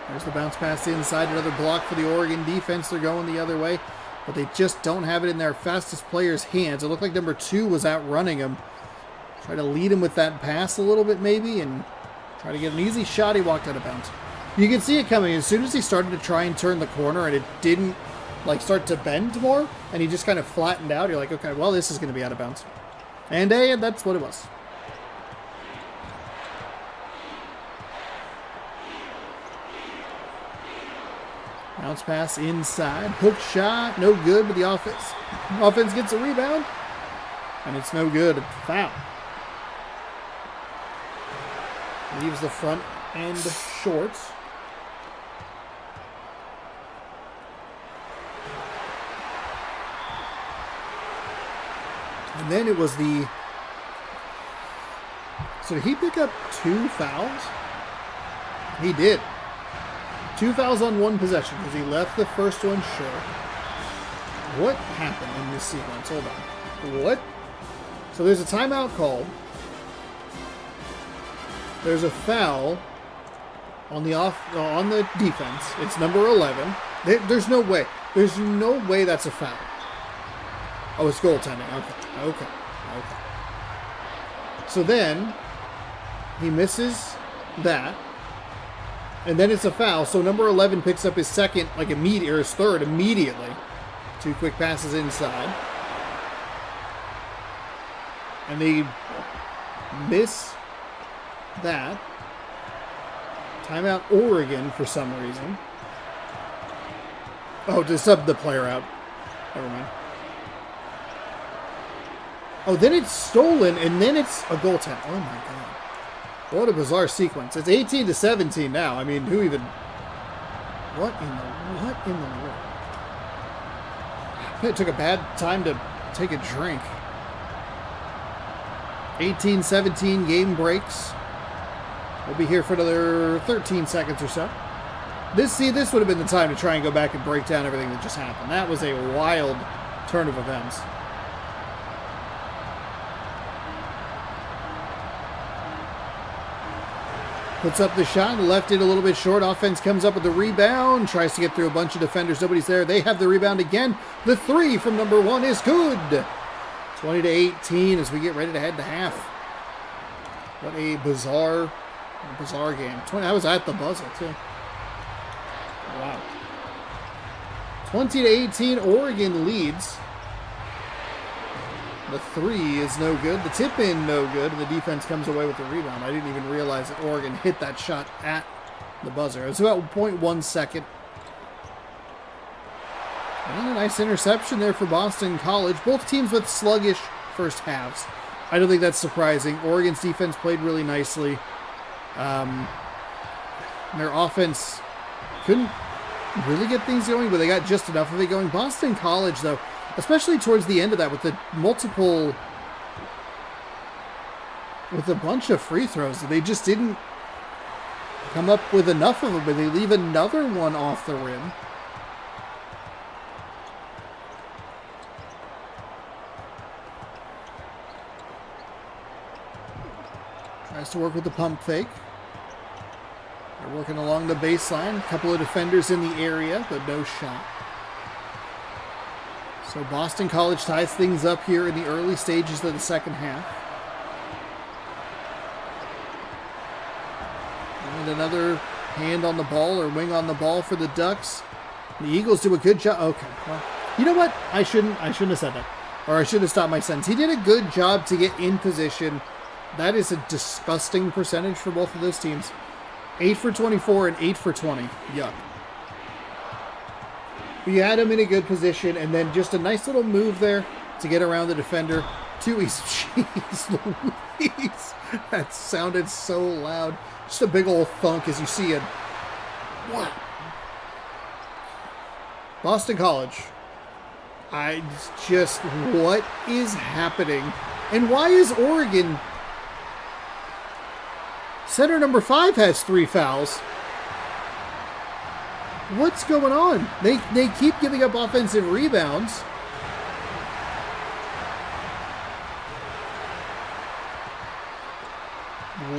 There's the bounce pass inside. Another block for the Oregon defense. They're going the other way, but they just don't have it in their fastest player's hands. It looked like number 2 was outrunning him. Try to lead him with that pass a little bit maybe and try to get an easy shot. He walked out of bounds. You can see it coming. As soon as he started to try and turn the corner and it didn't like start to bend more and he just kind of flattened out, you're like, okay, well, this is going to be out of bounds. And that's what it was. Bounce pass inside. Hook shot. No good, but the offense gets a rebound. And it's no good. Foul. Leaves the front end short. And then it was the... So did he pick up 2 fouls? He did. 2 fouls on 1 possession because he left the first one short. What happened in this sequence? Hold on. What? So there's a timeout called. There's a foul on the defense. It's number 11. There's no way. There's no way that's a foul. Oh, it's goaltending. Okay. So then he misses that. And then it's a foul, so number 11 picks up his second, or his third immediately. 2 quick passes inside. And they miss that. Timeout Oregon for some reason. Oh, to sub the player out. Never mind. Oh, then it's stolen, and then it's a goaltend. Oh, my God. What a bizarre sequence. It's 18-17 now. I mean, who even... What in the world? It took a bad time to take a drink. 18-17, game breaks. We'll be here for another 13 seconds or so. This would have been the time to try and go back and break down everything that just happened. That was a wild turn of events. Puts up the shot, left it a little bit short. Offense comes up with the rebound, tries to get through a bunch of defenders. Nobody's there. They have the rebound again. The 3 from number 1 is good. 20-18 as we get ready to head to half. What a bizarre game. I was at the buzzer, too. Wow. 20-18, Oregon leads. The 3 is no good. The tip-in, no good. The defense comes away with the rebound. I didn't even realize that Oregon hit that shot at the buzzer. It was about 0.1 second. And a nice interception there for Boston College. Both teams with sluggish first halves. I don't think that's surprising. Oregon's defense played really nicely. Their offense couldn't really get things going, but they got just enough of it going. Boston College, though, especially towards the end of that with a bunch of free throws, they just didn't come up with enough of them, but they leave another one off the rim. Tries to work with the pump fake. They're working along the baseline. A couple of defenders in the area, but no shot. So Boston College ties things up here in the early stages of the second half. And another hand on the ball or wing on the ball for the Ducks. The Eagles do a good job. Okay, well, you know what? I shouldn't have said that. Or I should have stopped my sentence. He did a good job to get in position. That is a disgusting percentage for both of those teams. 8 for 24 and 8 for 20. Yuck. But you had him in a good position, and then just a nice little move there to get around the defender. Jeez Louise. That sounded so loud. Just a big old thunk as you see it. Wow. Boston College. What is happening? And why is Oregon... Center number 5 has 3 fouls. What's going on? They keep giving up offensive rebounds.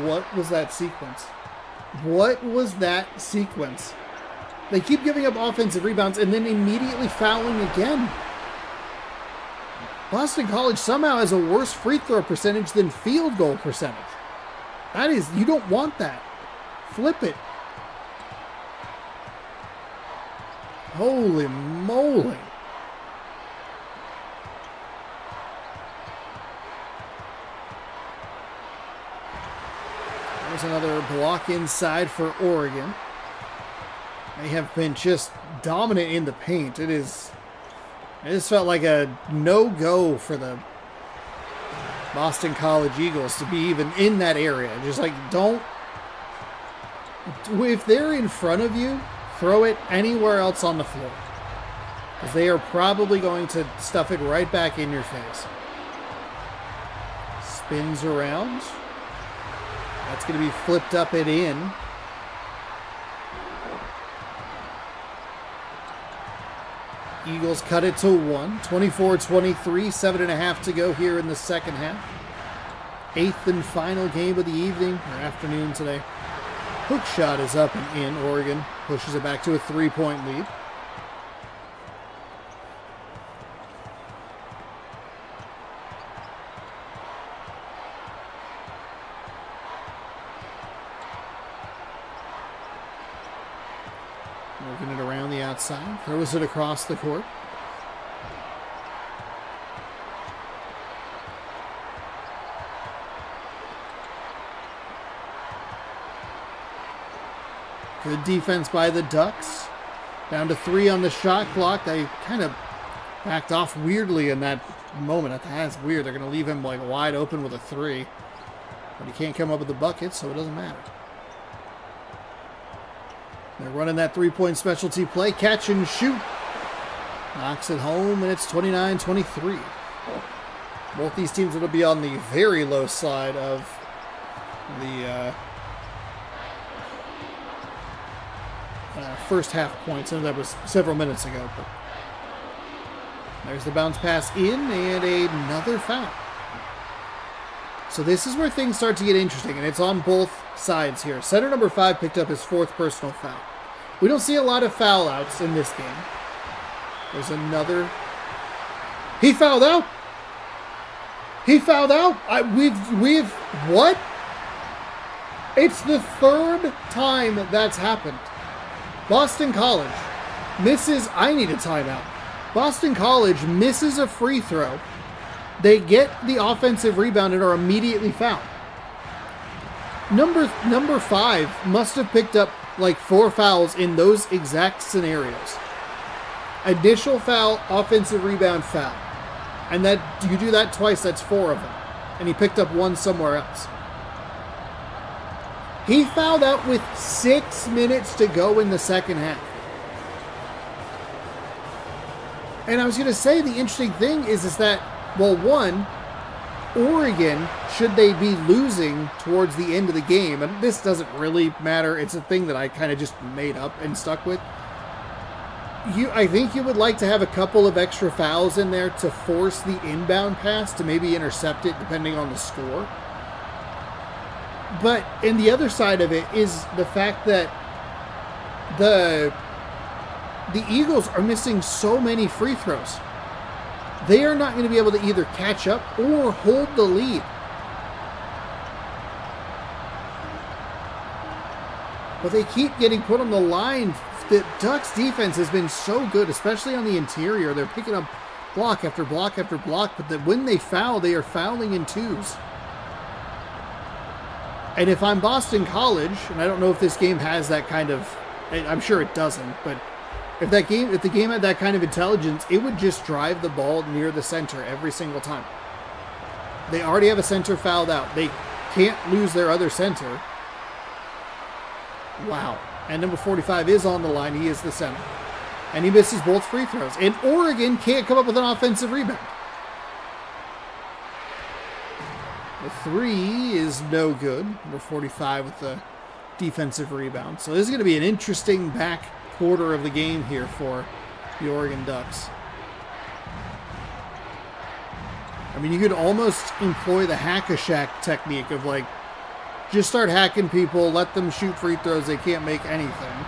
What was that sequence? What was that sequence? They keep giving up offensive rebounds and then immediately fouling again. Boston College somehow has a worse free throw percentage than field goal percentage. That is, you don't want that. Flip it. Holy moly. There's another block inside for Oregon. They have been just dominant in the paint. It just felt like a no-go for the Boston College Eagles to be even in that area. Just like, don't... If they're in front of you, throw it anywhere else on the floor. Because they are probably going to stuff it right back in your face. Spins around. That's going to be flipped up and in. Eagles cut it to 1. 24-23, 7.5 to go here in the second half. 8th and final game of the evening, or afternoon today. Hook shot is up and in. Oregon pushes it back to a 3-point lead. Working it around the outside. Throws it across the court. Good defense by the Ducks. Down to 3 on the shot clock. They kind of backed off weirdly in that moment. That's weird. They're going to leave him like wide open with a 3. But he can't come up with the bucket, so it doesn't matter. They're running that 3-point specialty play. Catch and shoot. Knocks it home, and it's 29-23. Both these teams will be on the very low side of the first half points. And that was several minutes ago. But there's the bounce pass in, and another foul. So this is where things start to get interesting, and it's on both sides here. Center number 5 picked up his 4th personal foul. We don't see a lot of foul outs in this game. There's another. He fouled out. He fouled out. We've what? It's the 3rd time that's happened. Boston College misses. I need a timeout. Boston College misses a free throw. They get the offensive rebound and are immediately fouled. Number 5 must have picked up like 4 fouls in those exact scenarios. Initial foul, offensive rebound, foul. And that you do that twice, that's 4 of them. And he picked up 1 somewhere else. He fouled out with 6 minutes to go in the second half. And I was going to say the interesting thing is that, well, one, Oregon, should they be losing towards the end of the game, and this doesn't really matter, it's a thing that I kind of just made up and stuck with. I think you would like to have a couple of extra fouls in there to force the inbound pass to maybe intercept it depending on the score. But in the other side of it is the fact that the Eagles are missing so many free throws. They are not going to be able to either catch up or hold the lead. But they keep getting put on the line. The Ducks defense has been so good, especially on the interior. They're picking up block after block after block, but when they foul, they are fouling in 2s. And if I'm Boston College, and I don't know if this game has that kind of, I'm sure it doesn't, but if the game had that kind of intelligence, it would just drive the ball near the center every single time. They already have a center fouled out. They can't lose their other center. Wow. And number 45 is on the line. He is the center. And he misses both free throws. And Oregon can't come up with an offensive rebound. The three is no good. Number 45 with the defensive rebound. So this is going to be an interesting back quarter of the game here for the Oregon Ducks. I mean, you could almost employ the hack-a-shack technique of, like, just start hacking people, let them shoot free throws, they can't make anything.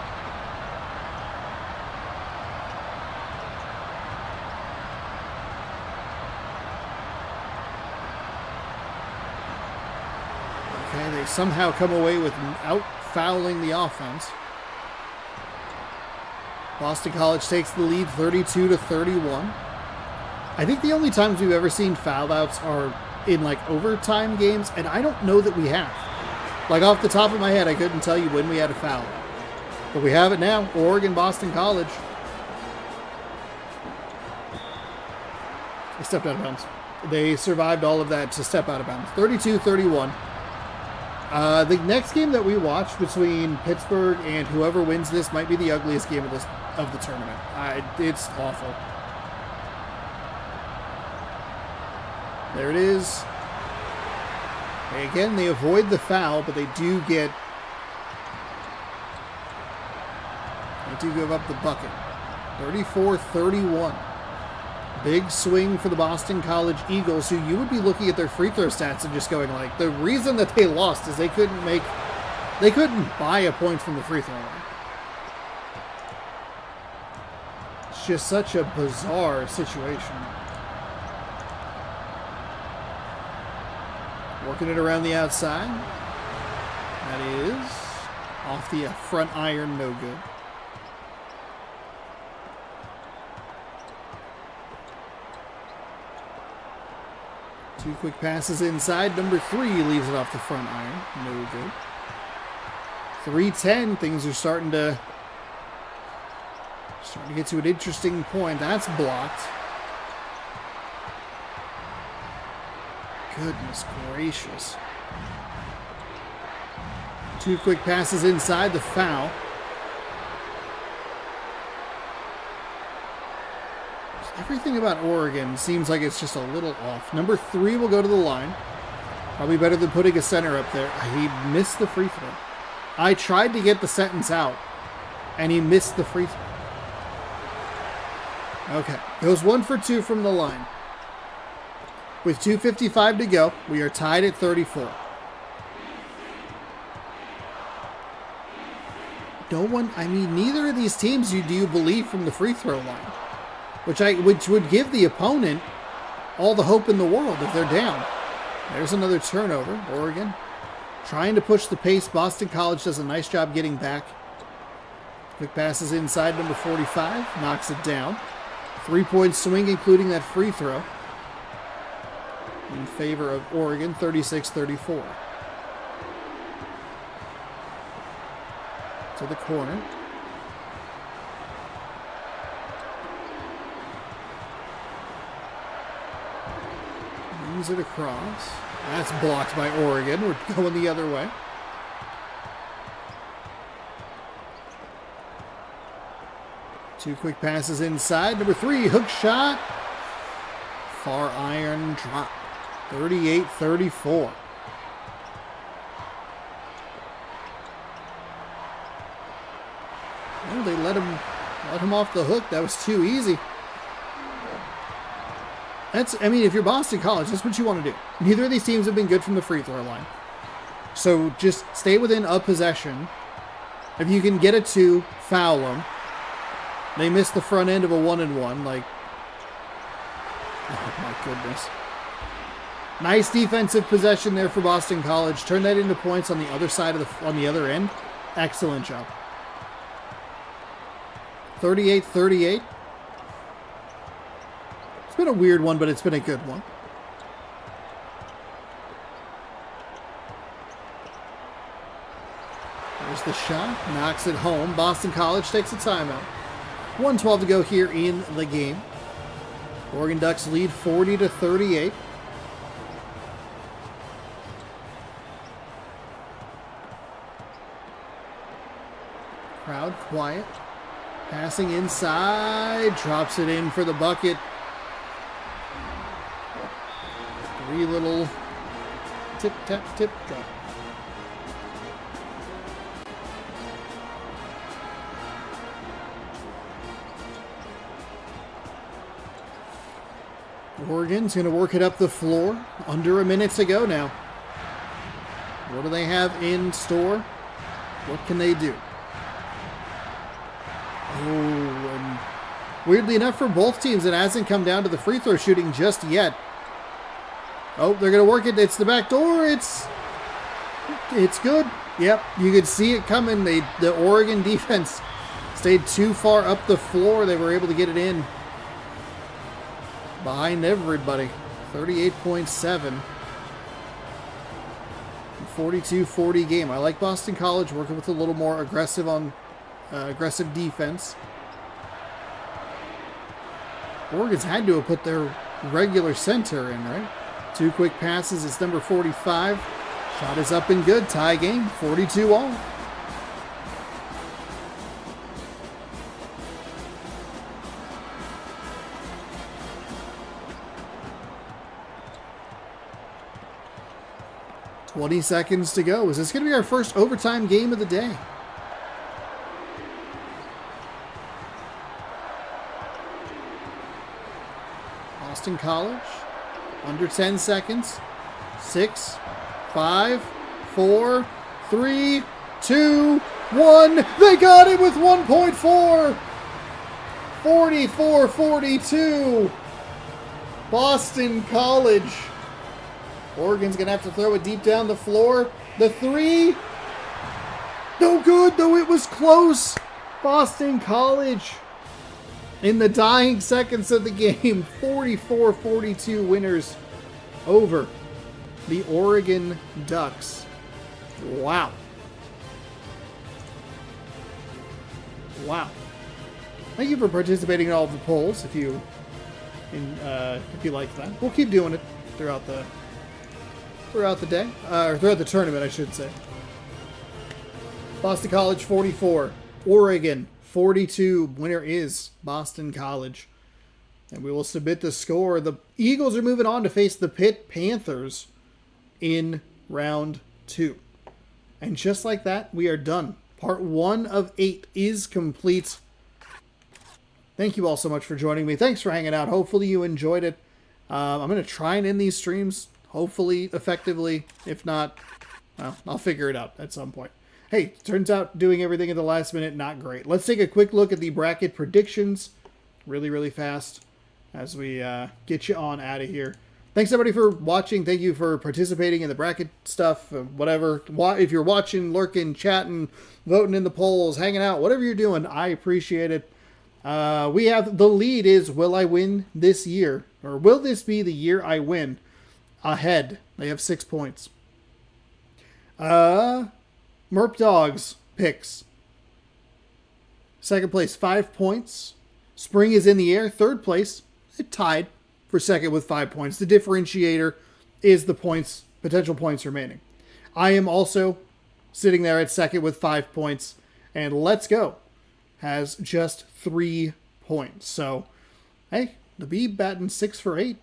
Okay, they somehow come away without fouling the offense. Boston College takes the lead 32-31. I think the only times we've ever seen foul outs are in like overtime games, and I don't know that we have. Like off the top of my head, I couldn't tell you when we had a foul. But we have it now. Oregon, Boston College. They stepped out of bounds. They survived all of that to step out of bounds. 32-31. The next game that we watch between Pittsburgh and whoever wins this might be the ugliest game of the tournament. It's awful. There it is. And again, they avoid the foul, but they do give up the bucket. 34-31. Big swing for the Boston College Eagles, who you would be looking at their free throw stats and just going like, the reason that they lost is they couldn't buy a point from the free throw line. It's just such a bizarre situation. Working it around the outside. That is off the front iron, no good. Two quick passes inside. Number 3 leaves it off the front iron, no good. 3:10. Things are starting to get to an interesting point. That's blocked. Goodness gracious. Two quick passes inside, the foul. Everything about Oregon seems like it's just a little off. Number 3 will go to the line. Probably better than putting a center up there. He missed the free throw. I tried to get the sentence out, and he missed the free throw. Okay, goes 1 for 2 from the line. With 2:55 to go, we are tied at 34. Neither of these teams do you believe from the free throw line, which would give the opponent all the hope in the world if they're down. There's another turnover. Oregon trying to push the pace. Boston College does a nice job getting back. Quick passes inside. Number 45 knocks it down. 3-point swing, including that free throw, in favor of Oregon, 36-34. To the corner. Moves it across. That's blocked by Oregon. We're going the other way. Two quick passes inside. Number 3, hook shot. Far iron drop. 38-34. Well, they let him off the hook. That was too easy. If you're Boston College, that's what you want to do. Neither of these teams have been good from the free throw line. So just stay within a possession. If you can get a 2, foul them. They missed the front end of a 1-and-1. Oh my goodness. Nice defensive possession there for Boston College. Turn that into points on the other side on the other end. Excellent job. 38-38. It's been a weird one, but it's been a good one. There's the shot. Knocks it home. Boston College takes a timeout. 1:12 to go here in the game. Oregon Ducks lead 40-38. Crowd quiet. Passing inside, drops it in for the bucket. 3 little tip, tap, tip, drop. Oregon's going to work it up the floor. Under a minute to go now. What do they have in store? What can they do? Oh, and weirdly enough for both teams, it hasn't come down to the free throw shooting just yet. Oh, they're going to work it. It's the back door. It's good. Yep, you could see it coming. The Oregon defense stayed too far up the floor. They were able to get it in. Behind everybody. 38.7. 42-40 game. I like Boston College working with a little more aggressive defense. Oregon's had to have put their regular center in, right? 2 quick passes. It's number 45. Shot is up and good. Tie game. 42 all. $20 seconds to go. Is this going to be our first overtime game of the day? Boston College. Under 10 seconds. 6, 5, 4, 3, 2, 1. They got it with 1.4. 44-42. Boston College. Oregon's going to have to throw it deep down the floor. The 3. No good, though it was close. Boston College in the dying seconds of the game. 44-42 winners over the Oregon Ducks. Wow. Wow. Thank you for participating in all of the polls. If you like that, we'll keep doing it throughout the day, or throughout the tournament, I should say. Boston College 44, Oregon 42. Winner is Boston College. And we will submit the score. The Eagles are moving on to face the Pitt Panthers in round 2. And just like that, we are done. Part 1 of 8 is complete. Thank you all so much for joining me. Thanks for hanging out. Hopefully you enjoyed it. I'm going to try and end these streams, hopefully effectively. If not, well, I'll figure it out at some point. Hey, turns out doing everything at the last minute, not great. Let's take a quick look at the bracket predictions really, really fast as we get you on out of here. Thanks, everybody, for watching. Thank you for participating in the bracket stuff, whatever. If you're watching, lurking, chatting, voting in the polls, hanging out, whatever you're doing, I appreciate it. We have the lead is, will I win this year? Or will this be the year I win? Ahead. They have 6 points. Merp Dogs picks. Second place, 5 points. Spring is in the air. Third place, it tied for second with 5 points. The differentiator is the points, potential points remaining. I am also sitting there at second with 5 points. And Let's Go has just 3 points. So, hey, the Bee batting 6 for 8.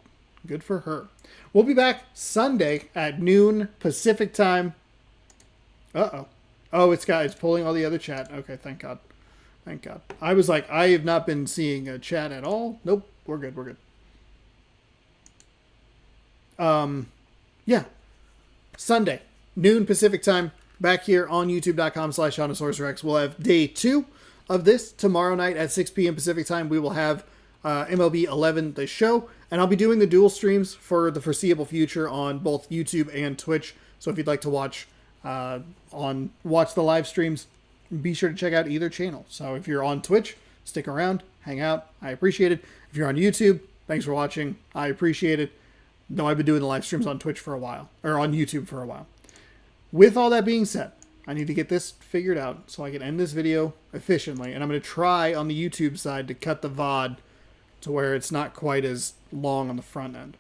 Good for her. We'll be back Sunday at noon Pacific time. Uh-oh. Oh, it's pulling all the other chat. Okay, thank God. Thank God. I was like, I have not been seeing a chat at all. Nope, we're good, we're good. Yeah. Sunday, noon Pacific time, back here on youtube.com/Seannosaurus. We'll have day 2 of this tomorrow night at 6 p.m. Pacific time. We will have MLB 11, the show, and I'll be doing the dual streams for the foreseeable future on both YouTube and Twitch. So if you'd like to watch the live streams, be sure to check out either channel. So if you're on Twitch, stick around, hang out. I appreciate it. If you're on YouTube, thanks for watching. I appreciate it. No, I've been doing the live streams on Twitch for a while, or on YouTube for a while. With all that being said, I need to get this figured out so I can end this video efficiently. And I'm going to try on the YouTube side to cut the VOD to where it's not quite as long on the front end.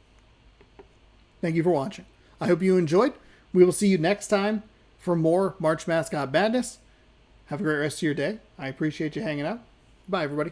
Thank you for watching. I hope you enjoyed. We will see you next time for more March Mascot Madness. Have a great rest of your day. I appreciate you hanging out. Bye, everybody.